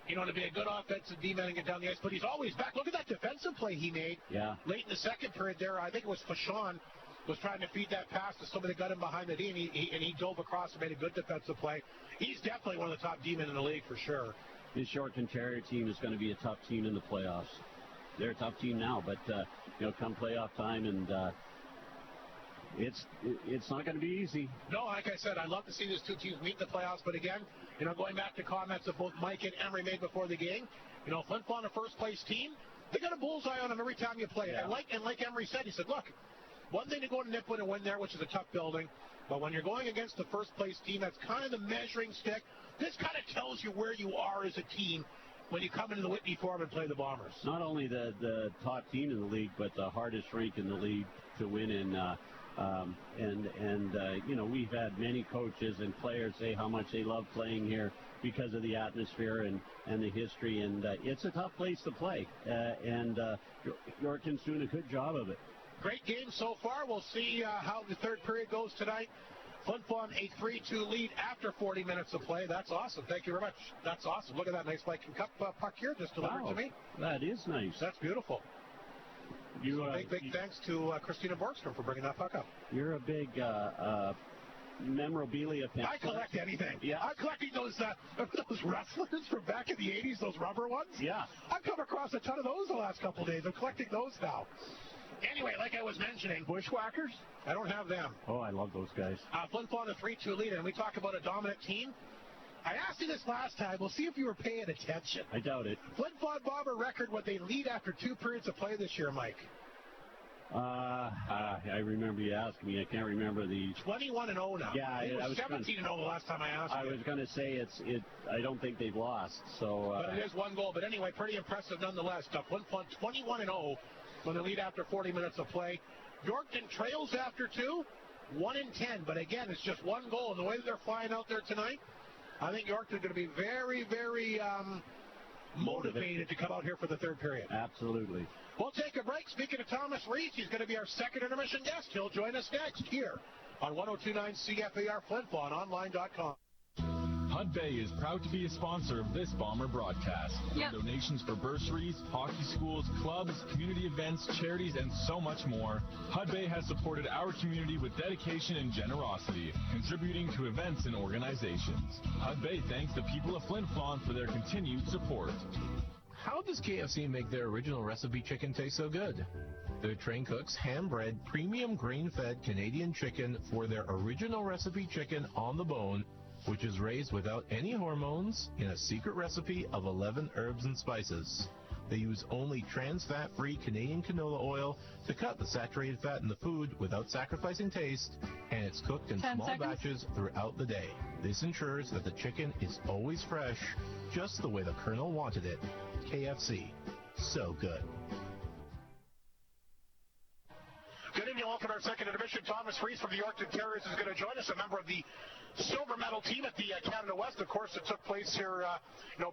to be a good offensive D-man and get down the ice, but he's always back. Look at that defensive play he made late in the second period there. I think it was Fashon was trying to feed that pass to somebody that got him behind the D, and he dove across and made a good defensive play. He's definitely one of the top D-men in the league for sure. This Yorkton Terrier team is going to be a tough team in the playoffs. They're a tough team now, but come playoff time, and it's not going to be easy. No, like I said, I'd love to see these two teams meet in the playoffs, but again, going back to comments that both Mike and Emery made before the game, Flin Flon, a first-place team, they got a bullseye on them every time you play. And like Emery said, he said, look, one thing to go to Nipwood and win there, which is a tough building, but when you're going against the first-place team, that's kind of the measuring stick. This kind of tells you where you are as a team when you come into the Whitney Forum and play the Bombers. Not only the top team in the league, but the hardest rink in the league to win in. We've had many coaches and players say how much they love playing here because of the atmosphere and the history, and it's a tough place to play. Yorkton's doing a good job of it. Great game so far. We'll see how the third period goes tonight. Flin Flon a 3-2 lead after 40 minutes of play. That's awesome. Thank you very much. That's awesome. Look at that nice Viking Cup puck here just delivered to me. That is nice. That's beautiful. Big thanks to Christina Borgstrom for bringing that puck up. You're a big memorabilia fan. I collect anything. Yeah. I'm collecting those wrestlers from back in the 80s, those rubber ones. Yeah. I've come across a ton of those the last couple of days. I'm collecting those now. Anyway, like I was mentioning, Bushwhackers? I don't have them. Oh, I love those guys. Flin Flon a 3-2 lead, and we talk about a dominant team. I asked you this last time. We'll see if you were paying attention. I doubt it. Flin Flon Bomber record what they lead after 2 periods of play this year, Mike. I remember you asking me. I can't remember the 21-0 now. Yeah, it was 17-0 the last time I asked you. I was going to say I don't think they've lost. So. But it is 1 goal. But anyway, pretty impressive nonetheless. Flin Flon 21-0 when they lead after 40 minutes of play. Yorkton trails after 2, 1-10. But again, it's just 1 goal. And the way that they're flying out there tonight, I think Yorkton's going to be very, very motivated to come out here for the third period. Absolutely. We'll take a break. Speaking of Thomas Reese, he's going to be our second intermission guest. He'll join us next here on 102.9 CFAR Flin Flon, online.com. Hudbay is proud to be a sponsor of this Bomber broadcast. Yep. Donations for bursaries, hockey schools, clubs, community events, charities, and so much more. Hudbay has supported our community with dedication and generosity, contributing to events and organizations. Hudbay thanks the people of Flin Flon for their continued support. How does KFC make their original recipe chicken taste so good? Their trained cooks hand-bred premium grain-fed Canadian chicken for their original recipe chicken on the bone, which is raised without any hormones in a secret recipe of 11 herbs and spices. They use only trans fat-free Canadian canola oil to cut the saturated fat in the food without sacrificing taste, and it's cooked in small batches throughout the day. This ensures that the chicken is always fresh, just the way the Colonel wanted it. KFC. So good. Good evening, welcome to our second intermission. Thomas Rees from the Yorkton Terriers is going to join us, a member of the silver medal team at the Canada West. Of course, it took place here,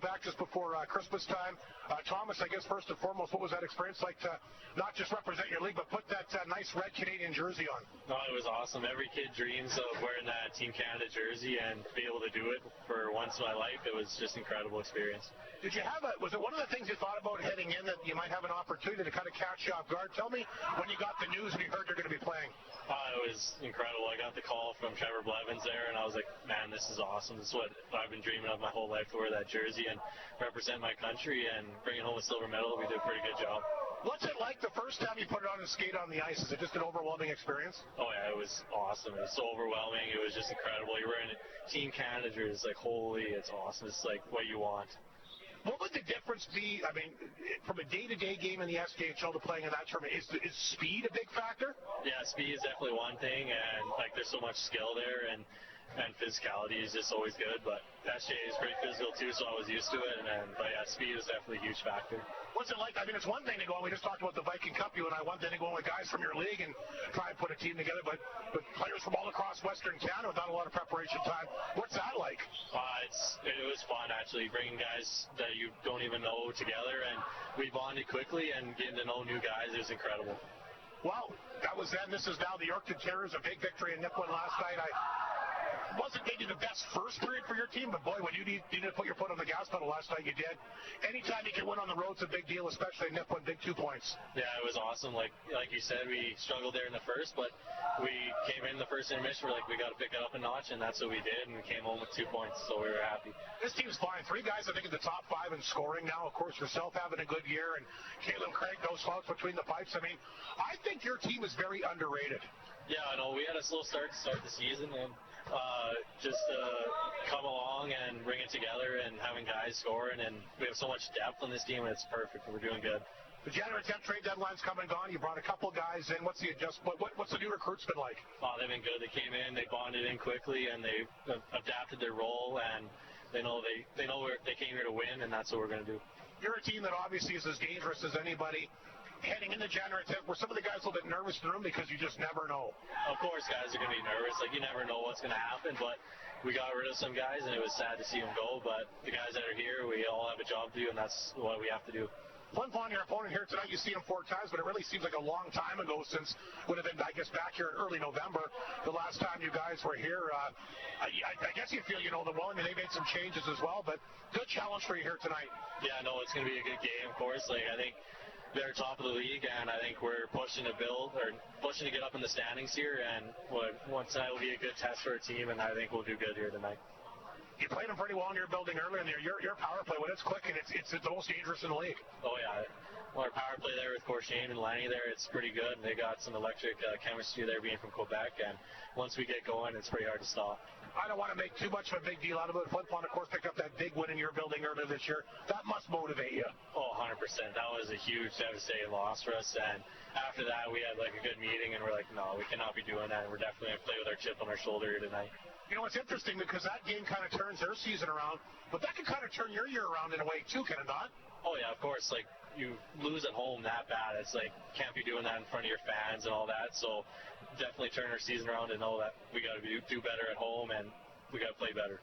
back just before Christmas time. Thomas, I guess first and foremost, what was that experience like to not just represent your league, but put that nice red Canadian jersey on? Oh, it was awesome. Every kid dreams of wearing that Team Canada jersey, and to be able to do it for once in my life, it was just an incredible experience. Did you have was it one of the things you thought about heading in that you might have an opportunity to kind of catch you off guard? Tell me when you got the news and you heard you're going to be playing. It was incredible. I got the call from Trevor Blevins there, and I was like, man, this is awesome. This is what I've been dreaming of my whole life, to wear that jersey and represent my country and bring home a silver medal. We did a pretty good job. What's it like the first time you put it on and skate on the ice? Is it just an overwhelming experience? Oh, yeah, it was awesome. It was so overwhelming. It was just incredible. You're wearing a Team Canada jersey. It's like, holy, it's awesome. It's like what you want. What would the difference be, I mean, from a day-to-day game in the SKHL to playing in that tournament? Is speed a big factor? Yeah, speed is definitely one thing, and there's so much skill there, and physicality is just always good, but SJ is pretty physical too, so I was used to it, but yeah, speed is definitely a huge factor. What's it like? I mean, it's one thing to go, and we just talked about the Viking Cup, you and I, one thing to go with guys from your league and try and put a team together, but players from all across Western Canada without a lot of preparation time. What's that like? It was fun, actually, bringing guys that you don't even know together, and we bonded quickly, and getting to know new guys, it was incredible. Well, that was then. This is now the Yorkton Terriers, a big victory in Nipawin last night. Wasn't maybe the best first period for your team, but boy, when you needed to put your foot on the gas pedal last night, you did. Anytime you can win on the road's a big deal, especially in Nipawin, big 2 points. Yeah, it was awesome. Like you said, we struggled there in the first, but we came in the first intermission, we're like, we got to pick it up a notch, and that's what we did, and we came home with 2 points, so we were happy. This team's flying. 3 guys, I think, in the top 5 in scoring now. Of course, yourself having a good year, and Caleb Craig, no slouch between the pipes. I mean, I think your team is very underrated. Yeah, I know. We had a slow start to start the season, and just come along and bring it together and having guys scoring, and we have so much depth on this team, and it's perfect. We're doing good. The January 10th trade deadline's come and gone. You brought a couple guys in. What's the adjustment? What's the new recruits been like? Oh, they've been good. They came in, they bonded in quickly, and they adapted their role, and they know where they came here to win, and that's what we're going to do. You're a team that obviously is as dangerous as anybody. Heading into January 10th, were some of the guys a little bit nervous in the room because you just never know? Of course, guys are going to be nervous. Like, you never know what's going to happen, but we got rid of some guys, and it was sad to see them go, but the guys that are here, we all have a job to do, and that's what we have to do. Flin Flon, your opponent here tonight, you see him 4 times, but it really seems like a long time ago since, would have been, I guess, back here in early November, the last time you guys were here. I guess you feel you know them well, and they made some changes as well, but good challenge for you here tonight. Yeah, no, it's going to be a good game, of course. Like, I think they're top of the league, and I think we're pushing to get up in the standings here, and once tonight will be a good test for our team, and I think we'll do good here tonight. You played them pretty well in your building earlier in the year. Your power play, when it's clicking, it's the most dangerous in the league. Oh, yeah. Well, our power play there with Courchain and Lanny there, it's pretty good. They got some electric chemistry there being from Quebec, and once we get going, it's pretty hard to stop. I don't want to make too much of a big deal out of it. Flin Flon, of course, picked up that big win in your building earlier this year. That must motivate you. Oh, 100%. That was a huge, devastating loss for us, and after that, we had like a good meeting, and we're like, no, we cannot be doing that, and we're definitely going to play with our chip on our shoulder here tonight. You know, it's interesting because that game kind of turns their season around, but that can kind of turn your year around in a way, too, can it not? Oh, yeah, of course. Like, you lose at home that bad. It's like, can't be doing that in front of your fans and all that. So definitely turn our season around and know that we got to do better at home, and we got to play better.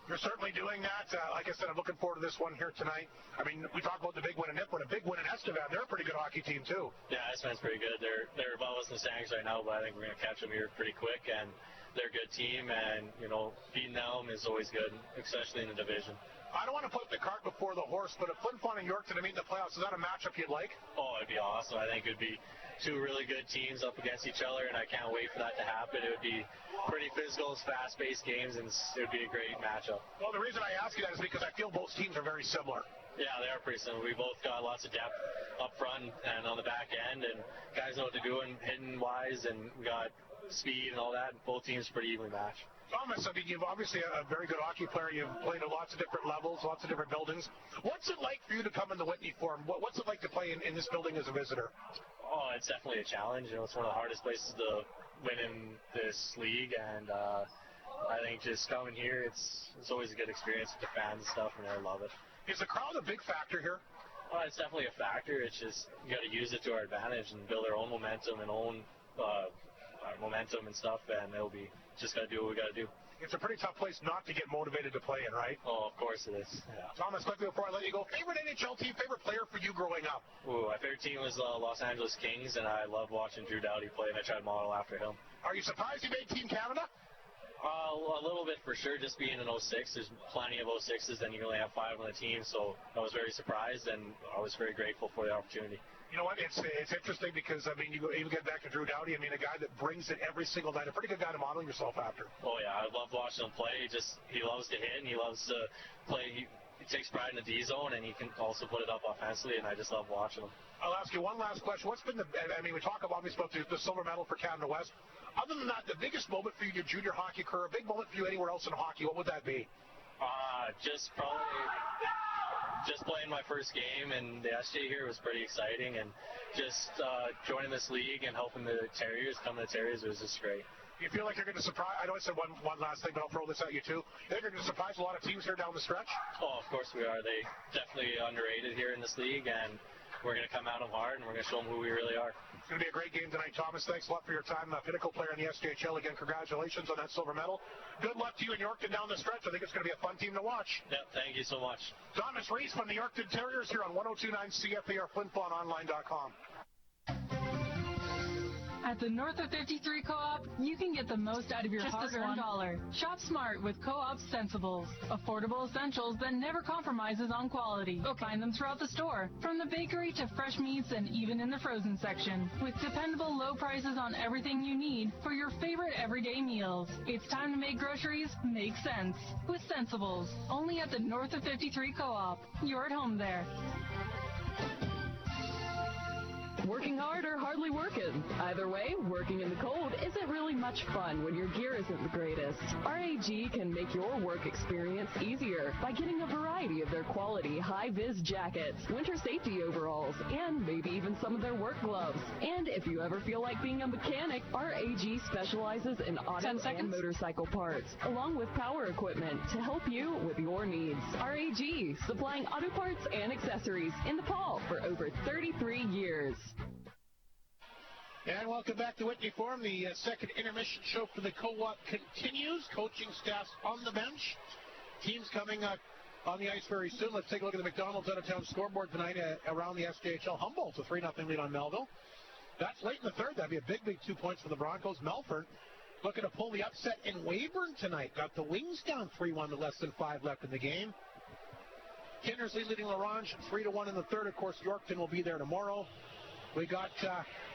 You're certainly doing that. Like I said, I'm looking forward to this one here tonight. I mean, we talked about the big win in Nipawin, a big win in Estevan. They're a pretty good hockey team, too. Yeah, Estevan's pretty good. They're above us in the standings right now, but I think we're going to catch them here pretty quick, and they're a good team, and, you know, beating them is always good, especially in the division. I don't want to put the cart before the horse, but if Flin Flon and Yorkton to meet in the playoffs, is that a matchup you'd like? Oh, it'd be awesome. I think it would be 2 really good teams up against each other, and I can't wait for that to happen. It would be pretty physical, fast-paced games, and it would be a great matchup. Well, the reason I ask you that is because I feel both teams are very similar. Yeah, they are pretty similar. We both got lots of depth up front and on the back end, and guys know what to do hitting-wise, and we got speed and all that, and both teams pretty evenly matched. Thomas, I mean, you've obviously a very good hockey player. You've played at lots of different levels, lots of different buildings. What's it like for you to come in the Whitney Forum? What's it like to play in this building as a visitor? Oh, it's definitely a challenge. You know, it's one of the hardest places to win in this league, and I think just coming here, it's always a good experience with the fans and stuff, and I love it. Is the crowd a big factor here? Oh, it's definitely a factor. It's just you got to use it to our advantage and build our own momentum and own momentum and stuff, and it'll be just got to do what we got to do. It's a pretty tough place not to get motivated to play in, right? Oh, of course it is. Yeah. Thomas, quickly before I let you go, favorite NHL team, favorite player for you growing up? Ooh, my favorite team was Los Angeles Kings, and I loved watching Drew Doughty play, and I tried to model after him. Are you surprised you made Team Canada? A little bit for sure, just being in 06. There's plenty of 06s, and you only have 5 on the team, so I was very surprised, and I was very grateful for the opportunity. You know what? It's interesting because, I mean, you even get back to Drew Doughty. I mean, a guy that brings it every single night. A pretty good guy to model yourself after. Oh, yeah. I love watching him play. He loves to hit, and he loves to play. He takes pride in the D zone, and he can also put it up offensively, and I just love watching him. I'll ask you one last question. What's been we talk obviously about the silver medal for Canada West. Other than that, the biggest moment for you in your junior hockey career, a big moment for you anywhere else in hockey, what would that be? Just playing my first game, and the SJ here was pretty exciting, and just joining this league and helping the Terriers come to the Terriers was just great. You feel like you're going to surprise? I know I said one last thing, but I'll throw this at you too. You think you're going to surprise a lot of teams here down the stretch? Oh, of course we are. They definitely underrated here in this league, and we're going to come at them hard, and we're going to show them who we really are. It's going to be a great game tonight, Thomas. Thanks a lot for your time. Pinnacle player in the SJHL. Again, congratulations on that silver medal. Good luck to you in Yorkton down the stretch. I think it's going to be a fun team to watch. Yep, thank you so much. Thomas Reese from the Yorkton Terriers here on 102.9 CFAR, FlinFlonOnline.com. At the North of 53 Co-op, you can get the most out of your hard-earned dollar. Shop smart with Co-op Sensibles. Affordable essentials that never compromises on quality. Find them throughout the store, from the bakery to fresh meats and even in the frozen section. With dependable low prices on everything you need for your favorite everyday meals. It's time to make groceries make sense with Sensibles. Only at the North of 53 Co-op. You're at home there. Working hard or hardly working? Either way, working in the cold isn't really much fun when your gear isn't the greatest. RAG can make your work experience easier by getting a variety of their quality high-vis jackets, winter safety overalls, and maybe even some of their work gloves. And if you ever feel like being a mechanic, RAG specializes in auto and motorcycle parts, along with power equipment to help you with your needs. RAG, supplying auto parts and accessories in Nepal for over 33 years. And welcome back to Whitney Forum. The second intermission show for the Co-op continues. Coaching staffs on the bench. Teams coming on the ice very soon. Let's take a look at the McDonald's out-of-town scoreboard tonight around the SJHL. Humboldt, a 3-0 lead on Melville. That's late in the third. That'd be a big 2 points for the Broncos. Melford looking to pull the upset in Weyburn tonight. Got the Wings down 3-1 with less than 5 left in the game. Kinnersley leading LaRange 3-1 in the third. Of course, Yorkton will be there tomorrow. We got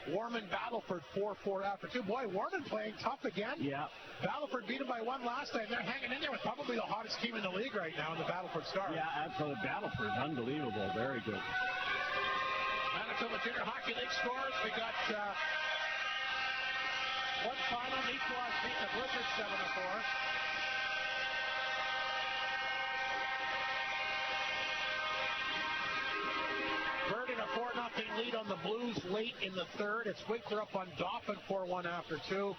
Warman Battleford 4-4 after 2. Boy, Warman playing tough again. Yeah. Battleford beat him by 1 last time. They're hanging in there with probably the hottest team in the league right now in the Battleford Stars. Yeah, absolutely. Battleford, unbelievable. Very good. Manitoba Junior Hockey League scores. We got one final. Nicolas beat the Blizzards 7-4. Burden a 4-0 lead on the Blues late in the third. It's Winkler up on Dauphin 4-1 after 2.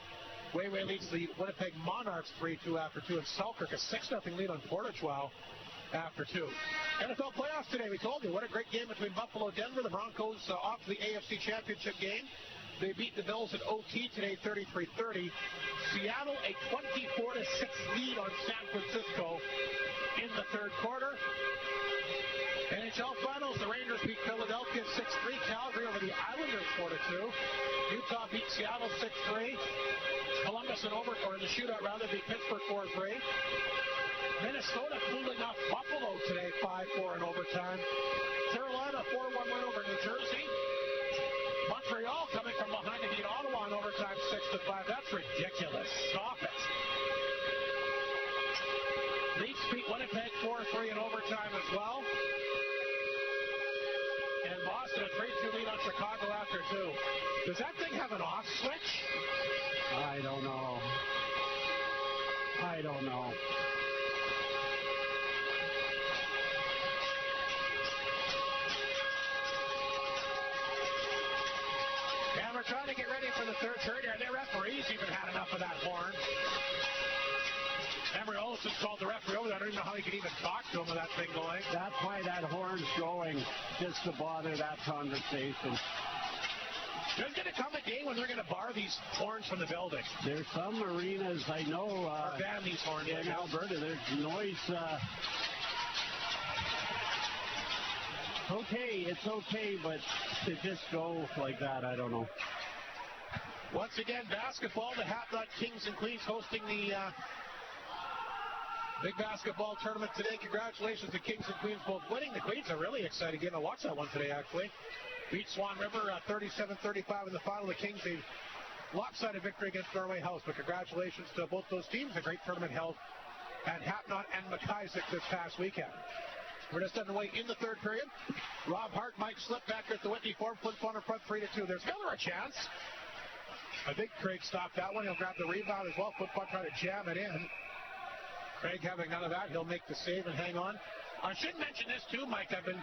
Wayway leads the Winnipeg Monarchs 3-2 after 2. And Selkirk a 6-0 lead on Portageois after 2. NFL playoffs today, we told you. What a great game between Buffalo and Denver. The Broncos off to the AFC Championship game. They beat the Bills at OT today 33-30. Seattle a 24-6 lead on San Francisco in the third quarter. NHL Finals, the Rangers beat Philadelphia 6-3. Calgary over the Islanders 4-2. Utah beat Seattle 6-3. Columbus in the shootout rather, beat Pittsburgh 4-3. Minnesota cooling off Buffalo today 5-4 in overtime. Carolina 4-1 win over New Jersey. Montreal coming from behind to beat Ottawa in overtime 6-5. That's ridiculous. Stop it. Leafs beat Winnipeg 4-3 in overtime as well. And Boston a 3-2 lead on Chicago after 2. Does that thing have an off switch? I don't know. I don't know. And we're trying to get ready for the third period here. Their referees even had enough of that horn. Emery Olsen called the referee over there. I don't even know how he could even talk to him with that thing going. That's why that horn's going, just to bother that conversation. There's going to come a day when they're going to bar these horns from the building. There's some arenas, I know, or ban these horns in Alberta. There's noise. It's okay, but to just go like that, I don't know. Once again, basketball, the Hatnut Kings and Queens hosting the big basketball tournament today. Congratulations to Kings and Queens both winning. The Queens are really excited game. I watched that one today, actually. Beat Swan River 37-35 in the final. The Kings a lopsided victory against Norway House. But congratulations to both those teams. A great tournament held at Hatnut and McIsaac this past weekend. We're just underway in the third period. Rob Hart, Mike Slip back at the Whitney Forum. Flin Flon in front 3-2. There's Miller a chance. I think Craig stopped that one. He'll grab the rebound as well. Flin Flon trying to jam it in. Craig having none of that. He'll make the save and hang on. I should mention this too, Mike. I've been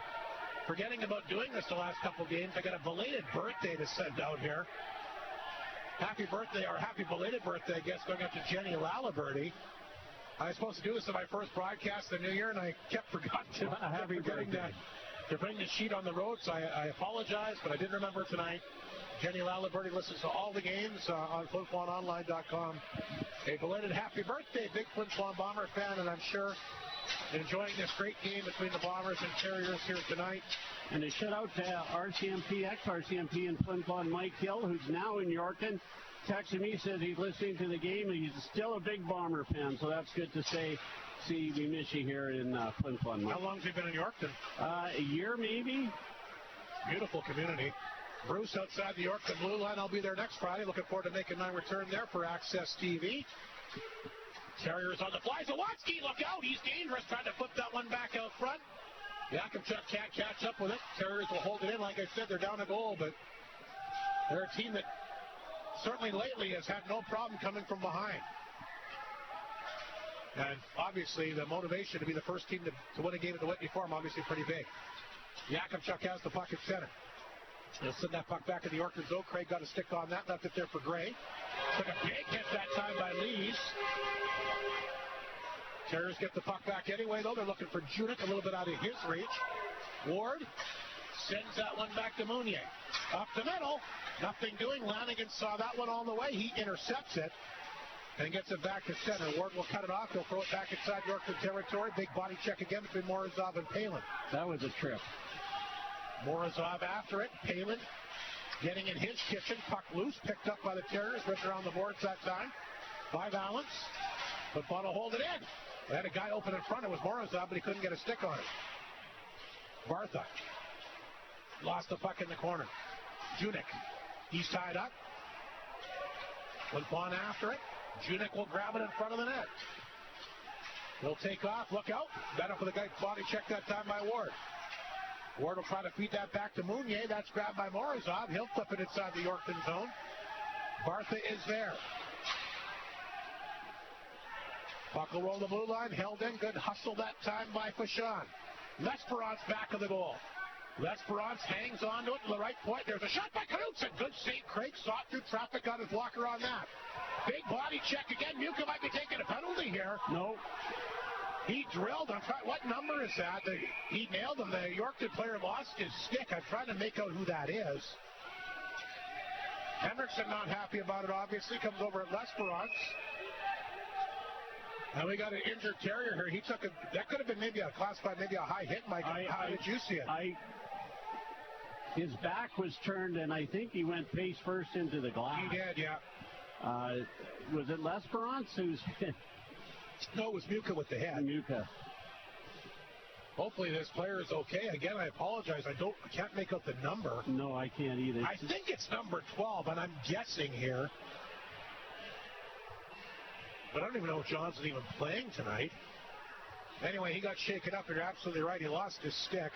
forgetting about doing this the last couple games. I got a belated birthday to send out here. Happy birthday, or happy belated birthday, I guess, going out to Jenny Laliberty. I was supposed to do this in my first broadcast of the new year, and I kept forgetting to bring the sheet on the road, so I apologize, but I didn't remember tonight. Jenny Laliberty listens to all the games on FlinFlonOnline.com. A belated happy birthday, big Flin Flon Bomber fan, and I'm sure enjoying this great game between the Bombers and Terriers here tonight. And a shout out to RCMP, ex-RCMP in Flin Flon, Mike Hill, who's now in Yorkton. Texted me, says he's listening to the game, and he's still a big Bomber fan, so that's good to say. See, we miss you here in Flin Flon. How long have you been in Yorkton? A year, maybe. Beautiful community. Bruce outside the Yorkton blue line. I'll be there next Friday. Looking forward to making my return there for Access TV. Terriers on the fly. Zawatsky, look out. He's dangerous. Trying to flip that one back out front. Yakubchuk can't catch up with it. Terriers will hold it in. Like I said, they're down a goal, but they're a team that certainly lately has had no problem coming from behind. And obviously the motivation to be the first team to win a game at the Whitney Forum, obviously pretty big. Yakubchuk has the puck at center. He'll send that puck back in the Yorkton zone. Craig got a stick on that, left it there for Gray. Took a big hit that time by Lees. Terriers get the puck back anyway, though. They're looking for Judic, a little bit out of his reach. Ward sends that one back to Mounier. Up the middle, nothing doing. Lanigan saw that one all the way. He intercepts it and gets it back to center. Ward will cut it off. He'll throw it back inside Yorkton territory. Big body check again between Morozov and Palin. That was a trip. Morozov after it. Palin getting in his kitchen. Puck loose. Picked up by the Terriers. Ripped around the boards that time by Valance. But Buttle hold it in. They had a guy open in front. It was Morozov, but he couldn't get a stick on it. Bartha lost the puck in the corner. Judic. He's tied up. Flin Flon after it. Judic will grab it in front of the net. He'll take off. Look out. Better for the guy. Body check that time by Ward. Ward will try to feed that back to Mounier. That's grabbed by Morozov. He'll flip it inside the Yorkton zone. Bartha is there. Puck will roll the blue line. Held in. Good hustle that time by Fashon. Lesperance back of the goal. Lesperance hangs on to it to the right point. There's a shot by Knudsen. Good save. Craig saw it through traffic. Got his blocker on that. Big body check again. Muka might be taking a penalty here. No. He drilled. What number is that? He nailed him. The Yorkton player lost his stick. I'm trying to make out who that is. Hendrickson not happy about it, obviously. Comes over at Lesperance. And we got an injured Terrier here. He took that could have been maybe classified maybe a high hit, Mike. How did you see it? His back was turned, and I think he went face first into the glass. He did, yeah. Was it Lesperance who's... No, it was Muka with the head. Muka. Hopefully this player is okay. Again, I apologize. I can't make out the number. No, I can't either. I think it's number 12, and I'm guessing here. But I don't even know if Johnson's even playing tonight. Anyway, he got shaken up. You're absolutely right. He lost his stick.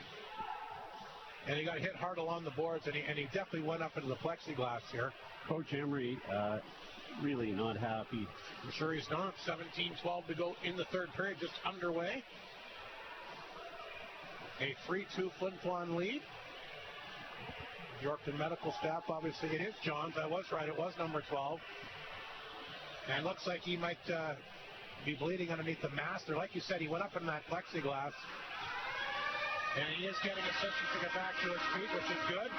And he got hit hard along the boards, and he definitely went up into the plexiglass here. Coach Emery really not happy. I'm sure he's not. 17-12 to go in the third period, just underway. A 3-2 Flin Flon lead. Yorkton medical staff, obviously it is Johns. I was right, it was number 12. And looks like he might be bleeding underneath the mask. Like you said, he went up in that plexiglass. And he is getting assistance to get back to his feet, which is good.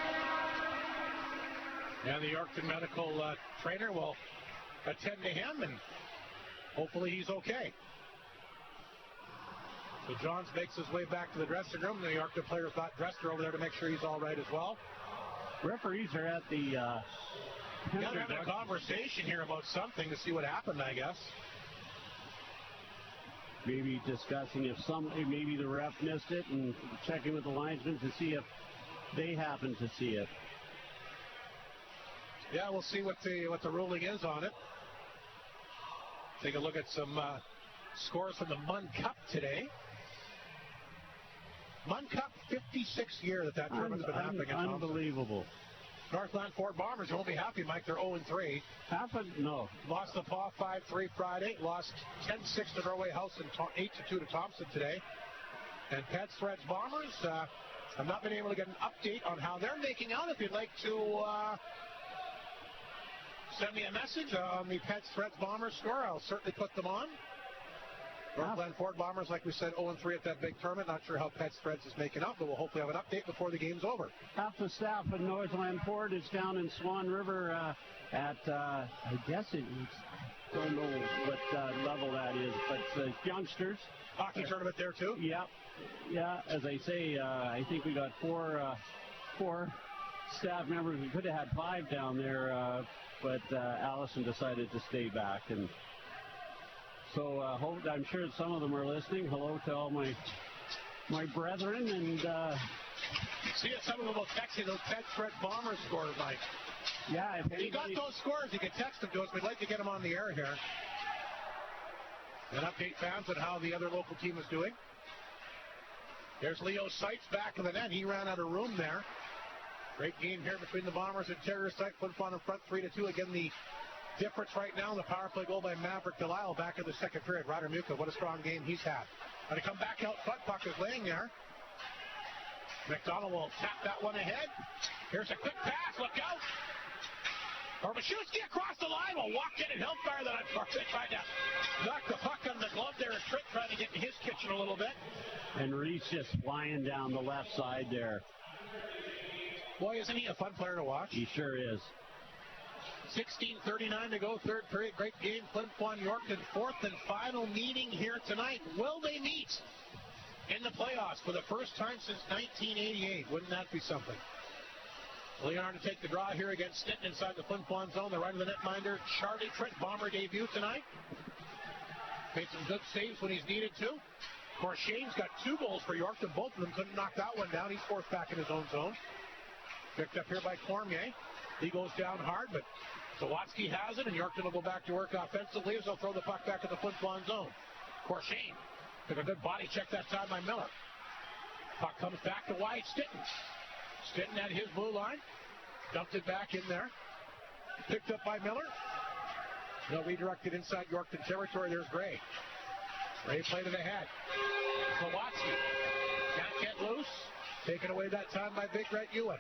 And the Yorkton medical trainer will attend to him, and hopefully he's okay. So Johns makes his way back to the dressing room. The Yorkton players got Dresser over there to make sure he's all right as well. Referees are at the... They're having a conversation here about something to see what happened, I guess. Maybe discussing if maybe the ref missed it and checking with the linesmen to see if they happen to see it. Yeah, we'll see what the ruling is on it. Take a look at some scores from the Munn Cup today. Munn Cup, 56th year that tournament's been happening. Unbelievable. Northland Fort Bombers, you won't be happy, Mike. They're 0-3. No. Lost the Paw 5-3 Friday. Lost 10-6 to Norway House and 8-2 to Thompson today. And Pets Threads Bombers, I've not been able to get an update on how they're making out. If you'd like to send me a message on the Pets Threads Bombers score, I'll certainly put them on. Northland Fort Bombers, like we said, 0-3 at that big tournament. Not sure how Pets Threads is making up, but we'll hopefully have an update before the game's over. Half the staff at Northland Fort is down in Swan River at, I guess I don't know what level that is, but youngsters. Hockey tournament there too? Yeah, as I say, I think we got four staff members. We could have had 5 down there, but Allison decided to stay back, and so I'm sure some of them are listening. Hello to all my brethren, and see if some of them will text you those Pet Threads Bombers scores, Mike. Yeah, if you got those scores, you can text them to us. We'd like to get them on the air here and update fans on how the other local team is doing. There's Leo Seitz back in the net. He ran out of room there. Great game here between the Bombers and Terriers. Flin Flon in front 3-2. Again, the difference right now in the power play goal by Maverick Delisle back in the second period. Ryder Muka, what a strong game he's had. Going to come back out front. Puck is laying there. McDonald will tap that one ahead. Here's a quick pass. Look out. Ormaszewski across the line will walk in and help fire that. They tried to knock the puck on the glove there. And Trick trying to get in his kitchen a little bit. And Reese just flying down the left side there. Boy, isn't he a fun player to watch? He sure is. 16:39 to go, third period. Great game. Flin Flon Yorkton, fourth and final meeting here tonight. Will they meet in the playoffs for the first time since 1988? Wouldn't that be something? Leonard to take the draw here against Stinton inside the Flin Flon zone. The right of the netminder, Charlie Trent, Bomber debut tonight. Made some good saves when he's needed to. Of course, Shane's got 2 goals for Yorkton. Both of them couldn't knock that one down. He's forced back in his own zone. Picked up here by Cormier. He goes down hard, but Sawatsky has it, and Yorkton will go back to work offensively as they'll throw the puck back at the Flin Flon zone. Of course, Shane took a good body check that time by Miller. Puck comes back to White. Stinton at his blue line. Dumped it back in there. Picked up by Miller. They'll redirect it inside Yorkton territory. There's Gray. Gray played it ahead. Sawatsky can't get loose. Taken away that time by Big Red Ewan.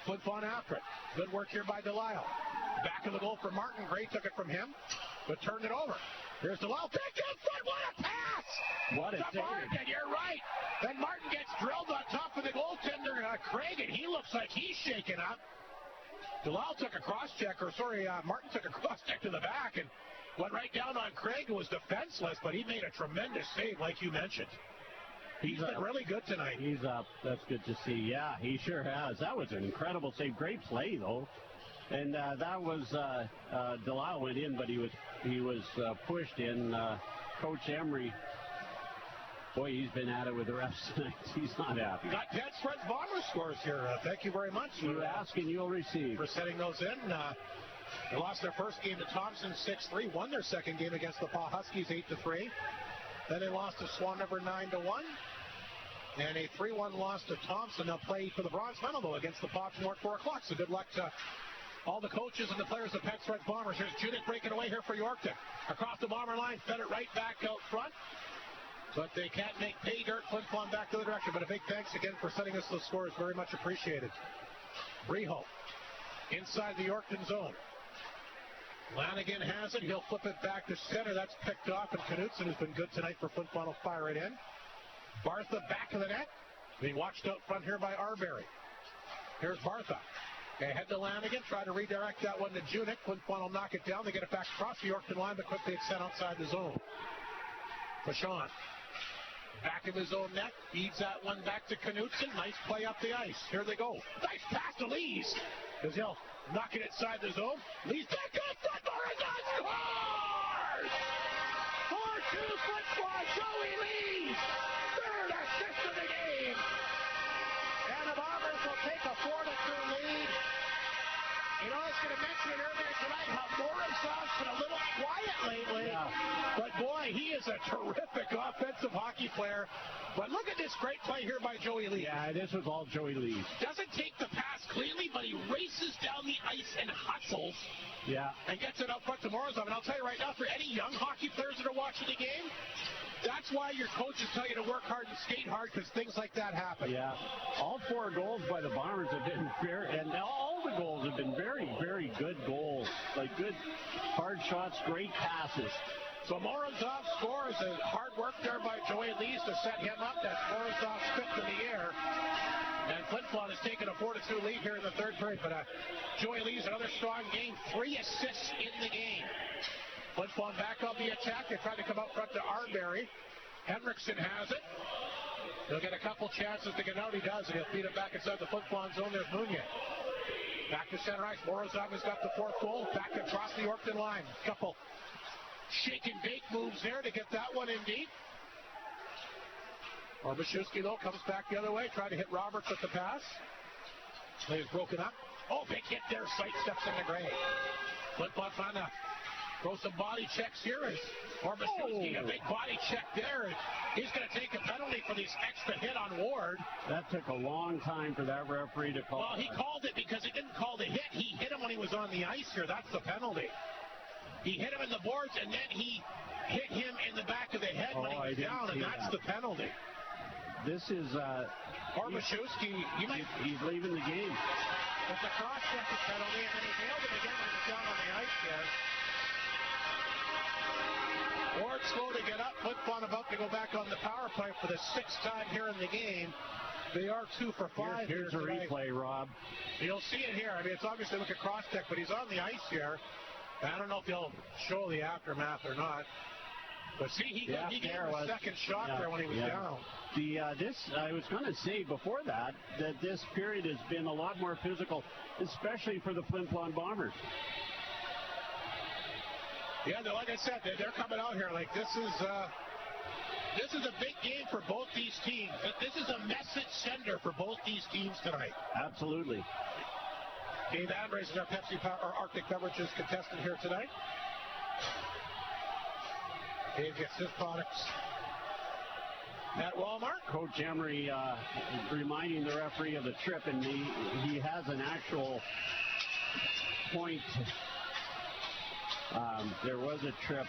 Flin Flon after it. Good work here by Delisle. Back of the goal for Martin. Gray took it from him, but turned it over. Here's Delisle. Picked in front. What a pass! What a save. Martin, you're right. Then Martin gets drilled on top of the goaltender, Craig, and he looks like he's shaken up. Delisle took a cross-check, Martin took a cross-check to the back and went right down on Craig, who was defenseless, but he made a tremendous save, like you mentioned. He's been really good tonight. He's up. That's good to see. Yeah, he sure has. That was an incredible save. Great play, though. And that was Delisle went in, but he was pushed in. Coach Emery, boy, he's been at it with the refs tonight. He's not happy. You got Pets Threads Bomber scores here. Thank you very much. You ask and you'll receive. For setting those in. They lost their first game to Thompson 6-3. Won their second game against the Paw Huskies 8-3. Then they lost to Swan River 9-1. And a 3-1 loss to Thompson. They'll play for the bronze medal, though, against the Paw tomorrow at 4 o'clock. So good luck to all the coaches and the players of Pets Red Bombers. Here's Judick breaking away here for Yorkton. Across the Bomber line, fed it right back out front. But they can't make pay dirt. Flin Flon back the other direction. But a big thanks again for sending us those scores. Very much appreciated. Riho inside the Yorkton zone. Lanigan has it. He'll flip it back to center. That's picked off. And Knutson, who's been good tonight for Flin Flon, will fire it in. Bartha back of the net. Being watched out front here by Arbery. Here's Bartha. Ahead to Lanigan. Try to redirect that one to Judick. Flin Flon will knock it down. They get it back across the Yorkton line, but quickly it's sent outside the zone. Fashawn. Back of his own net. Feeds that one back to Knutson. Nice play up the ice. Here they go. Nice pass to Lees. Because he'll knock it inside the zone. Lees back up. Front Morrison scores! 4-2 Flin Flon. Joey Lees. Third assist of the game. And the Bombers will take a 4-2 lead. You know, I was going to mention it earlier tonight how Morrison's been a little quiet lately. Yeah. But boy, he is a terrific offensive hockey player. But look at this great play here by Joey Lees. Yeah, this was all Joey Lees. Doesn't take the pass cleanly, but he races down the ice and hustles. Yeah. And gets it up front to Morozov. And I'll tell you right now, for any young hockey players that are watching the game, that's why your coaches tell you to work hard and skate hard, because things like that happen. Yeah. All 4 goals by the Bombers have been fair, and all the goals have been very, very good goals. Like good hard shots, great passes. So Morozov scores, and hard work there by Joey Lees to set him up. That's Morozov's fifth in the air. And Flin Flon has taken a 4-2 lead here in the third period. But Joey Lees, another strong game, 3 assists in the game. Flin Flon back on the attack. They tried to come up front to Arbery. Henriksen has it. He'll get a couple chances to get out. He does, and he'll feed it back inside the Flin Flon zone. There's Mounier. Back to center ice. Morozov has got the 4th goal. Back across the Yorkton line. Couple shake and bake moves there to get that one in deep. Orbashewski, though, comes back the other way. Trying to hit Roberts with the pass. Play is broken up. Oh, big hit there. Sight steps in the grave. Flin Flon trying to throw some body checks here. Orbashewski, a big body check there. He's going to take a penalty for this extra hit on Ward. That took a long time for that referee to call. Well, he called it because he didn't call the hit. He hit him when he was on the ice here. That's the penalty. He hit him in the boards, and then he hit him in the back of the head when he was down, and that's the penalty. This is Orbashewski. He's leaving the game. It's a cross-check penalty, and then he nailed it again when he was down on the ice there. Ward slow to get up. Flin Flon about to go back on the power play for the 6th time here in the game. They are 2 for 5. Here's a replay, Rob. You'll see it here. I mean, it's obviously like a cross-check, but he's on the ice here. I don't know if he'll show the aftermath or not. But see, he gave him a second shot there when he was down. I was going to say before that this period has been a lot more physical, especially for the Flin Flon Bombers. Yeah, like I said, they're coming out here like this is a big game for both these teams. This is a message sender for both these teams tonight. Absolutely. Dave Andres is our Pepsi or Arctic Beverages contestant here tonight. Dave gets his products at Walmart. Coach Emery reminding the referee of the trip, and he has an actual point. There was a trip.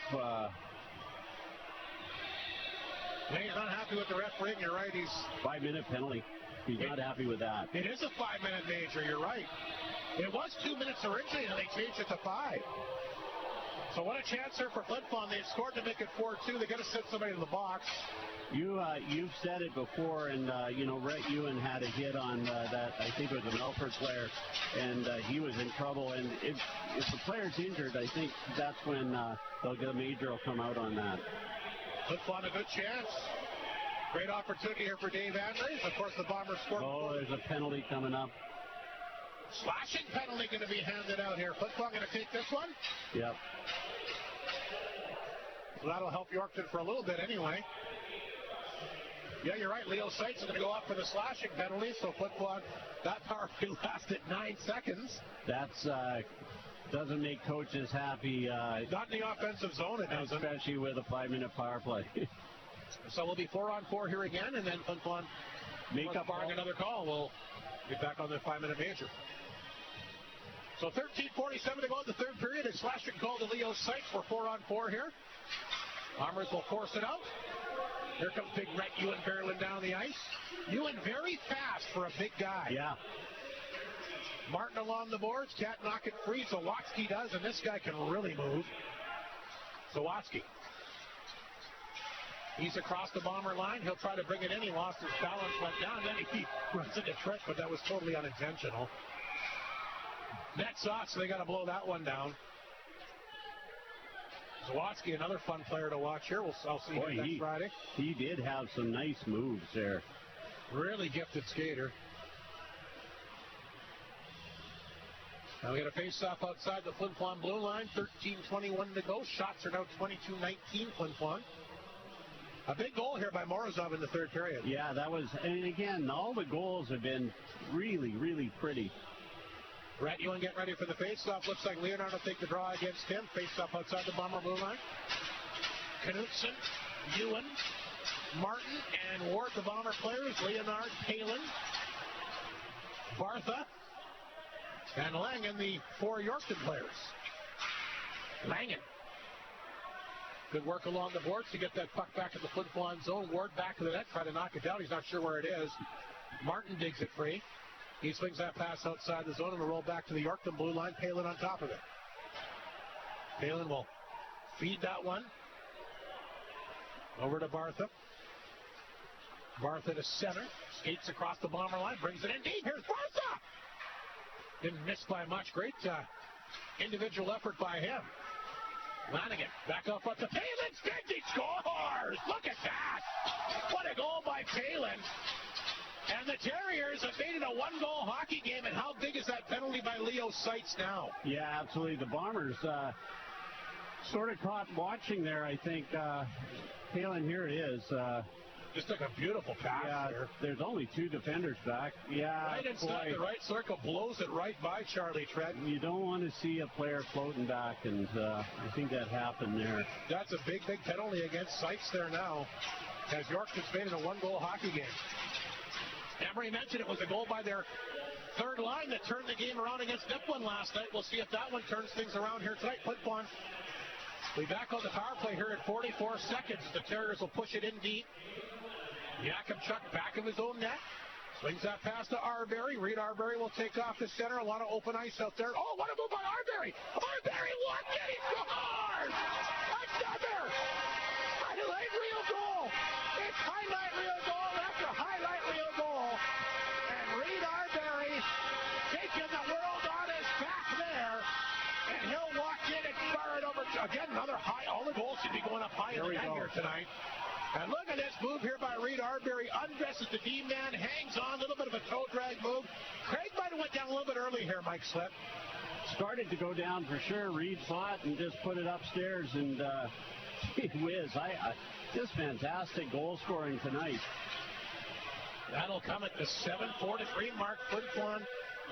He's not happy with the referee, and you're right. He's 5-minute penalty. He's not happy with that. It is a 5-minute major, you're right. It was 2 minutes originally, and they changed it to 5. So what a chance here for Flin Flon. They've scored to make it 4-2. They got to send somebody in the box. You've said it before, and Rhett Ewan had a hit on that. I think it was an Melford player, and he was in trouble. And if the player's injured, I think that's when they'll get a major will come out on that. Flin Flon a good chance. Great opportunity here for Dave Andres. Of course, the Bombers scored. Oh, there's a penalty coming up. Slashing penalty going to be handed out here. Flin Flon going to take this one. Yep. So that'll help Yorkton for a little bit anyway. Yeah, you're right. Leo Seitz is going to go up for the slashing penalty. So Flin Flon, that power play lasted 9 seconds. That's doesn't make coaches happy. Not in the offensive zone, it doesn't. Especially with a 5-minute power play. So we'll be 4-on-4 here again, and then Flin Flon, barring another call, we'll be back on the 5-minute major. So 13:47 to go in the third period. A slashing call to Leo Sykes. We're 4-on-4 here. Bombers will force it out. Here comes big Rhett Ewan barreling down the ice. Ewan very fast for a big guy. Yeah. Martin along the boards. Can't knock it free. Zawatsky does, and this guy can really move. Zawatsky. He's across the Bomber line. He'll try to bring it in. He lost his balance, went down. Then he runs into Trick, but that was totally unintentional. Net's off, so they got to blow that one down. Zawatsky, another fun player to watch here. I'll see him next Friday. He did have some nice moves there. Really gifted skater. Now we got a face-off outside the Flin Flon blue line. 13:21 to go. Shots are now 22-19 Flin Flon. A big goal here by Morozov in the third period. Yeah, that was, and again, all the goals have been really, really pretty. Rhett Ewan getting ready for the face-off. Looks like Leonard will take the draw against him. Face-off outside the Bomber blue line. Knutson, Ewan, Martin, and Ward, the Bomber players. Leonard, Palin, Bartha, and Langen, the 4 Yorkton players. Langen. Good work along the boards to get that puck back in the Flin Flon zone. Ward back to the net, try to knock it down. He's not sure where it is. Martin digs it free. He swings that pass outside the zone and will roll back to the Yorkton blue line. Palin on top of it. Palin will feed that one over to Bartha. Bartha to center. Skates across the Bomber line. Brings it in deep. Here's Bartha. Didn't miss by much. Great individual effort by him. Lanigan back up front to Palin. He scores! Look at that! What a goal by Palin. And the Terriers have made it a one-goal hockey game. And how big is that penalty by Leo Sykes now? Yeah, absolutely. The Bombers sort of caught watching there, I think. Palin, here it is. Just took a beautiful pass there. There's only 2 defenders back. Yeah, right inside the right circle, blows it right by Charlie Trent. You don't want to see a player floating back, and I think that happened there. That's a big, big penalty against Sykes there now, as Yorkton's made it a one-goal hockey game. Emery mentioned it was a goal by their third line that turned the game around against Nipwin last night. We'll see if that one turns things around here tonight. Flin Flon, we back on the power play here at 44 seconds. The Terriers will push it in deep. Yakimchuk back of his own net. Swings that pass to Arbery. Reed Arbery will take off the center. A lot of open ice out there. Oh, what a move by Arbery! Arbery walked in. He scores! Another highlight reel goal. It's highlight reel goal after highlight reel goal. And Reed Arbery taking the world on his back there. And he'll walk in and fire it over. Again, another high. All the goals should be going up high in the net here tonight. And look at this move here by Reed Arbery. Undresses the D-man, hangs on, a little bit of a toe drag move. Craig might have went down a little bit early here, Mike Slip. Started to go down for sure. Reed saw it and just put it upstairs, and gee whiz. Just fantastic goal scoring tonight. That'll come at the 7:43 mark. Flin Flon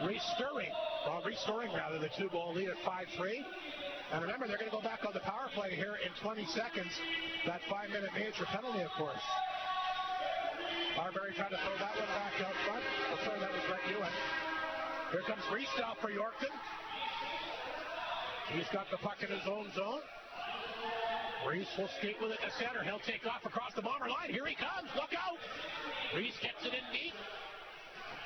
restoring the 2-goal lead at 5-3. And remember, they're going to go back on the power play here in 20 seconds. That 5-minute major penalty, of course. Arbery trying to throw that one back out front. Oh, sorry, that was Rhett Ewan. Here comes Riestow for Yorkton. He's got the puck in his own zone. Reese will skate with it to center. He'll take off across the Bomber line. Here he comes. Look out. Reese gets it in deep.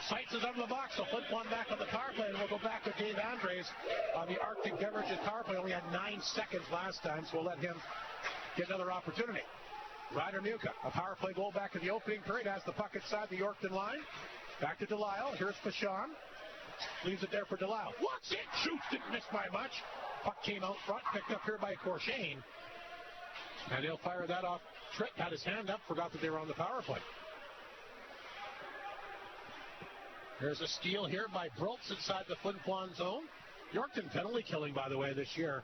Sights is out of the box, so Flin Flon back on the power play, and we'll go back with Dave Andres on the Arctic Beverages power play. Only had 9 seconds last time, so we'll let him get another opportunity. Ryder Muka, a power play goal back in the opening period, has the puck inside the Yorkton line. Back to Delisle. Here's Pashon. Leaves it there for Delisle. Walks it, shoots, didn't miss by much. Puck came out front, picked up here by Corshane. And he'll fire that off. Tritt had his hand up, forgot that they were on the power play. There's a steal here by Broltz inside the Flin Flon zone. Yorkton penalty killing, by the way, this year.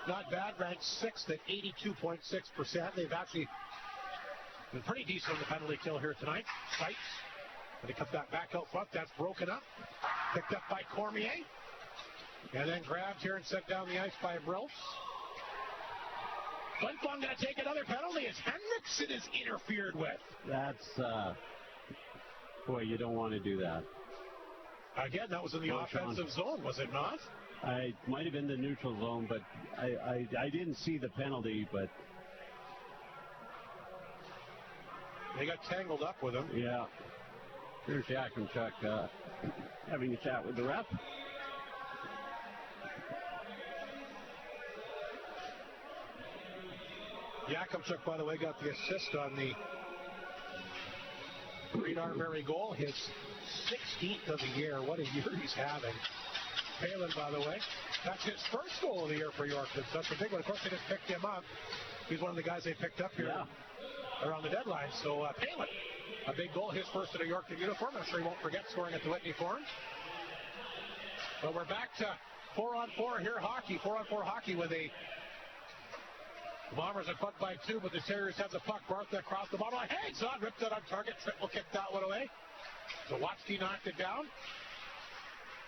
Not bad, ranked 6th at 82.6%. They've actually been pretty decent on the penalty kill here tonight. Sykes, but he comes back out front. That's broken up. Picked up by Cormier. And then grabbed here and set down the ice by Broltz. Flin Flon going to take another penalty as Henriksen is interfered with. That's, boy, you don't want to do that. Again, that was in the offensive zone, was it not? I might have been the neutral zone, but I didn't see the penalty, but they got tangled up with him. Yeah. Here's Yakimchuk having a chat with the ref. Yakimchuk, by the way, got the assist on the Green Armory goal. His 16th of the year. What a year he's having. Palin, by the way, that's his first goal of the year for Yorkton. So that's a big one. Of course, they just picked him up. He's one of the guys they picked up here around the deadline. So Palin, a big goal, his first in a Yorkton uniform. I'm sure he won't forget scoring at the Whitney Forum. But we're back to 4-on-4 here hockey. 4-on-4 hockey with the Bombers are front by 2, but the Terriers have the puck. Bartha across the bottom line. Hangs on, ripped it on target. Triple kicked that one away. Zawatsky knocked it down.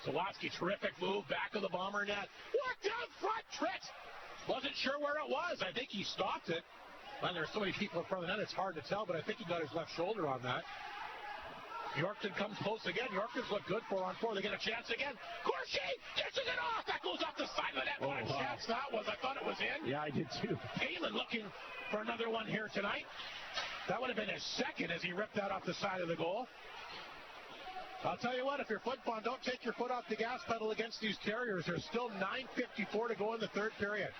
Zawatsky, terrific move, back of the Bomber net. What down front, Tritt? Wasn't sure where it was. I think he stopped it. And there's so many people in front of the net, it's hard to tell, but I think he got his left shoulder on that. Yorkton comes close again. Yorkton's look good 4-on-4. They get a chance again. Corsi dishes it off. That goes off the side of the net. What a chance that was. I thought it was in. Yeah, I did too. Palin looking for another one here tonight. That would have been his second as he ripped that off the side of the goal. I'll tell you what, if you're Flin Flon, don't take your foot off the gas pedal against these Terriers. There's still 9:54 to go in the third period.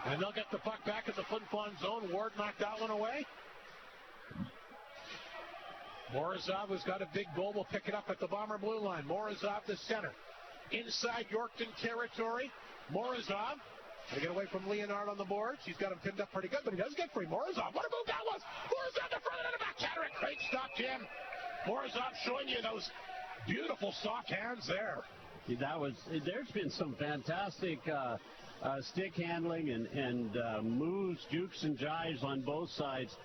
And they'll get the puck back in the Flin Flon zone. Ward knocked that one away. Morozov, who's got a big goal, will pick it up at the Bomber blue line. Morozov, the center. Inside Yorkton territory. Morozov, they get away from Leonard on the boards. He's got him pinned up pretty good, but he does get free. Morozov, what a move that was! Morozov, the front of the back. Chatterick, great stop, Jim. Morozov showing you those beautiful soft hands there. There's been some fantastic stick handling and moves, jukes, and jives on both sides.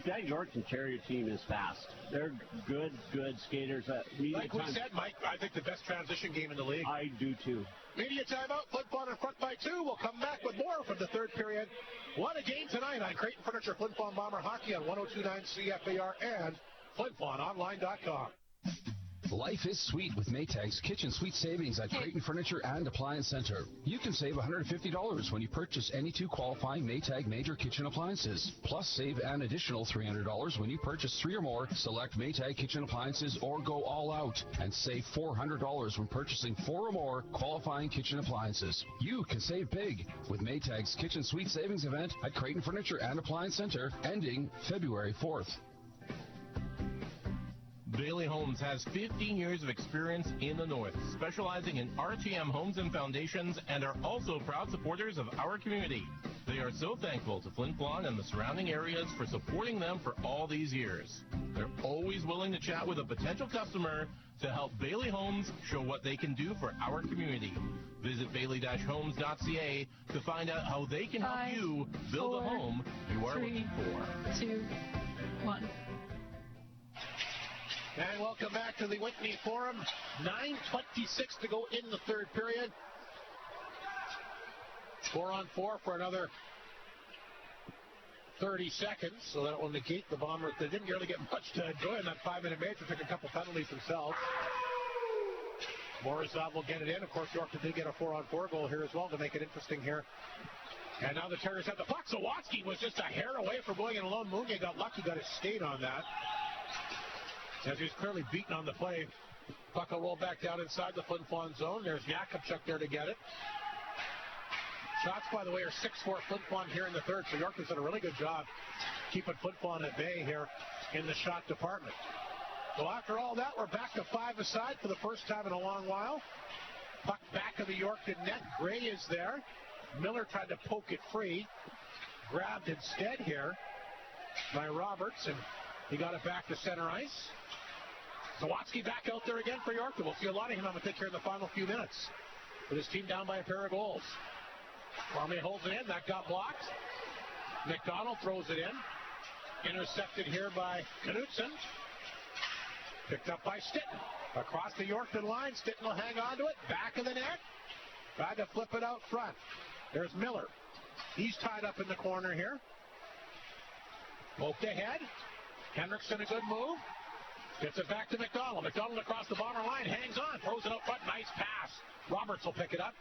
That Yorkton Terrier team is fast. They're good skaters. Like we said, Mike, I think the best transition game in the league. I do too. Media timeout. Flin Flon in front by 2. We'll come back with more from the third period. What a game tonight on Creighton Furniture Flin Flon Bomber Hockey on 102.9 CFAR and FlinFlonOnline.com. Life is sweet with Maytag's Kitchen Suite Savings at Creighton Furniture and Appliance Center. You can save $150 when you purchase any 2 qualifying Maytag major kitchen appliances. Plus, save an additional $300 when you purchase 3 or more select Maytag kitchen appliances or go all out. And save $400 when purchasing 4 or more qualifying kitchen appliances. You can save big with Maytag's Kitchen Suite Savings event at Creighton Furniture and Appliance Center ending February 4th. Bailey Homes has 15 years of experience in the North, specializing in RTM homes and foundations, and are also proud supporters of our community. They are so thankful to Flin Flon and the surrounding areas for supporting them for all these years. They're always willing to chat with a potential customer to help Bailey Homes show what they can do for our community. Visit bailey-homes.ca to find out how they can help you build a home you are looking for. 2, 1. And welcome back to the Whitney Forum. 9:26 to go in the third period. 4-on-4 for another 30 seconds, so that will negate the Bombers. They didn't really get much to enjoy in that 5-minute major. Took a couple penalties themselves. Morozov will get it in. Of course, Yorkton did get a 4-on-4 goal here as well to make it interesting here. And now the Terriers have the puck. Zawatsky was just a hair away from going in alone. Munya got lucky, got his skate on that. As he's clearly beaten on the play. Puck will roll back down inside the Flin Flon zone. There's Yakimchuk there to get it. Shots, by the way, are 6-4 Flin Flon here in the third. So Yorkton's done a really good job keeping Flin Flon at bay here in the shot department. So after all that, we're back to 5 aside for the first time in a long while. Puck back of the Yorkton net. Gray is there. Miller tried to poke it free. Grabbed instead here by Roberts, and he got it back to center ice. Zawatsky back out there again for Yorkton. We'll see a lot of him, I'm going to think, here in the final few minutes. With his team down by a pair of goals. Kwame holds it in. That got blocked. McDonald throws it in. Intercepted here by Knutson. Picked up by Stitten. Across the Yorkton line. Stitten will hang on to it. Back of the net. Tried to flip it out front. There's Miller. He's tied up in the corner here. Poked ahead. Henriksen, a good move. Gets it back to McDonald. McDonald across the bomber line, hangs on, throws it out front. Nice pass. Roberts will pick it up.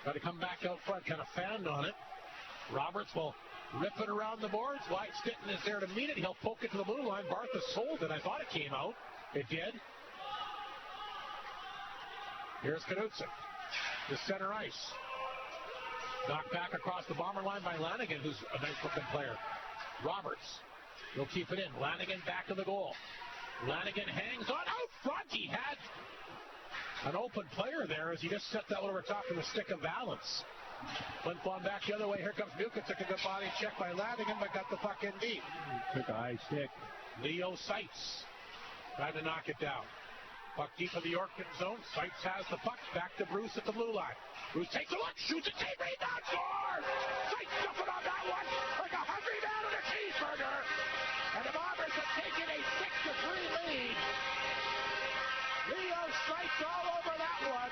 Got to come back out front, kind of fanned on it. Roberts will rip it around the boards. Wyatt Stitton is there to meet it. He'll poke it to the blue line. Bartha sold it. I thought it came out. It did. Here's Knudsen to center ice. Knocked back across the bomber line by Lanigan, who's a nice-looking player. Roberts will keep it in. Lanigan back to the goal. Lanigan hangs on out front. He had an open player there as he just set that one over top of the stick of Valance. Flin Flon back the other way. Here comes Buka. Took a good body check by Lanigan, but got the puck in deep. Took a high stick. Leo Seitz trying to knock it down. Puck deep in the Yorkton zone. Seitz has the puck. Back to Bruce at the blue line. Bruce takes a look, shoots a team rebound, score! Seitz jumping on that one like a hungry man on a cheeseburger. And the Bombers have taken a 6-3 lead. Leo Seitz all over that one.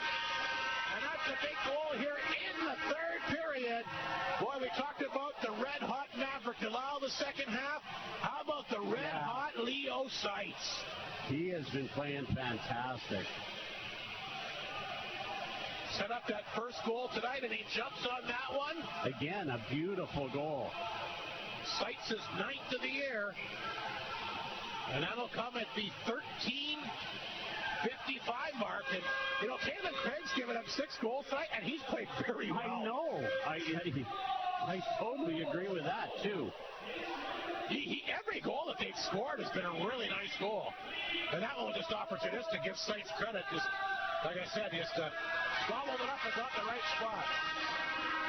And that's a big goal here in the third period. Boy, we talked about the red-hot Maverick Delisle the second half. How about the red-hot Leo Seitz? He has been playing fantastic. Set up that first goal tonight, and he jumps on that one. Again, a beautiful goal. Seitz is 9th of the year. And that'll come at the 13:55 mark. And, you know, Caitlin Craig's given up 6 goals tonight, and he's played very well. I know. I totally agree with that, too. Every goal that they've scored has been a really nice goal. And that one was just opportunistic. Give Seitz credit. Just, like I said, just gobbled it up and got the right spot.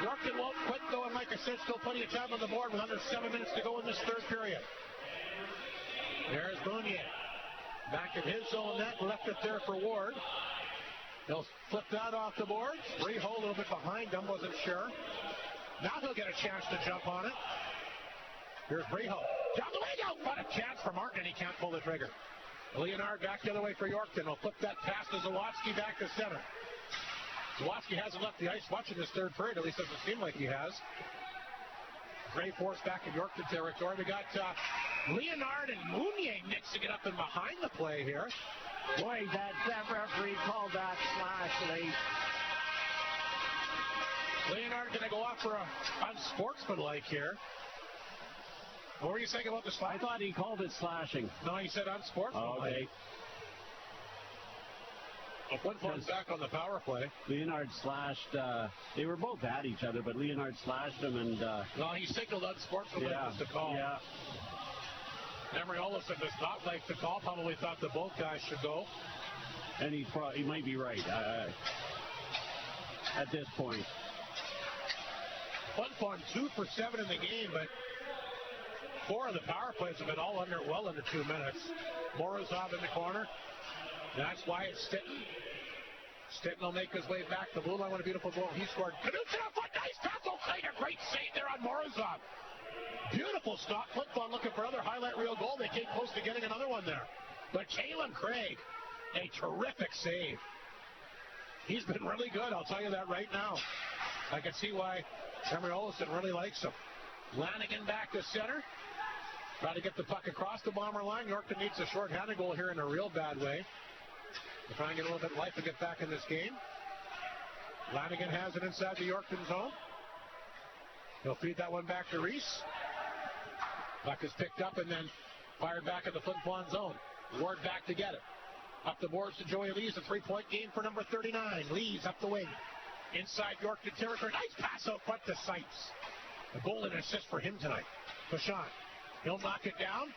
Yorkton won't quit, though, and like I said, still plenty of time on the board with under 7 minutes to go in this third period. There's Mounier. Back in his zone net, left it there for Ward. He'll flip that off the board. Reho a little bit behind him, wasn't sure. Now he'll get a chance to jump on it. Here's Reho. Down the wing out. What a chance for Martin, and he can't pull the trigger. Leonard back the other way for Yorkton. He'll flip that pass to Zawatsky back to center. Zawatsky hasn't left the ice much in this third period. At least doesn't seem like he has. Gray Force back in Yorkton territory. We got Leonard and Mounier mixing it up and behind the play here. Boy, that referee called that slash late. Leonard going to go off for a unsportsmanlike here. What were you saying about the slash? I thought he called it slashing. No, he said unsportsmanlike. Okay. Flin Flon's back on the power play. Leonard slashed, they were both at each other, but Leonard slashed him and... well, he signaled unsportsmanlike as the call. Yeah. Emery Olsen does not like the call. Probably thought that both guys should go. And he might be right at this point. Flin Flon 2 for 7 in the game, but 4 of the power plays have been all well under 2 minutes. Morozov in the corner. That's Wyatt Stitton. Stitton will make his way back. The blue line, what a beautiful goal he scored. Knudsen up front, nice pass. O'Clater, great save there on Morozov. Beautiful stop. Flin Flon looking for another highlight reel goal. They came close to getting another one there. But Caitlin Craig, a terrific save. He's been really good, I'll tell you that right now. I can see why Emery Olsen really likes him. Lanigan back to center. Try to get the puck across the bomber line. Yorkton needs a short-handed goal here in a real bad way. They're trying to get a little bit of life and get back in this game. Lanigan has it inside the Yorkton zone. He'll feed that one back to Reese. Puck is picked up and then fired back in the Flin Flon zone. Ward back to get it. Up the boards to Joey Lees, a 3-point game for number 39. Lees up the wing. Inside Yorkton territory. Nice pass out front to Seitz. A goal and assist for him tonight. Fashon. He'll knock it down.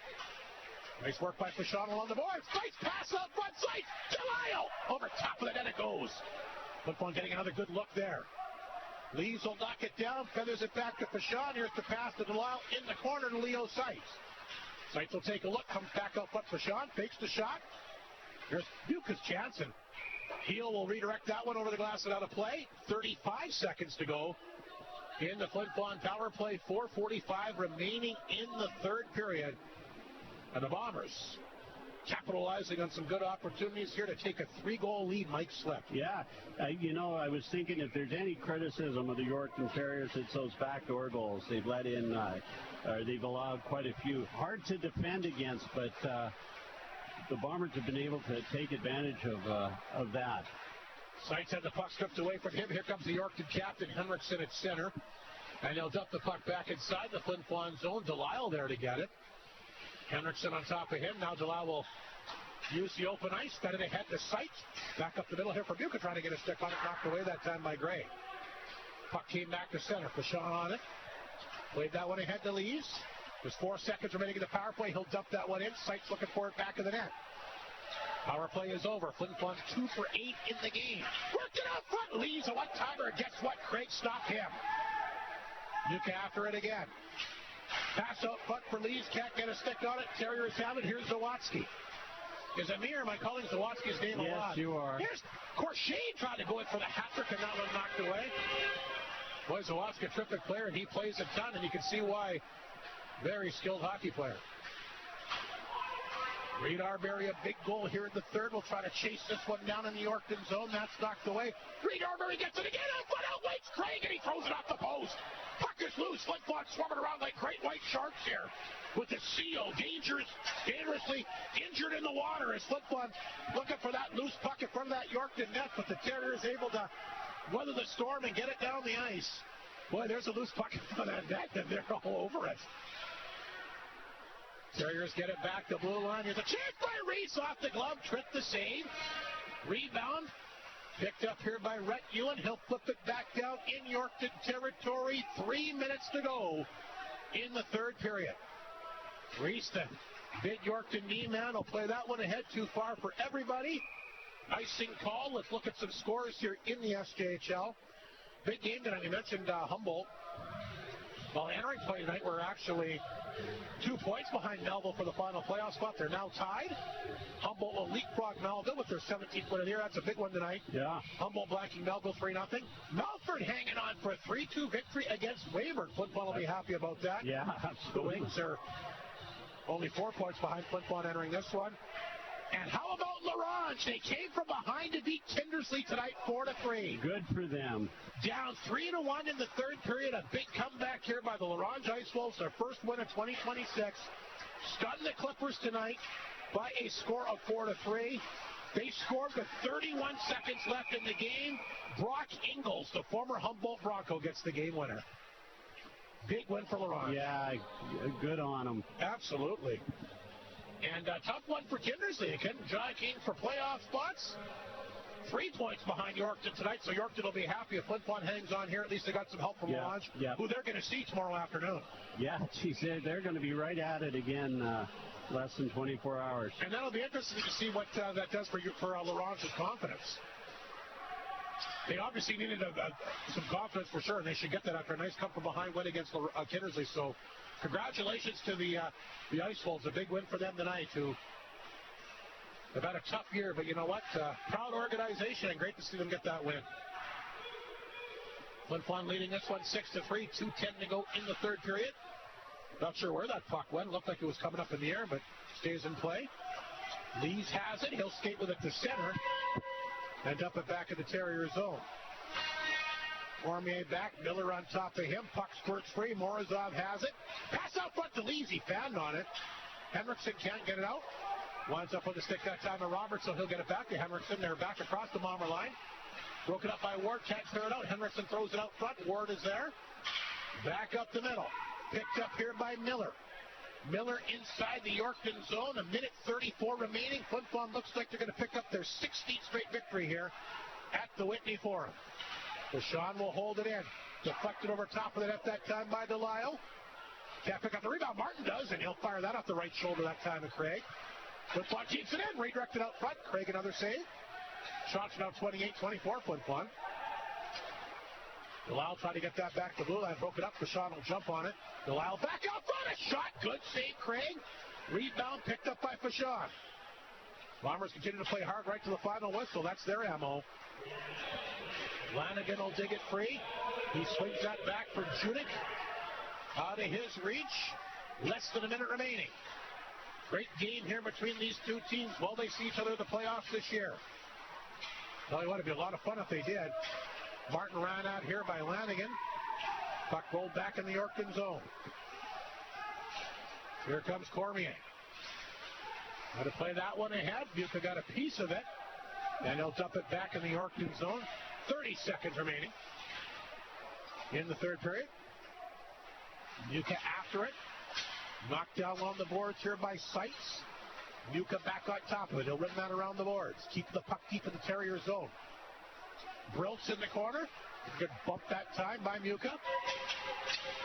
Nice work by Fashon along the boards. Nice pass out front. Seitz. Delisle. Over top of the net it goes. Flin Flon getting another good look there. Lees will knock it down. Feathers it back to Fashon. Here's the pass to Delisle in the corner to Leo Seitz. Seitz will take a look. Comes back out front. Fashon fakes the shot. Here's Buka's chance, and Heel will redirect that one over the glass and out of play. 35 seconds to go in the Flin Flon power play. 4:45 remaining in the third period. And the Bombers capitalizing on some good opportunities here to take a 3-goal lead. Mike Slip. Yeah, I was thinking if there's any criticism of the Yorkton Terriers, it's those backdoor goals. They've let in, they've allowed quite a few. Hard to defend against, but the Bombers have been able to take advantage of that. Sights had the puck stripped away from him. Here comes the Yorkton captain, Henriksen at center. And he'll dump the puck back inside the Flin Flon zone. Delisle there to get it. Henriksen on top of him. Now Delisle will use the open ice. Got it ahead to Sight. Back up the middle here for Buca, trying to get a stick on it. Knocked away that time by Gray. Puck came back to center. Fashawn on it. Played that one ahead to Lees. There's 4 seconds remaining in the power play. He'll dump that one in. Sight's looking for it back of the net. Power play is over. Flin Flon 2 for 8 in the game. Worked it out front. Lees a one-timer. Guess what? Craig stopped him. Nuka after it again. Pass out front for Lees. Can't get a stick on it. Terriers have it. Here's Zawatsky. Is it me or am I calling Zawatsky's name a lot? Yes, you are. Here's Corshane trying to go in for the hat trick and that one knocked away. Boy, Zawatsky, a terrific player, and he plays a ton, and you can see why. Very skilled hockey player. Reed Arbery, a big goal here in the third. We'll try to chase this one down in the Yorkton zone. That's knocked away. Reed Arbery gets it again. Outwaits Craig, and he throws it off the post. Puck is loose. Flin Flon swarming around like great white sharks here. With the seal, dangerously injured in the water as Flin Flon looking for that loose puck in front of that Yorkton net, but the Terriers able to weather the storm and get it down the ice. Boy, there's a loose puck in front of that net, and they're all over it. Terriers get it back to blue line. Here's a chance by Reese off the glove. Tripped the save. Rebound. Picked up here by Rhett Ewan. He'll flip it back down in Yorkton territory. 3 minutes to go in the third period. Reese, the big Yorkton knee man, will play that one ahead. Too far for everybody. Icing call. Let's look at some scores here in the SJHL. Big game tonight. We mentioned Humboldt. Well, entering play tonight, we're actually 2 points behind Melville for the final playoff spot. They're now tied. Humboldt will leapfrog Melville with their 17th win of the year. That's a big one tonight. Yeah. Humboldt blanking Melville 3-0. Melford hanging on for a 3-2 victory against Weyburn. Flin Flon will be happy about that. Yeah, absolutely. The Wings are only 4 points behind Flin Flon entering this one. And how about LaRange? They came from behind to beat Kindersley tonight 4-3. Good for them. Down 3-1 in the third period. A big comeback here by the LaRange Ice Wolves. Their first win of 2026. Stunned the Clippers tonight by a score of 4-3. They scored with 31 seconds left in the game. Brock Ingles, the former Humboldt Bronco, gets the game winner. Big win for LaRange. Yeah, good on them. Absolutely. And a tough one for Kindersley. Again, jockeying for playoff spots. 3 points behind Yorkton tonight, so Yorkton will be happy if Flin Flon hangs on here. At least they got some help from LaRange, who they're going to see tomorrow afternoon. Yeah, geez, they're going to be right at it again less than 24 hours. And that'll be interesting to see what that does for LaRange's confidence. They obviously needed some confidence for sure, and they should get that after a nice come-from-behind win against Kindersley. So congratulations to the Ice Wolves. A big win for them tonight, who have had a tough year, but you know what? Proud organization, and great to see them get that win. Flin Flon leading this one 6-3, 2:10 to go in the third period. Not sure where that puck went. Looked like it was coming up in the air, but stays in play. Lees has it. He'll skate with it to center and dump it back in the Terrier zone. Cormier back, Miller on top of him. Puck squirts free. Morozov has it. Pass out front to Lees. He fanned on it. Henriksen can't get it out. Winds up with the stick that time to Roberts, so he'll get it back to Henriksen. They're back across the Bomber line. Broken up by Ward. Can't clear it out. Henriksen throws it out front. Ward is there. Back up the middle. Picked up here by Miller. Miller inside the Yorkton zone. 1:34 remaining. Flin Flon looks like they're going to pick up their 16th straight victory here at the Whitney Forum. Deshaun will hold it in. Deflected over top of the net that time by Delisle. Can't pick up the rebound. Martin does, and he'll fire that off the right shoulder that time to Craig. Flin Flon keeps it in. Redirected out front. Craig another save. Shots now 28-24 Flin Flon. Delisle tried to get that back to blue line. Broke it up. Deshaun will jump on it. Delisle back out front. A shot. Good save, Craig. Rebound picked up by Fashawn. Bombers continue to play hard right to the final whistle. That's their ammo. Lanigan will dig it free. He swings that back for Judik. Out of his reach. Less than a minute remaining. Great game here between these two teams. Will they see each other in the playoffs this year? Tell you what, it'd be a lot of fun if they did. Martin ran out here by Lanigan. Puck rolled back in the Yorkton zone. Here comes Cormier. Got to play that one ahead. Muka got a piece of it. And he'll dump it back in the Yorkton zone. 30 seconds remaining in the third period. Muka after it. Knocked down on the boards here by Seitz. Muka back on top of it. He'll rim that around the boards. Keep the puck deep in the Terrier zone. Brilt's in the corner. Good bump that time by Muka.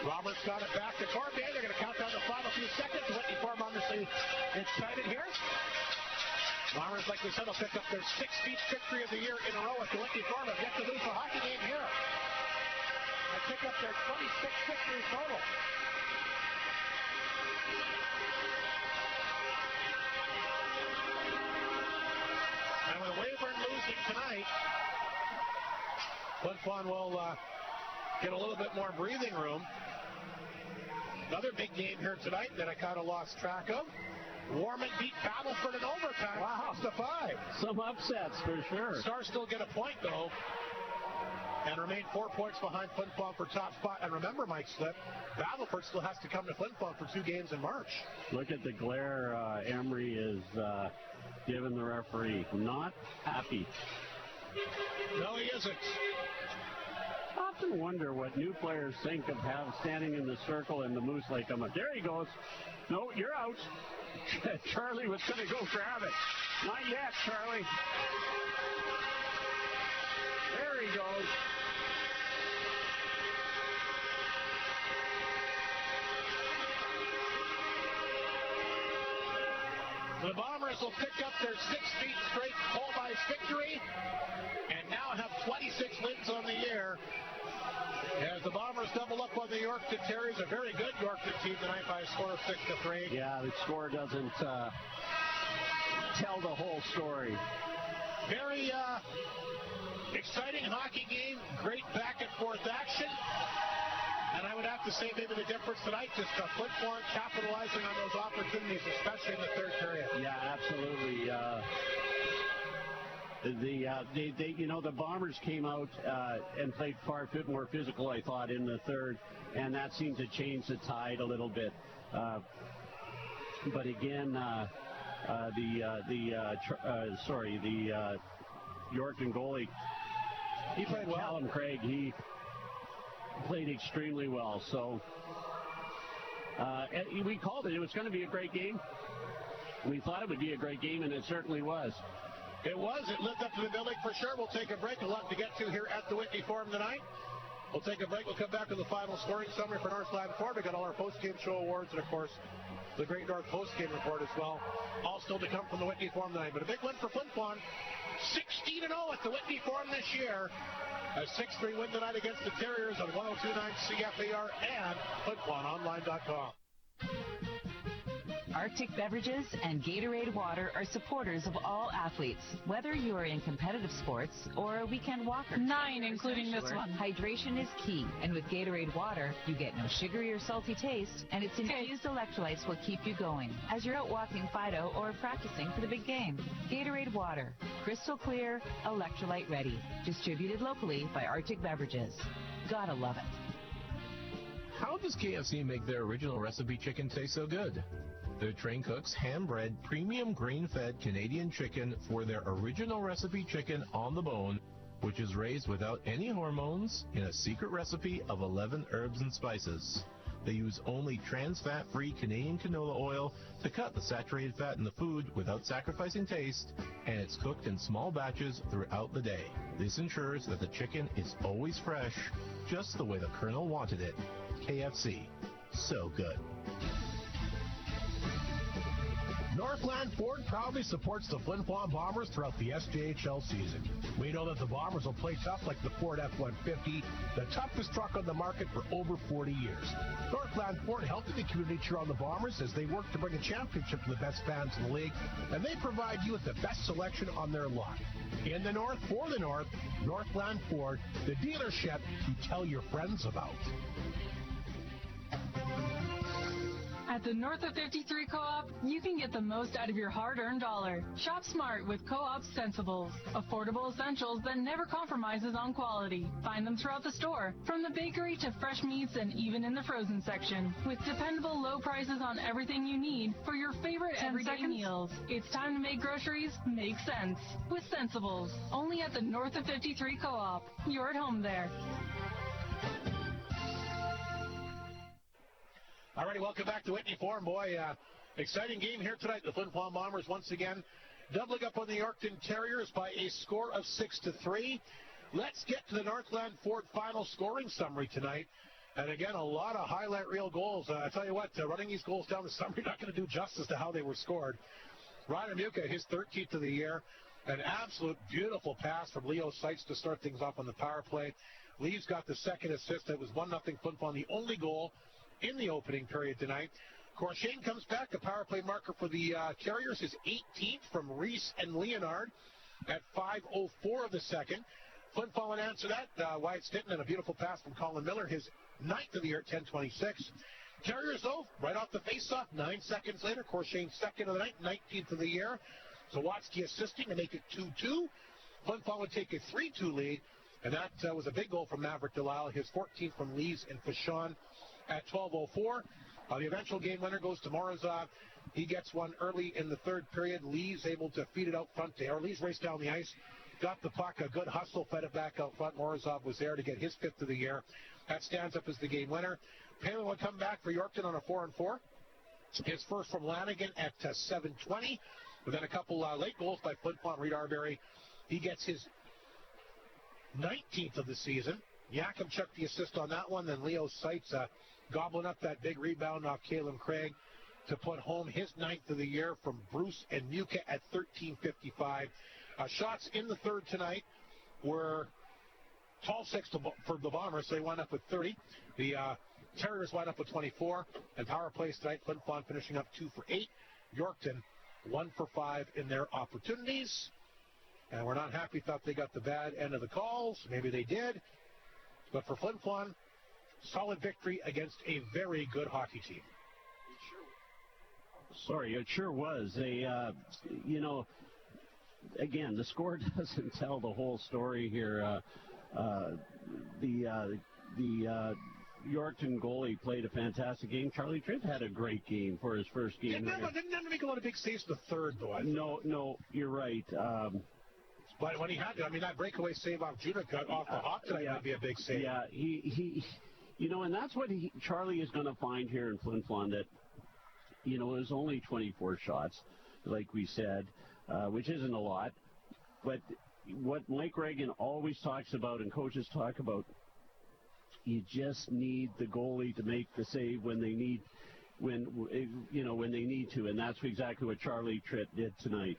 Roberts got it back to Cormier. They're going to count down the final few seconds. Whitney Farm obviously excited here. Bombers, like we said, will pick up their 16th victory of the year in a row at the Whitney Farm. Have yet to lose a hockey game here. They pick up their 26th victory total. And with Weyburn losing tonight, Flin Flon will get a little bit more breathing room. Another big game here tonight that I kind of lost track of. Warman beat Battleford in overtime. Wow. 6-5. Some upsets for sure. Stars still get a point, though, and remain 4 points behind Flin Flon for top spot. And remember, Mike Slip, Battleford still has to come to Flin Flon for 2 games in March. Look at the glare Emery is giving the referee. Not happy. No, he isn't. I often wonder what new players think of standing in the circle and the Moose Lake come up. There he goes. No, you're out. Charlie was going to go grab it. Not yet, Charlie. There he goes. The Bombers will pick up their 16th straight home ice victory and now have 26 wins on the year. As the Bombers double up on the Yorkton Terriers, a very good Yorkton team tonight by a score of 6-3. Yeah, the score doesn't tell the whole story. Very exciting hockey game, great back and forth action. And I would have to say maybe the difference tonight, just Flin Flon capitalizing on those opportunities, especially in the third period. Yeah, absolutely. The Bombers came out and played far more physical, I thought, in the third, and that seemed to change the tide a little bit. But again, the Yorkton goalie, he played well. Callum Craig, he played extremely well. So we called it. It was going to be a great game. We thought it would be a great game, and it certainly was. It was. It lived up to the billing for sure. We'll take a break. A lot to get to here at the Whitney Forum tonight. We'll take a break. We'll come back with the final scoring summary for Northland Ford. We got all our post-game show awards and, of course, the Great North post-game report as well. All still to come from the Whitney Forum tonight. But a big win for Flin Flon. 16-0 at the Whitney Forum this year. A 6-3 win tonight against the Terriers on 102.9 CFAR and FlinFlonOnline.com. Arctic Beverages and Gatorade Water are supporters of all athletes. Whether you are in competitive sports or a weekend walker. 9, including this one. Hydration is key. And with Gatorade Water, you get no sugary or salty taste, and its infused electrolytes will keep you going as you're out walking Fido or practicing for the big game. Gatorade Water. Crystal clear, electrolyte ready. Distributed locally by Arctic Beverages. Gotta love it. How does KFC make their original recipe chicken taste so good? Their trained cooks hand-bred premium grain-fed Canadian chicken for their original recipe chicken on the bone, which is raised without any hormones in a secret recipe of 11 herbs and spices. They use only trans-fat-free Canadian canola oil to cut the saturated fat in the food without sacrificing taste, and it's cooked in small batches throughout the day. This ensures that the chicken is always fresh, just the way the Colonel wanted it. KFC. So good. Northland Ford proudly supports the Flin Flon Bombers throughout the SJHL season. We know that the Bombers will play tough like the Ford F-150, the toughest truck on the market for over 40 years. Northland Ford helped the community cheer on the Bombers as they work to bring a championship to the best fans in the league, and they provide you with the best selection on their lot. In the North, for the North, Northland Ford, the dealership you tell your friends about. At the North of 53 Co-op, you can get the most out of your hard-earned dollar. Shop smart with Co-op Sensibles. Affordable essentials that never compromises on quality. Find them throughout the store, from the bakery to fresh meats and even in the frozen section. With dependable low prices on everything you need for your favorite everyday meals. It's time to make groceries make sense with Sensibles. Only at the North of 53 Co-op. You're at home there. All righty, welcome back to Whitney Forum. Boy, exciting game here tonight. The Flin Flon Bombers once again doubling up on the Yorkton Terriers by a score of 6-3. Let's get to the Northland Ford final scoring summary tonight. And again, a lot of highlight reel goals. I tell you what, running these goals down the summary, not going to do justice to how they were scored. Ryder Muka, his 13th of the year. An absolute beautiful pass from Leo Seitz to start things off on the power play. Lee's got the second assist. It was 1-0 Flin Flon, the only goal in the opening period tonight. Corshane comes back, a power play marker for the Terriers, his 18th from Reese and Leonard at 5:04 of the second. Flin Flon answer that. Wyatt Stinton and a beautiful pass from Colin Miller, his 9th of the year at 10:26. Terriers, though, right off the face-off, 9 seconds later, Corshane second of the night, 19th of the year. Zawatsky assisting to make it 2-2. Flin Flon would take a 3-2 lead, and that was a big goal from Maverick Delisle, his 14th from Lees and Fashon at 12:04. The eventual game winner goes to Morozov. He gets one early in the third period. Lee's able to feed it out front there. Lee's raced down the ice, got the puck, a good hustle, fed it back out front. Morozov was there to get his 5th of the year. That stands up as the game winner. Palin will come back for Yorkton on a 4-4. His first from Lanigan at 7:20. But then a couple late goals by Flin Flon. Reed Arbery, he gets his 19th of the season. Yakimchuk the assist on that one. Then Leo Seitz gobbling up that big rebound off Caleb Craig to put home his 9th of the year from Bruce and Muka at 13:55. Shots in the third tonight were tall 6 for the Bombers, so they wound up with 30. The Terriers wound up with 24. And power plays tonight, Flin Flon finishing up 2 for 8. Yorkton 1 for 5 in their opportunities. And we're not happy, thought they got the bad end of the calls. Maybe they did. But for Flin Flon, solid victory against a very good hockey team. Sorry, it sure was. They, again, the score doesn't tell the whole story here. The Yorkton goalie played a fantastic game. Charlie Tripp had a great game for his first game. Didn't make a lot of big saves in the third, though. No, you're right. But when he had to, that breakaway save off Junica off the hop tonight might be a big save. Yeah, he and that's what Charlie is going to find here in Flin Flon, that, it was only 24 shots, like we said, which isn't a lot. But what Mike Reagan always talks about and coaches talk about, you just need the goalie to make the save when they need to, and that's exactly what Charlie Tripp did tonight.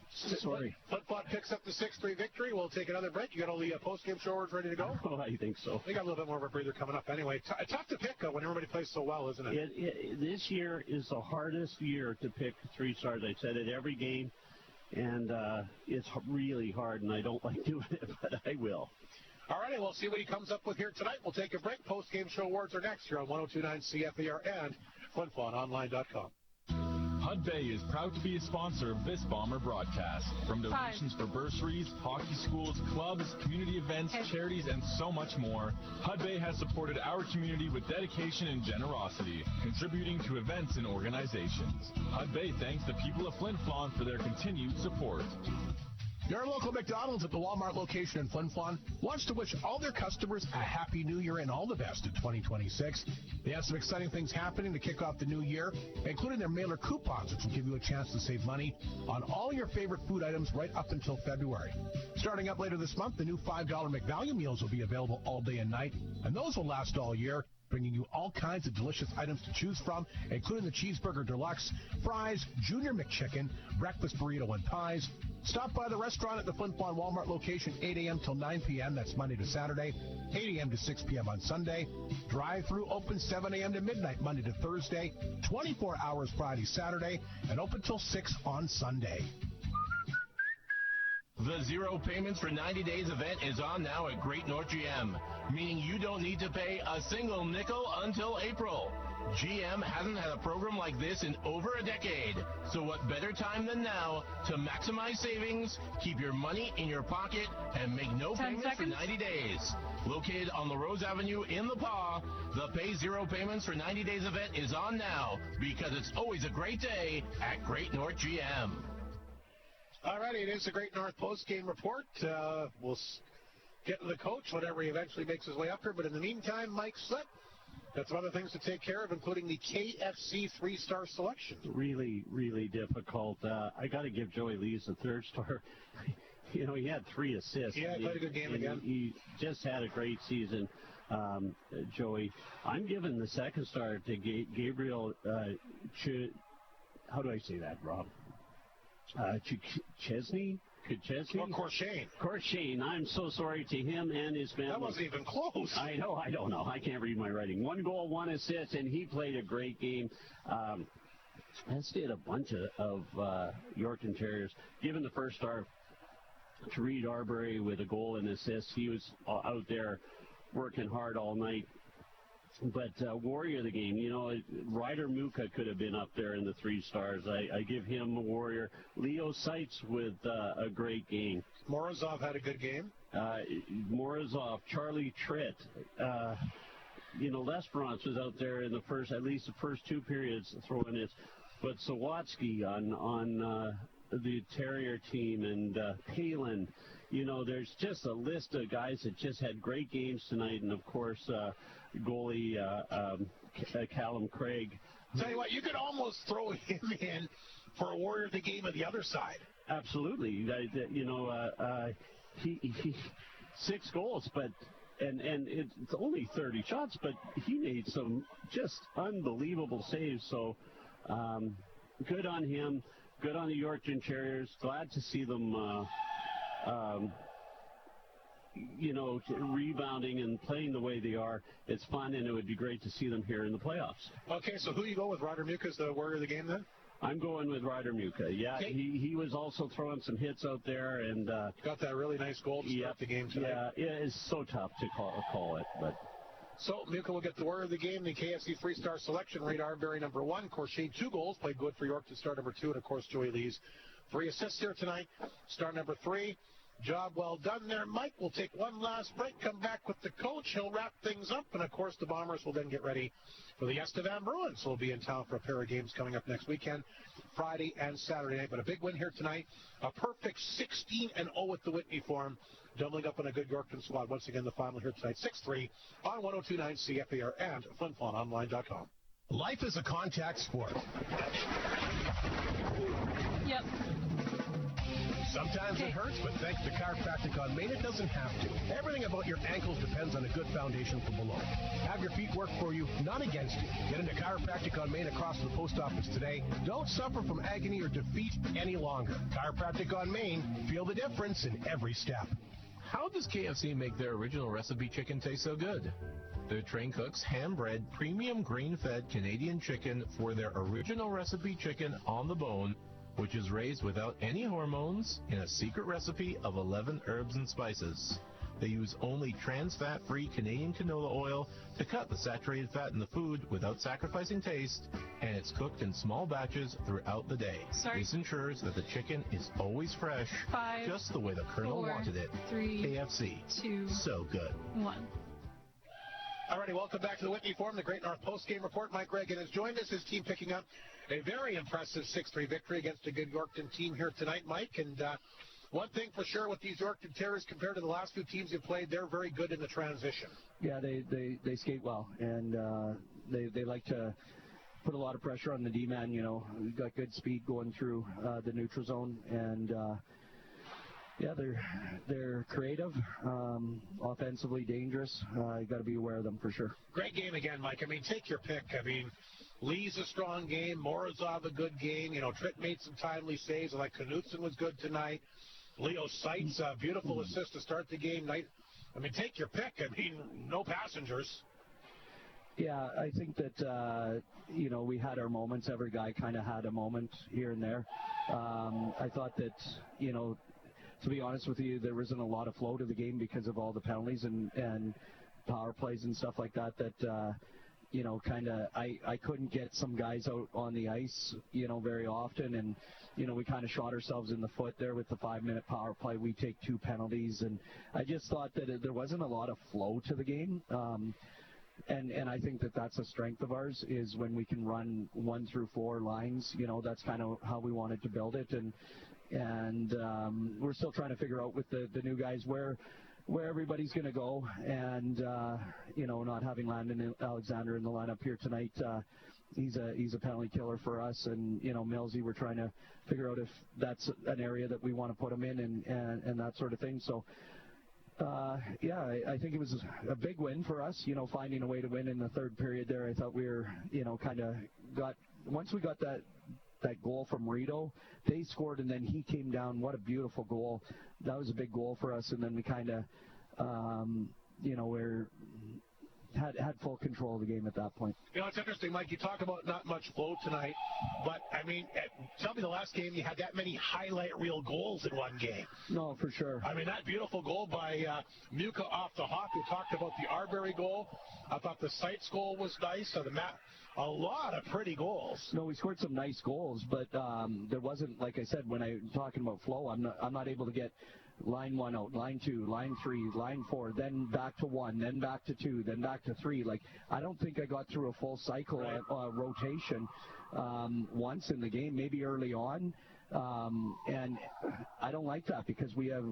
Sorry. Flin Flon picks up the 6-3 victory. We'll take another break. You got all the post-game show words ready to go? Oh, I think so. They got a little bit more of a breather coming up anyway. Tough to pick when everybody plays so well, isn't it? This year is the hardest year to pick 3 stars. I said it every game, and it's really hard, and I don't like doing it, but I will. All righty, we'll see what he comes up with here tonight. We'll take a break. Post-game show awards are next here on 102.9 CFAR and FlinFlonOnline.com. Hudbay is proud to be a sponsor of this Bomber broadcast. From donations for bursaries, hockey schools, clubs, community events, charities, and so much more, Hudbay has supported our community with dedication and generosity, contributing to events and organizations. Hudbay thanks the people of Flin Flon for their continued support. Your local McDonald's at the Walmart location in Flin Flon wants to wish all their customers a happy new year and all the best in 2026. They have some exciting things happening to kick off the new year, including their mailer coupons, which will give you a chance to save money on all your favorite food items right up until February. Starting up later this month, the new $5 McValue meals will be available all day and night, and those will last all year, bringing you all kinds of delicious items to choose from, including the Cheeseburger Deluxe, fries, Junior McChicken, breakfast burrito, and pies. Stop by the restaurant at the Flin Flon Walmart location 8 a.m. till 9 p.m. That's Monday to Saturday, 8 a.m. to 6 p.m. on Sunday. Drive-through open 7 a.m. to midnight Monday to Thursday, 24 hours Friday, Saturday, and open till 6 on Sunday. The zero payments for 90 days event is on now at Great North GM, meaning you don't need to pay a single nickel until April. GM hasn't had a program like this in over a decade, so what better time than now to maximize savings, keep your money in your pocket, and make no payments for 90 days. Located on LaRose Avenue in La Pas, the Pay Zero Payments for 90 days event is on now because it's always a great day at Great North GM. All righty, it is the Great North post-game report. We'll get to the coach whenever he eventually makes his way up here, but in the meantime, Mike Slick, got some other things to take care of, including the KFC 3-star selection. Really, really difficult. I got to give Joey Lees a 3rd star. He had 3 assists. Yeah, he played a good game again. He just had a great season, Joey. I'm giving the 2nd star to Gabriel. How do I say that, Rob? Chesney? Or Corshane. I'm so sorry to him and his family. That wasn't even close. I know. I don't know. I can't read my writing. 1 goal, 1 assist, and he played a great game. As did a bunch of Yorkton Terriers. Given the 1st star to Reed Arbery with a goal and assist. He was out there working hard all night. But Warrior of the game, Ryder Muka could have been up there in the 3 stars. I give him a Warrior. Leo Seitz with a great game. Morozov had a good game. Morozov, Charlie Tritt. Lesperance was out there in at least the first 2 periods throwing it. But Sawatsky on the Terrier team and Palin. There's just a list of guys that just had great games tonight, and of course, goalie Callum Craig. Tell you what, you could almost throw him in for a Warrior of the game on the other side. Absolutely, he 6 goals, but and it's only 30 shots, but he made some just unbelievable saves. So good on him. Good on the Yorkton Terriers. Glad to see them, rebounding and playing the way they are. It's fun, and it would be great to see them here in the playoffs. Okay, so who you go with? Ryder Muka as the Warrior of the game then? I'm going with Ryder Muka. Yeah, okay. He was also throwing some hits out there, and got that really nice goal to start the game tonight. Yeah, it's so tough to call it, but. So, Muka will get the Warrior of the game, the KFC 3-star selection. Reed Arbery, number 1. Corshane, 2 goals, played good for York to star number 2. And, of course, Joey Lees, 3 assists here tonight. Star number 3. Job well done there. Mike will take one last break, come back with the coach. He'll wrap things up. And, of course, the Bombers will then get ready for the Estevan Bruins. So we'll be in town for a pair of games coming up next weekend, Friday and Saturday night. But a big win here tonight. A perfect 16-0 at the Whitney Forum. Doubling up on a good Yorkton squad. Once again, the final here tonight, 6-3 on 102.9 CFAR and FlinFlonOnline.com. Life is a contact sport. Yep. Sometimes it hurts, but thanks to Chiropractic on Main, it doesn't have to. Everything about your ankles depends on a good foundation from below. Have your feet work for you, not against you. Get into Chiropractic on Main across the post office today. Don't suffer from agony or defeat any longer. Chiropractic on Main, feel the difference in every step. How does KFC make their original recipe chicken taste so good? Their trained cooks hand-bred premium grain-fed Canadian chicken for their original recipe chicken on the bone, which is raised without any hormones in a secret recipe of 11 herbs and spices. They use only trans fat-free Canadian canola oil to cut the saturated fat in the food without sacrificing taste, and it's cooked in small batches throughout the day. This ensures that the chicken is always fresh, 5, just the way the Colonel 4, wanted it. 3, KFC. 2, so good. 1. All righty, welcome back to the Whitney Forum, the Great North Post-Game Report. Mike Reagan has joined us, his team picking up a very impressive 6-3 victory against a good Yorkton team here tonight, Mike. And one thing for sure with these Yorkton Terriers compared to the last few teams you've played, they're very good in the transition. Yeah, they skate well, and they like to put a lot of pressure on the D-man. We've got good speed going through the neutral zone, and yeah, they're creative, offensively dangerous. You got to be aware of them for sure. Great game again, Mike. I mean, take your pick. I mean, Lee's a strong game. Morozov a good game. Tritt made some timely saves. Like Knutson was good tonight. Leo Seitz, a beautiful assist to start the game. I mean, take your pick. I mean, no passengers. Yeah, I think that, we had our moments. Every guy kind of had a moment here and there. I thought that, to be honest with you, there wasn't a lot of flow to the game because of all the penalties and power plays and stuff like that. You know, kind of, I couldn't get some guys out on the ice, you know, very often, and, you know, we kind of shot ourselves in the foot there with the 5-minute power play. We take 2 penalties, and I just thought that there wasn't a lot of flow to the game, and I think that that's a strength of ours, is when we can run 1 through 4 lines. You know, that's kind of how we wanted to build it, and we're still trying to figure out with the new guys where everybody's going to go, and you know, not having Landon Alexander in the lineup here tonight, he's a penalty killer for us, and, you know, Millsy, we're trying to figure out if that's an area that we want to put him in, and that sort of thing. So yeah, I think it was a big win for us, you know, finding a way to win in the third period there. I thought we were, you know, kind of once we got that goal from Rito, they scored, and then he came down. What a beautiful goal. That was a big goal for us, and then we kind of, you know, had full control of the game at that point. You know, it's interesting, Mike, you talk about not much flow tonight, but, I mean, tell me the last game you had that many highlight reel goals in one game. No, for sure. I mean, that beautiful goal by Muka off the hop. You talked about the Arbery goal. I thought the Seitz goal was nice. So a lot of pretty goals. No, we scored some nice goals, but there wasn't, like I said, when I'm talking about flow, I'm not able to get line 1 out, line 2, line 3, line 4, then back to 1, then back to 2, then back to 3. Like, I don't think I got through a full cycle rotation once in the game, maybe early on. And I don't like that, because we have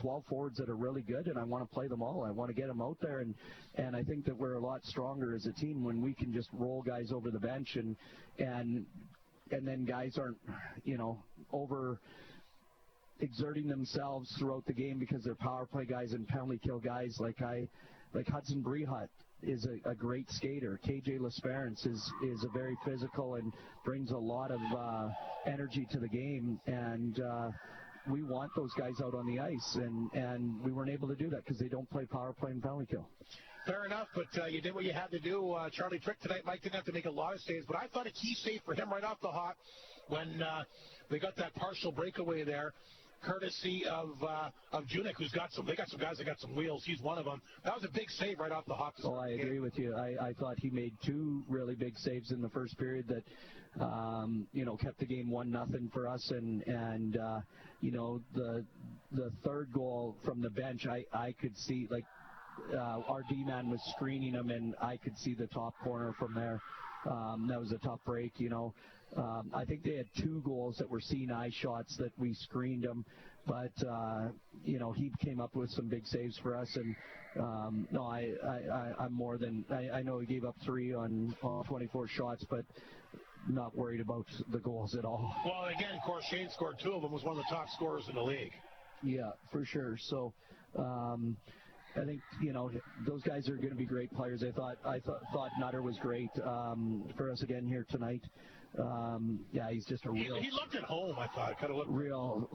12 forwards that are really good, and I want to play them all. I want to get them out there, and I think that we're a lot stronger as a team when we can just roll guys over the bench, and then guys aren't, you know, over exerting themselves throughout the game because they're power play guys and penalty kill guys. Like Hudson Brehut is a great skater. KJ Lesperance is a very physical and brings a lot of energy to the game, and we want those guys out on the ice, and we weren't able to do that because they don't play power play and penalty kill. Fair enough, but you did what you had to do. Charlie Trick tonight. Mike didn't have to make a lot of saves, but I thought a key save for him right off the hop when they got that partial breakaway there, courtesy of Junik, they got some guys that got some wheels. He's one of them. That was a big save right off the hop. Oh, I agree with you. I thought he made 2 really big saves in the first period that, you know, kept the game 1-0 for us, and you know, the third goal from the bench, I could see, like, our D-man was screening him, and I could see the top corner from there. That was a tough break, you know. I think they had 2 goals that were seen eye shots that we screened them, but you know, he came up with some big saves for us, and no, I'm more than I know he gave up 3 on 24 shots, but not worried about the goals at all. Well, again, of course, Shane scored 2 of them, was one of the top scorers in the league. Yeah, for sure. So I think, you know, those guys are going to be great players. I thought Nutter was great for us again here tonight. Yeah, he's just a real. He looked at home, I thought. Kind of looked real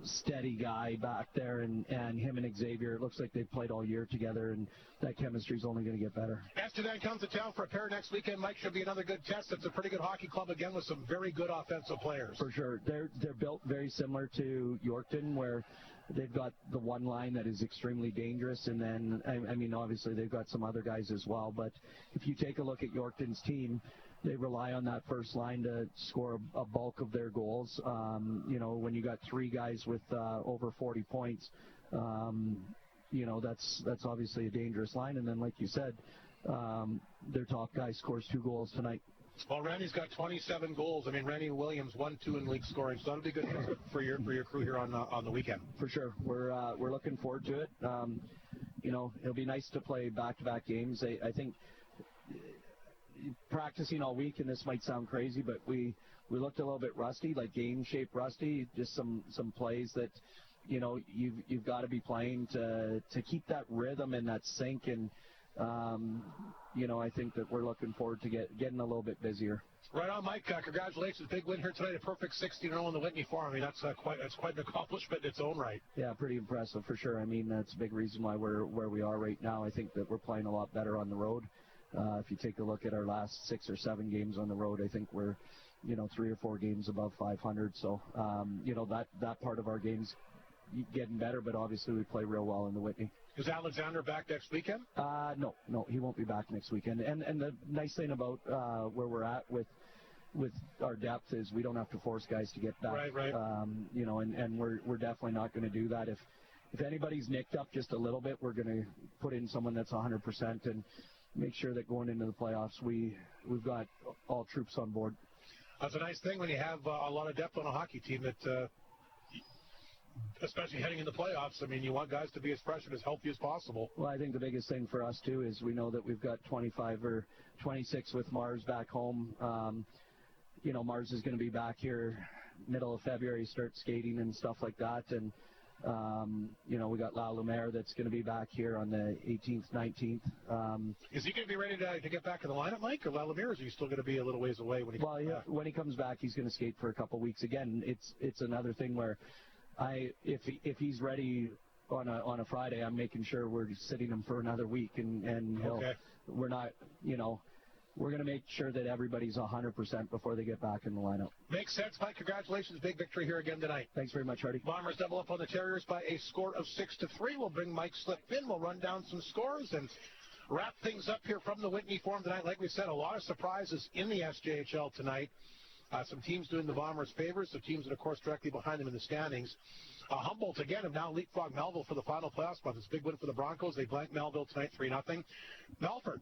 steady guy back there, and him and Xavier. It looks like they've played all year together, and that chemistry is only going to get better. Amsterdam comes to town for a pair next weekend. Mike, should be another good test. It's a pretty good hockey club again with some very good offensive players. For sure, they're built very similar to Yorkton, where they've got the one line that is extremely dangerous, and then I mean, obviously they've got some other guys as well. But if you take a look at Yorkton's team, they rely on that first line to score a bulk of their goals. You know, when you got 3 guys with over 40 points, you know, that's obviously a dangerous line. And then, like you said, their top guy scores 2 goals tonight. Well, Randy's got 27 goals. I mean, Randy Williams 1-2 in league scoring, so that'll be good for your crew here on the weekend. For sure, we're looking forward to it. You know, it'll be nice to play back-to-back games. I think practicing all week, and this might sound crazy, but we looked a little bit rusty, like game shape rusty. Just some plays that, you know, you've got to be playing to keep that rhythm and that sync, and you know, I think that we're looking forward to getting a little bit busier. Right on, Mike. Congratulations, big win here tonight, a perfect 16-0 in the Whitney Forum. I mean, that's quite an accomplishment in its own right. Yeah, pretty impressive for sure. I mean, that's a big reason why we're where we are right now. I think that we're playing a lot better on the road. If you take a look at our last 6 or 7 games on the road, I think we're, you know, 3 or 4 games above 500. So, you know, that part of our game's getting better, but obviously we play real well in the Whitney. Is Alexander back next weekend? No, he won't be back next weekend. And the nice thing about where we're at with our depth is we don't have to force guys to get back. Right. And we're definitely not going to do that. If anybody's nicked up just a little bit, we're going to put in someone that's 100% and make sure that going into the playoffs we've got all troops on board. That's a nice thing when you have a lot of depth on a hockey team that, especially heading into playoffs, I mean, you want guys to be as fresh and as healthy as possible. Well, I think the biggest thing for us, too, is we know that we've got 25 or 26 with Mars back home. Mars is going to be back here middle of February, start skating and stuff like that. And, we got La Lumiere that's going to be back here on the 18th, 19th. Is he going to be ready to get back in the lineup, Mike, or La Lumiere, or is he still going to be a little ways away when he comes back? When he comes back, he's going to skate for a couple weeks. Again, it's another thing where if he's ready on a Friday, I'm making sure we're sitting him for another week, and we're not, we're going to make sure that everybody's 100% before they get back in the lineup. Makes sense, Mike. Congratulations. Big victory here again tonight. Thanks very much, Hardy. Bombers double up on the Terriers by a score of 6-3. We'll bring Mike Slip in. We'll run down some scores and wrap things up here from the Whitney Forum tonight. Like we said, a lot of surprises in the SJHL tonight. Some teams doing the Bombers favors, some teams that, of course, directly behind them in the standings. Humboldt, again, have now leapfrogged Melville for the final playoff spot. It's a big win for the Broncos. They blanked Melville tonight 3-0. Melford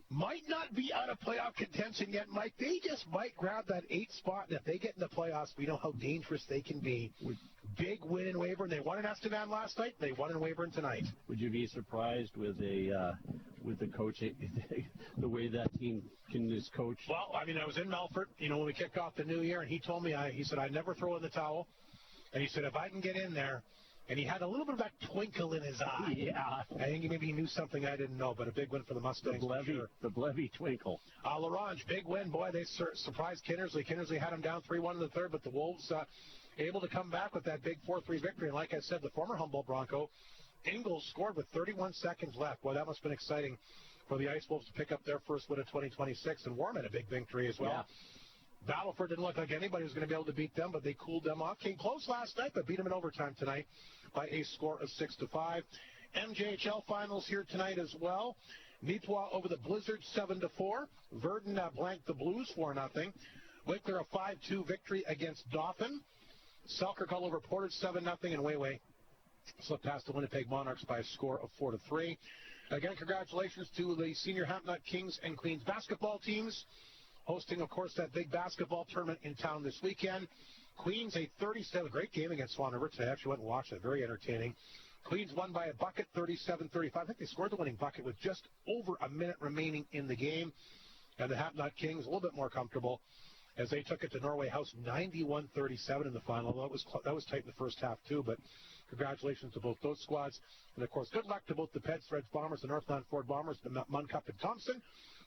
might not be out of playoff contention yet, Mike. They just might grab that 8th spot, and if they get in the playoffs, we know how dangerous they can be. Big win in Weyburn. They won in Estevan last night. They won in Weyburn tonight. Would you be surprised with the coach, the way that team is coached? Well, I mean, I was in Melford, when we kicked off the new year, and he told me, he said, I never throw in the towel. And he said, if I can get in there, and he had a little bit of that twinkle in his eye. Yeah. I think maybe he knew something I didn't know, but a big win for the Mustangs. The Blevy twinkle. Larange, big win. Boy, they surprised Kinnersley. Kinnersley had him down 3-1 in the third, but the Wolves able to come back with that big 4-3 victory. And like I said, the former Humboldt Bronco, Ingalls, scored with 31 seconds left. Boy, that must have been exciting for the Ice Wolves to pick up their first win of 2026. And Warman, a big victory as well. Yeah. Battleford didn't look like anybody was going to be able to beat them, but they cooled them off. Came close last night, but beat them in overtime tonight by a score of 6-5. MJHL finals here tonight as well. Mi'kmaq over the Blizzards 7-4. Verdun blanked the Blues 4-0. Winkler a 5-2 victory against Dauphin. Selkirk all over Portage 7-0, and Wayway slipped past the Winnipeg Monarchs by a score of 4-3. Again, congratulations to the senior Hapnut Kings and Queens basketball teams, hosting, of course, that big basketball tournament in town this weekend. Queens, a 37, great game against Swan River today. I actually went and watched it. Very entertaining. Queens won by a bucket, 37-35. I think they scored the winning bucket with just over a minute remaining in the game. And the Hapnut Kings, a little bit more comfortable, as they took it to Norway House, 91-37 in the final. That was tight in the first half, too, but congratulations to both those squads. And, of course, good luck to both the Peds, Threads Bombers, the Northland Ford Bombers, the Munn Cup and Thompson,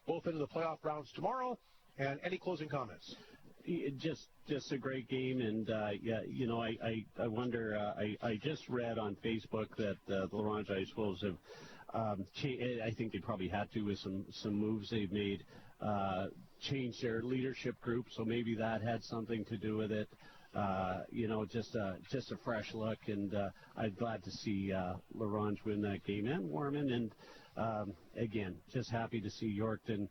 both into the playoff rounds tomorrow. And any closing comments? Just a great game, and I wonder. I just read on Facebook that the Larange Ice Wolves have. I think they probably had to with some moves they've made, change their leadership group. So maybe that had something to do with it. Just a fresh look, and I'm glad to see Larange win that game and Warman, and again, just happy to see Yorkton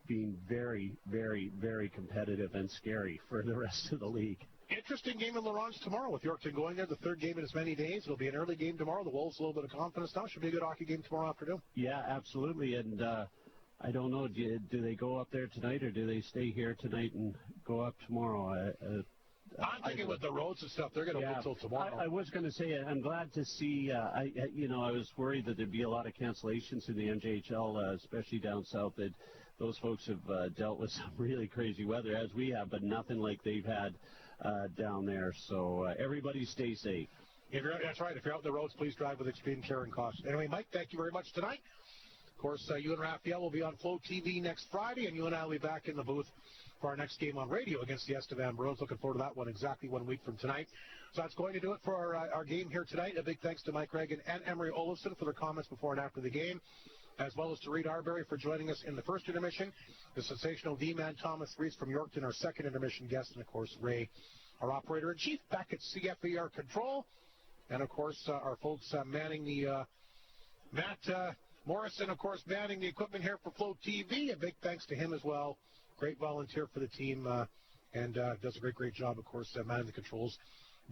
being very, very, very competitive and scary for the rest of the league. Interesting game in Larange tomorrow with Yorkton going there, the third game in as many days. It'll be an early game tomorrow. The Wolves a little bit of confidence now. Should be a good hockey game tomorrow afternoon. Yeah, absolutely. And I don't know, do they go up there tonight, or do they stay here tonight and go up tomorrow? I'm thinking with the roads and stuff, they're going to wait until tomorrow. I was going to say, I'm glad to see, I was worried that there'd be a lot of cancellations in the MJHL, especially down south. That those folks have dealt with some really crazy weather, as we have, but nothing like they've had down there. So everybody stay safe. That's right. If you're out on the roads, please drive with extreme care and caution. Anyway, Mike, thank you very much tonight. Of course, you and Raphael will be on Flow TV next Friday, and you and I will be back in the booth for our next game on radio against the Estevan Bruins. Looking forward to that one exactly 1 week from tonight. So that's going to do it for our game here tonight. A big thanks to Mike Reagan and Emery Olofsson for their comments before and after the game, as well as to Reed Arbery for joining us in the first intermission, the sensational D-man Thomas Reese from Yorkton, our second intermission guest, and, of course, Ray, our operator-in-chief, back at CFER Control. And, of course, our folks manning the Matt Morrison, of course, manning the equipment here for Flow TV. A big thanks to him as well. Great volunteer for the team and does a great job, of course, manning the controls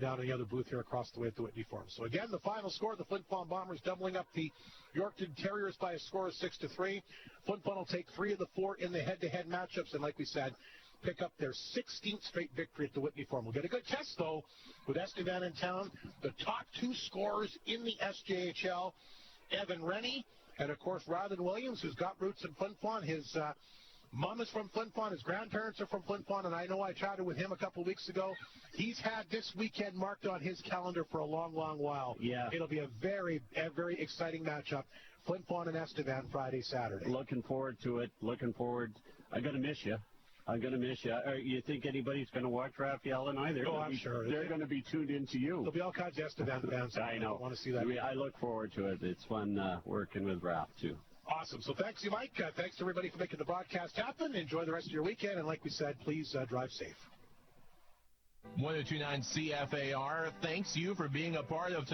down in the other booth here across the way at the Whitney Forum. So, again, the final score, the Flin Flon Bombers doubling up the Yorkton Terriers by a score of 6-3. Flin Flon will take 3 of the 4 in the head-to-head matchups, and like we said, pick up their 16th straight victory at the Whitney Forum. We'll get a good test, though, with Estevan in town. The top 2 scorers in the SJHL, Evan Rennie, and, of course, Rylan Williams, who's got roots in Flin Flon. His mom is from Flin Flon. His grandparents are from Flin Flon, and I know I chatted with him a couple weeks ago. He's had this weekend marked on his calendar for a long while. Yeah. It'll be a very exciting matchup. Flin Flon and Estevan Friday, Saturday. Looking forward to it. Looking forward. I'm going to miss you. You think anybody's going to watch Raphael and I? I'm sure. They're going to be tuned into you. There'll be all kinds of Estevan fans. I know. I want to see that. I look forward to it. It's fun working with Raph, too. Awesome. So thanks you, Mike. Thanks to everybody for making the broadcast happen. Enjoy the rest of your weekend. And like we said, please drive safe. 1029 CFAR thanks you for being a part of